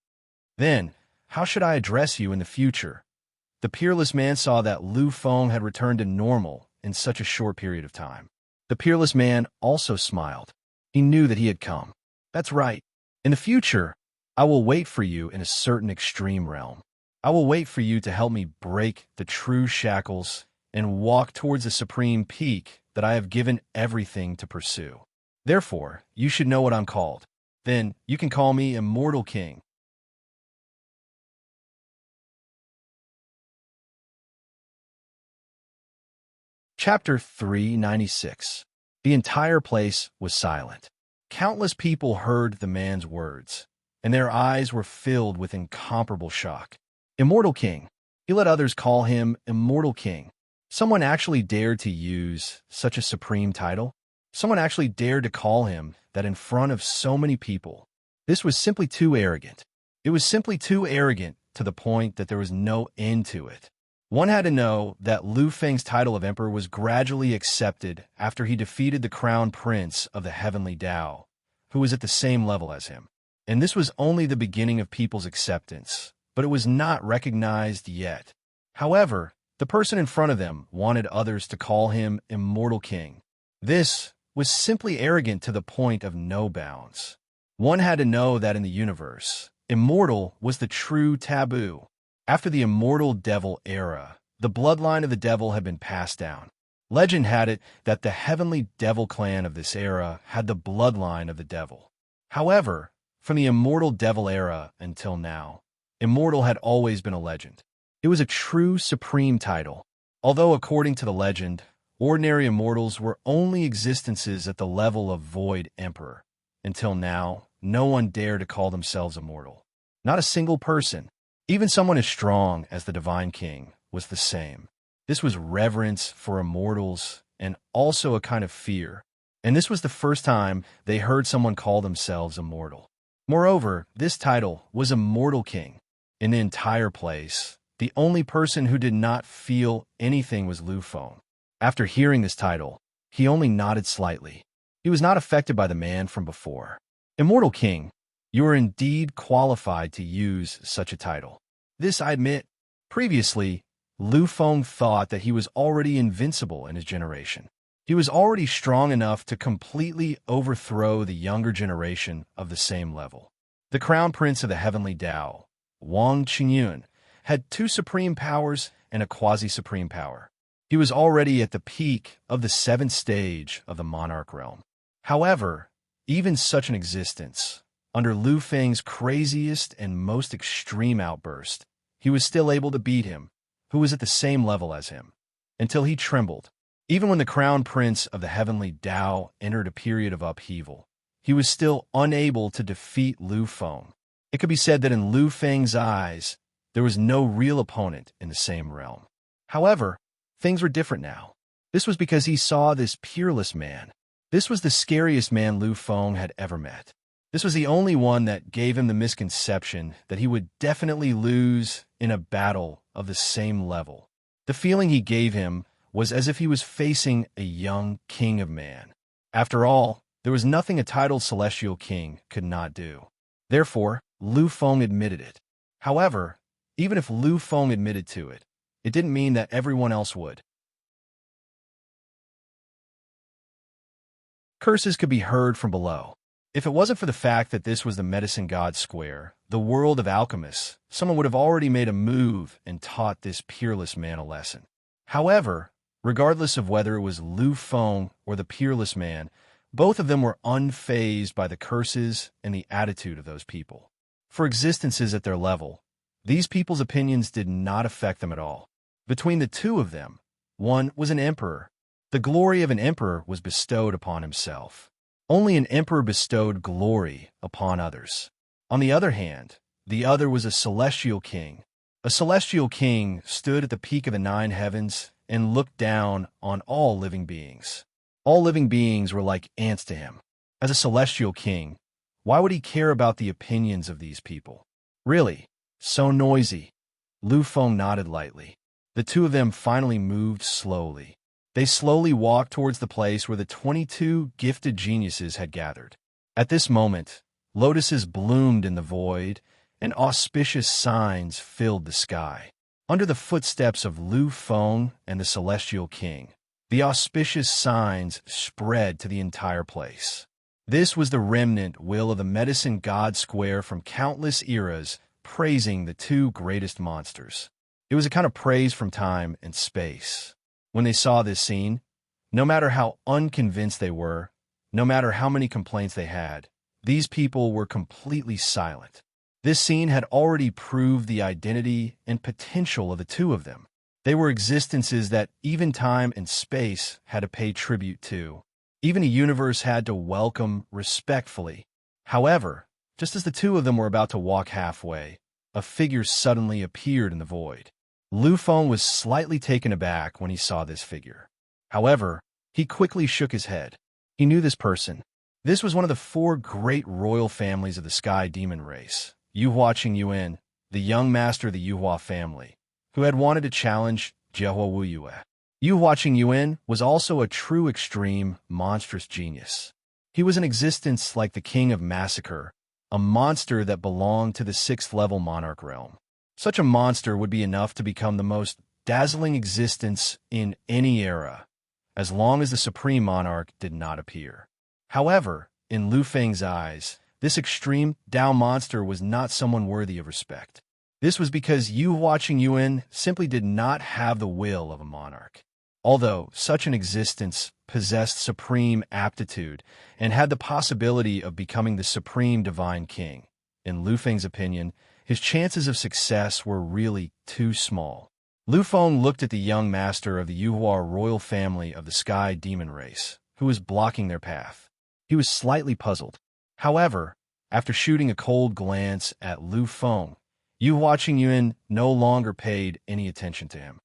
Then, how should I address you in the future? The peerless man saw that Lu Feng had returned to normal in such a short period of time. The peerless man also smiled. He knew that he had come. That's right. In the future, I will wait for you in a certain extreme realm. I will wait for you to help me break the true shackles and walk towards the supreme peak that I have given everything to pursue. Therefore, you should know what I'm called. Then, you can call me Immortal King. Chapter 396. The entire place was silent. Countless people heard the man's words, and their eyes were filled with incomparable shock. Immortal King. He let others call him Immortal King. Someone actually dared to use such a supreme title. Someone actually dared to call him that in front of so many people. This was simply too arrogant. It was simply too arrogant to the point that there was no end to it. One had to know that Lu Feng's title of emperor was gradually accepted after he defeated the crown prince of the heavenly Tao, who was at the same level as him. And this was only the beginning of people's acceptance, but it was not recognized yet. However, the person in front of them wanted others to call him Immortal King. This was simply arrogant to the point of no bounds. One had to know that in the universe, immortal was the true taboo. After the immortal devil era, The bloodline of the devil had been passed down. Legend had it that the heavenly devil clan of this era had the bloodline of the devil. However, from the immortal devil era until now, immortal had always been a legend. It was a true supreme title. Although according to the legend, ordinary immortals were only existences at the level of Void Emperor. Until now, no one dared to call themselves immortal. Not a single person, even someone as strong as the Divine King, was the same. This was reverence for immortals and also a kind of fear. And this was the first time they heard someone call themselves immortal. Moreover, this title was Immortal King. In the entire place, the only person who did not feel anything was Lu Feng. After hearing this title, he only nodded slightly. He was not affected by the man from before. Immortal King, you are indeed qualified to use such a title. This I admit. Previously, Lu Feng thought that he was already invincible in his generation. He was already strong enough to completely overthrow the younger generation of the same level. The crown prince of the heavenly Tao, Wang Qingyun, had two supreme powers and a quasi-supreme power. He was already at the peak of the 7th stage of the monarch realm. However, even such an existence, under Lu Feng's craziest and most extreme outburst, he was still able to beat him, who was at the same level as him, until he trembled. Even when the crown prince of the heavenly Tao entered a period of upheaval, he was still unable to defeat Lu Feng. It could be said that in Lu Feng's eyes, there was no real opponent in the same realm. However, things were different now. This was because he saw this peerless man. This was the scariest man Lu Feng had ever met. This was the only one that gave him the misconception that he would definitely lose in a battle of the same level. The feeling he gave him was as if he was facing a young king of man. After all, there was nothing a titled celestial king could not do. Therefore, Lu Feng admitted it. However, even if Lu Feng admitted to it, it didn't mean that everyone else would. Curses could be heard from below. If it wasn't for the fact that this was the Medicine God Square, the world of alchemists, someone would have already made a move and taught this peerless man a lesson. However, regardless of whether it was Lu Feng or the peerless man, both of them were unfazed by the curses and the attitude of those people. For existences at their level, these people's opinions did not affect them at all. Between the two of them, one was an emperor. The glory of an emperor was bestowed upon himself. Only an emperor bestowed glory upon others. On the other hand, the other was a celestial king. A celestial king stood at the peak of the 9 heavens and looked down on all living beings. All living beings were like ants to him. As a celestial king, why would he care about the opinions of these people? Really? So noisy. Lu Feng nodded lightly. The two of them finally moved slowly. They slowly walked towards the place where the 22 gifted geniuses had gathered. At this moment, lotuses bloomed in the void, and auspicious signs filled the sky. Under the footsteps of Lu Feng and the Celestial King, the auspicious signs spread to the entire place. This was the remnant will of the Medicine God Square from countless eras, praising the two greatest monsters. It was a kind of praise from time and space. When they saw this scene, no matter how unconvinced they were, no matter how many complaints they had, these people were completely silent. This scene had already proved the identity and potential of the two of them. They were existences that even time and space had to pay tribute to. Even a universe had to welcome respectfully. However, just as the two of them were about to walk halfway, a figure suddenly appeared in the void. Lu Feng was slightly taken aback when he saw this figure. However, he quickly shook his head. He knew this person. This was one of the 4 great royal families of the Sky Demon race, Yuhua Qingyuan, the young master of the Yuhua family, who had wanted to challenge Jehua Wuyue. Yuhua Qingyuan was also a true extreme, monstrous genius. He was an existence like the King of Massacre, a monster that belonged to the 6th level monarch realm. Such a monster would be enough to become the most dazzling existence in any era, as long as the supreme monarch did not appear. However, in Lu Feng's eyes, this extreme Tao monster was not someone worthy of respect. This was because Yu watching Yuan simply did not have the will of a monarch. Although such an existence possessed supreme aptitude and had the possibility of becoming the supreme divine king, in Lu Feng's opinion, his chances of success were really too small. Lu Feng looked at the young master of the Yuhua royal family of the sky demon race, who was blocking their path. He was slightly puzzled. However, after shooting a cold glance at Lu Feng, Yu watching Yuan no longer paid any attention to him.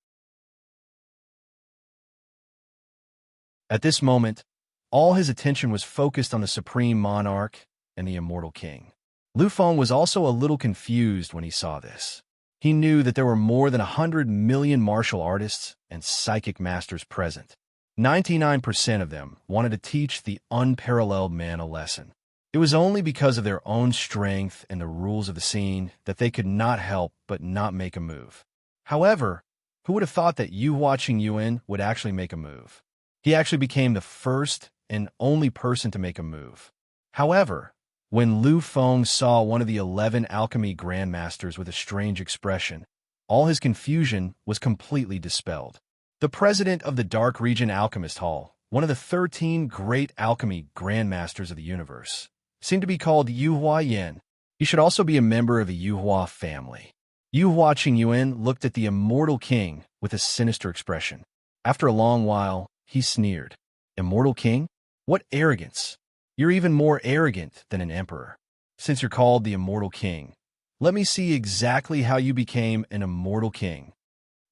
At this moment, all his attention was focused on the supreme monarch and the immortal king. Lu Feng was also a little confused when he saw this. He knew that there were more than 100 million martial artists and psychic masters present. 99% of them wanted to teach the unparalleled man a lesson. It was only because of their own strength and the rules of the scene that they could not help but not make a move. However, who would have thought that Yu watching Yuan would actually make a move? He actually became the first and only person to make a move. However, when Lu Feng saw one of the 11 alchemy grandmasters with a strange expression, all his confusion was completely dispelled. The president of the Dark Region Alchemist Hall, one of the 13 great alchemy grandmasters of the universe, seemed to be called Yuhua Yan. He should also be a member of the Yuhua family. Yu watching Yuan looked at the immortal king with a sinister expression. After a long while, he sneered. Immortal king? What arrogance! You're even more arrogant than an emperor. Since you're called the immortal king, let me see exactly how you became an immortal king.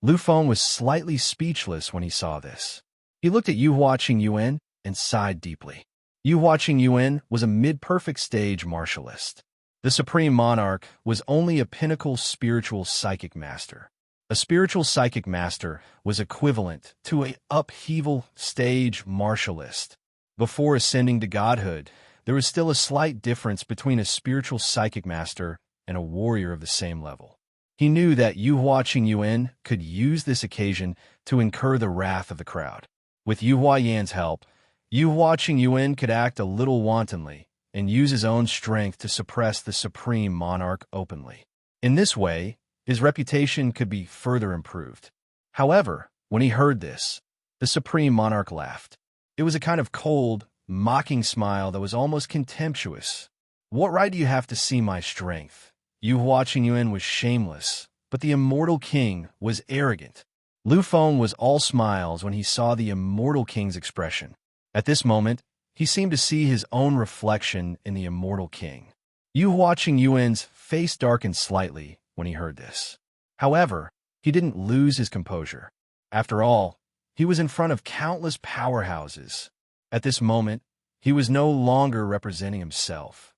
Lu Feng was slightly speechless when he saw this. He looked at Yu watching Yuan and sighed deeply. Yu watching Yuan was a mid-perfect stage martialist. The supreme monarch was only a pinnacle spiritual psychic master. A spiritual psychic master was equivalent to an upheaval stage martialist. Before ascending to godhood, there was still a slight difference between a spiritual psychic master and a warrior of the same level. He knew that Yu watching Yuan could use this occasion to incur the wrath of the crowd. With Yu Huayan's help, Yu watching Yuan could act a little wantonly and use his own strength to suppress the supreme monarch openly. In this way, his reputation could be further improved. However, when he heard this, the supreme monarch laughed. It was a kind of cold, mocking smile that was almost contemptuous. What right do you have to see my strength? Yu watching Yuan was shameless, but the immortal king was arrogant. Lu Feng was all smiles when he saw the immortal king's expression. At this moment, he seemed to see his own reflection in the immortal king. Yu watching Yuan's face darkened slightly when he heard this. However, he didn't lose his composure. After all, he was in front of countless powerhouses. At this moment, he was no longer representing himself.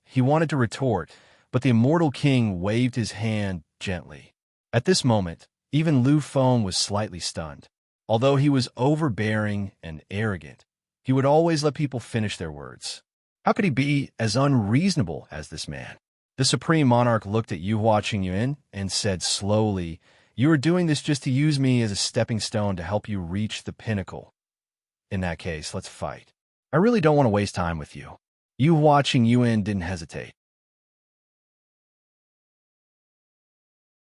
He wanted to retort, but the immortal king waved his hand gently. At this moment, even Lu Feng was slightly stunned. Although he was overbearing and arrogant, he would always let people finish their words. How could he be as unreasonable as this man? The supreme monarch looked at Yu watching Yuan and said slowly, "You are doing this just to use me as a stepping stone to help you reach the pinnacle. In that case, let's fight. I really don't want to waste time with you." Yu watching Yuan didn't hesitate.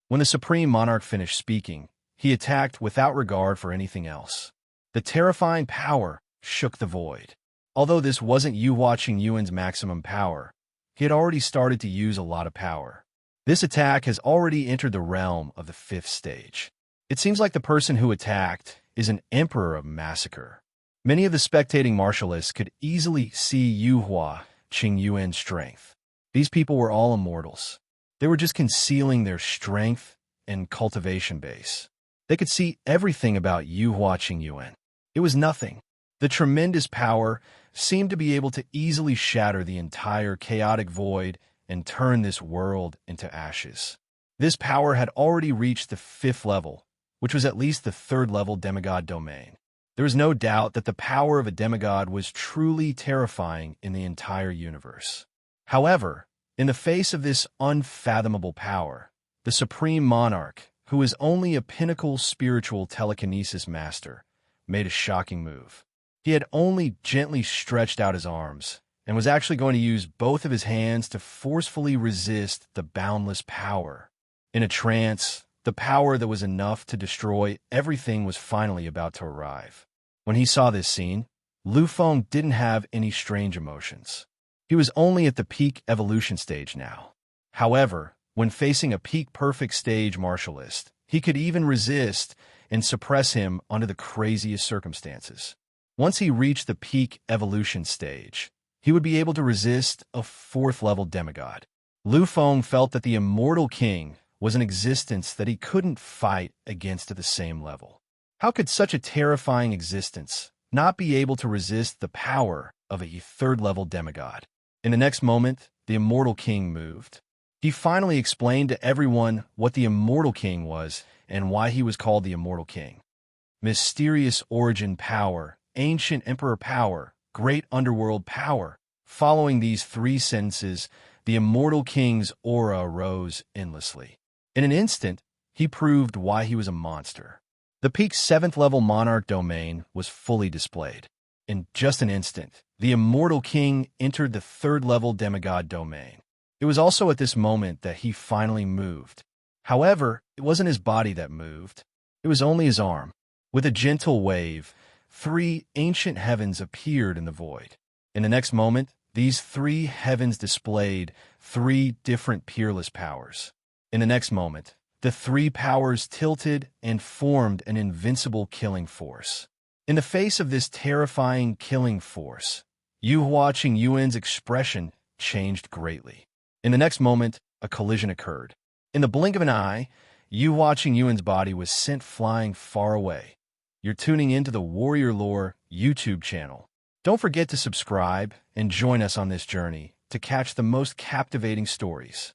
When the supreme monarch finished speaking, he attacked without regard for anything else. The terrifying power shook the void. Although this wasn't Yu watching Yuan's maximum power, he had already started to use a lot of power. This attack has already entered the realm of the 5th stage. It seems like the person who attacked is an emperor of massacre. Many of the spectating martialists could easily see Yu watching Yuan's strength. These people were all immortals. They were just concealing their strength and cultivation base. They could see everything about Yu watching Yuan. It was nothing. The tremendous power seemed to be able to easily shatter the entire chaotic void and turn this world into ashes. This power had already reached the 5th level, which was at least the 3rd level demigod domain. There was no doubt that the power of a demigod was truly terrifying in the entire universe. However, in the face of this unfathomable power, the supreme monarch, who is only a pinnacle spiritual telekinesis master, made a shocking move. He had only gently stretched out his arms and was actually going to use both of his hands to forcefully resist the boundless power In a trance, the power that was enough to destroy everything was finally about to arrive. When he saw this scene, Lu Feng didn't have any strange emotions. He was only at the peak evolution stage now. However, when facing a peak-perfect stage martialist, he could even resist and suppress him under the craziest circumstances. Once he reached the peak evolution stage, he would be able to resist a 4th-level demigod. Lu Feng felt that the immortal king was an existence that he couldn't fight against at the same level. How could such a terrifying existence not be able to resist the power of a 3rd-level demigod? In the next moment, the immortal king moved. He finally explained to everyone what the immortal king was and why he was called the immortal king. Mysterious origin power, ancient emperor power, great underworld power. Following these 3 sentences, the immortal king's aura rose endlessly. In an instant, he proved why he was a monster. The peak 7th-level monarch domain was fully displayed. In just an instant, the immortal king entered the 3rd-level demigod domain. It was also at this moment that he finally moved. However, it wasn't his body that moved. It was only his arm. With a gentle wave, 3 ancient heavens appeared in the void. In the next moment, these 3 heavens displayed 3 different peerless powers. In the next moment, the 3 powers tilted and formed an invincible killing force. In the face of this terrifying killing force, Yu Yuan's expression changed greatly. In the next moment, a collision occurred. In the blink of an eye, Yu Yuan's body was sent flying far away. You're tuning into the Warrior Lore YouTube channel. Don't forget to subscribe and join us on this journey to catch the most captivating stories.